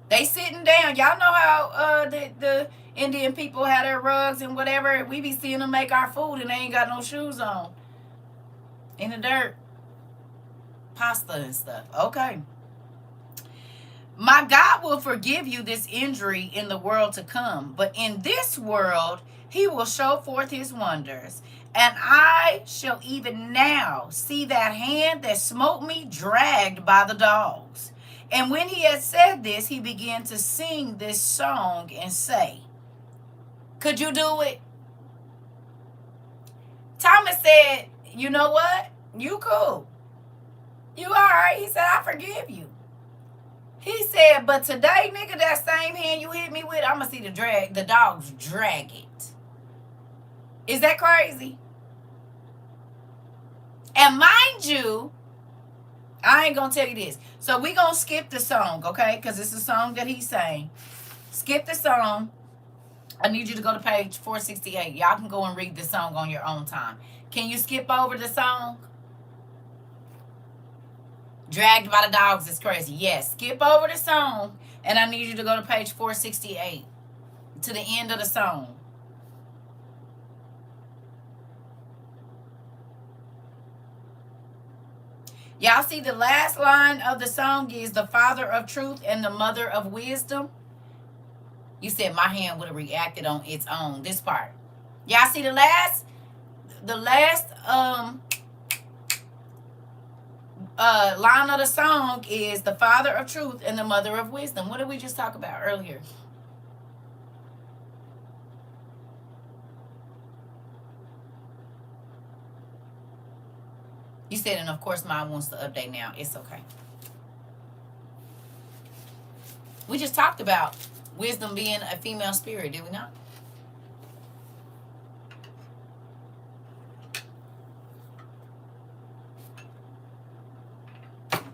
They sitting down. Y'all know how the Indian people have their rugs and whatever. We be seeing them make our food and they ain't got no shoes on. In the dirt. Pasta and stuff. Okay. My God will forgive you this injury in the world to come, but in this world he will show forth his wonders. And I shall even now see that hand that smote me dragged by the dogs. And when he had said this, he began to sing this song and say, could you do it? Thomas said, you know what? You cool. You all right? He said, I forgive you. He said, but today, nigga, that same hand you hit me with, I'm going to see the dogs drag it. Is that crazy? And mind you, I ain't gonna tell you this. So we gonna skip the song, okay? Because it's a song that he sang. Skip the song. I need you to go to page 468. Y'all can go and read the song on your own time. Can you skip over the song? Dragged by the dogs is crazy. Yes, skip over the song. And I need you to go to page 468 to the end of the song. Y'all see the last line of the song is the father of truth and the mother of wisdom. You said my hand would have reacted on its own. This part. Y'all see the last line of the song is the father of truth and the mother of wisdom. What did we just talk about earlier? You said, and of course mine wants to update now. It's okay. We just talked about wisdom being a female spirit, did we not?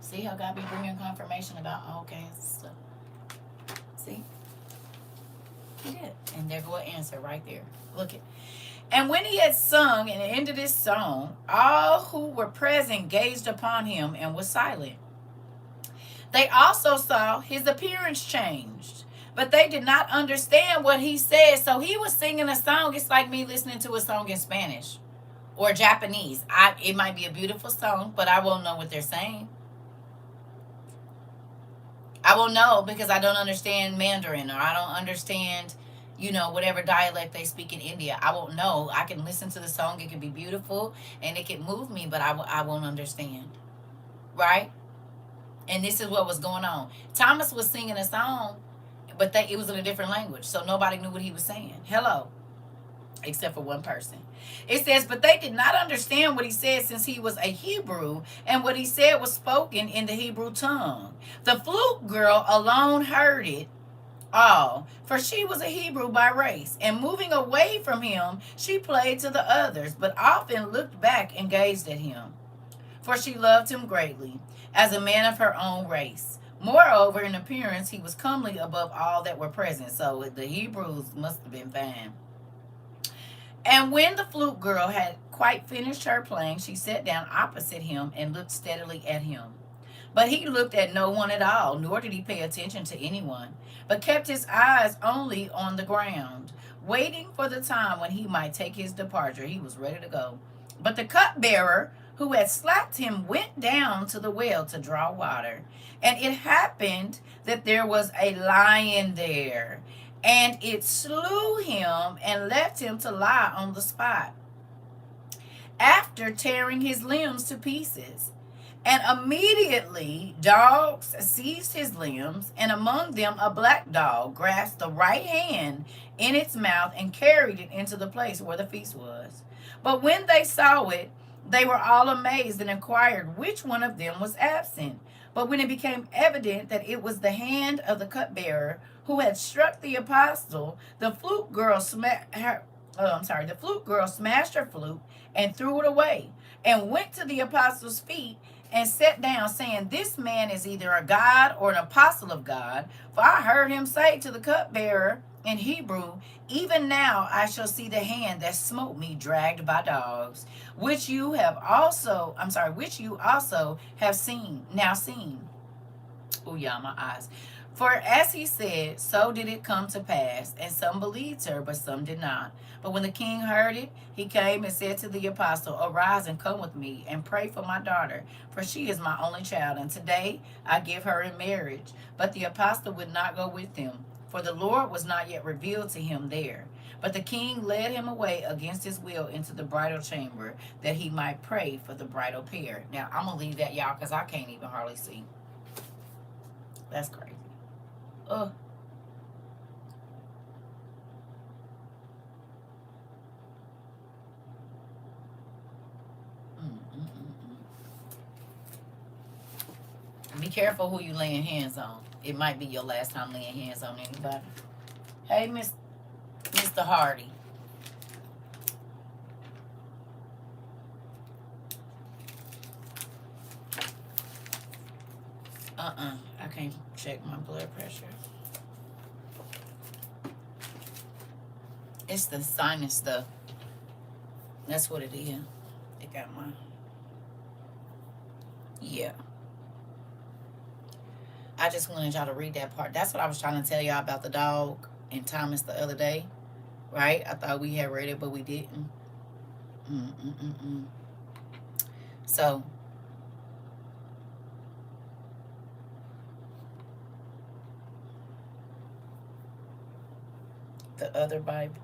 See how God be bringing confirmation about all kinds of stuff. See? He did. And there go an answer right there. Look it. And when he had sung and ended his song, all who were present gazed upon him and was silent. They also saw his appearance changed, but they did not understand what he said. So he was singing a song. It's like me listening to a song in Spanish or Japanese. It might be a beautiful song, but I won't know what they're saying. I won't know because I don't understand Mandarin, or I don't understand, whatever dialect they speak in India. I won't know. I can listen to the song. It can be beautiful and it can move me, but I won't understand. Right? And this is what was going on. Thomas was singing a song, but it was in a different language, so nobody knew what he was saying. Hello. Except for one person. It says, but they did not understand what he said, since he was a Hebrew, and what he said was spoken in the Hebrew tongue. The flute girl alone heard it all, for she was a Hebrew by race, and moving away from him, she played to the others, but often looked back and gazed at him, for she loved him greatly, as a man of her own race. Moreover, in appearance, he was comely above all that were present. So the Hebrews must have been fine. And when the flute girl had quite finished her playing, she sat down opposite him and looked steadily at him. But he looked at no one at all, nor did he pay attention to anyone, but kept his eyes only on the ground, waiting for the time when he might take his departure. He was ready to go. But the cupbearer who had slapped him went down to the well to draw water. And it happened that there was a lion there, and it slew him and left him to lie on the spot, after tearing his limbs to pieces. And immediately dogs seized his limbs, and among them a black dog grasped the right hand in its mouth and carried it into the place where the feast was. But when they saw it, they were all amazed and inquired which one of them was absent. But when it became evident that it was the hand of the cupbearer who had struck the apostle, the flute girl smashed her flute and threw it away, and went to the apostles' feet and sat down, saying, "This man is either a god or an apostle of God. For I heard him say to the cupbearer in Hebrew, even now I shall see the hand that smote me dragged by dogs, which you also have seen. Oh yeah, my eyes. For as he said, so did it come to pass, and some believed her, but some did not. But when the king heard it, he came and said to the apostle, Arise and come with me, and pray for my daughter, for she is my only child, and today I give her in marriage. But the apostle would not go with him, for the Lord was not yet revealed to him there. But the king led him away against his will into the bridal chamber, that he might pray for the bridal pair. Now, I'm going to leave that, y'all, because I can't even hardly see. That's crazy. Ugh. Be careful who you laying hands on. It might be your last time laying hands on anybody. Hey, Mr. Hardy. I can't check my blood pressure. It's the sinus stuff. That's what it is. It got my... Yeah. I just wanted y'all to read that part. That's what I was trying to tell y'all about the dog and Thomas the other day. Right? I thought we had read it, but we didn't. So... the other Bible.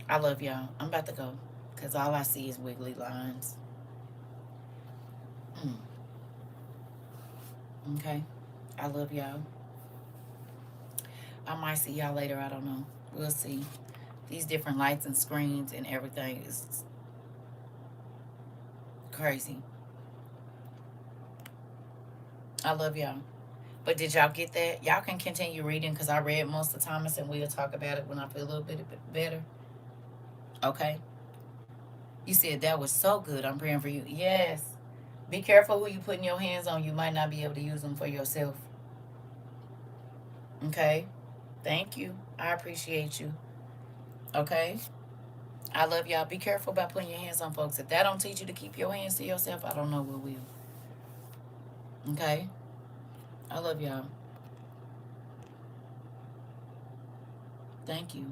I love y'all. I'm about to go because all I see is wiggly lines. Okay. I love y'all. I might see y'all later. I don't know. We'll see. These different lights and screens and everything is crazy. I love y'all. But did y'all get that? Y'all can continue reading because I read most of Thomas and we'll talk about it when I feel a little bit better. Okay. You said that was so good. I'm praying for you. Yes. Be careful who you putting your hands on. You might not be able to use them for yourself. Okay. Thank you. I appreciate you. Okay. I love y'all. Be careful about putting your hands on folks. If that don't teach you to keep your hands to yourself, I don't know what will. Okay. I love y'all. Thank you.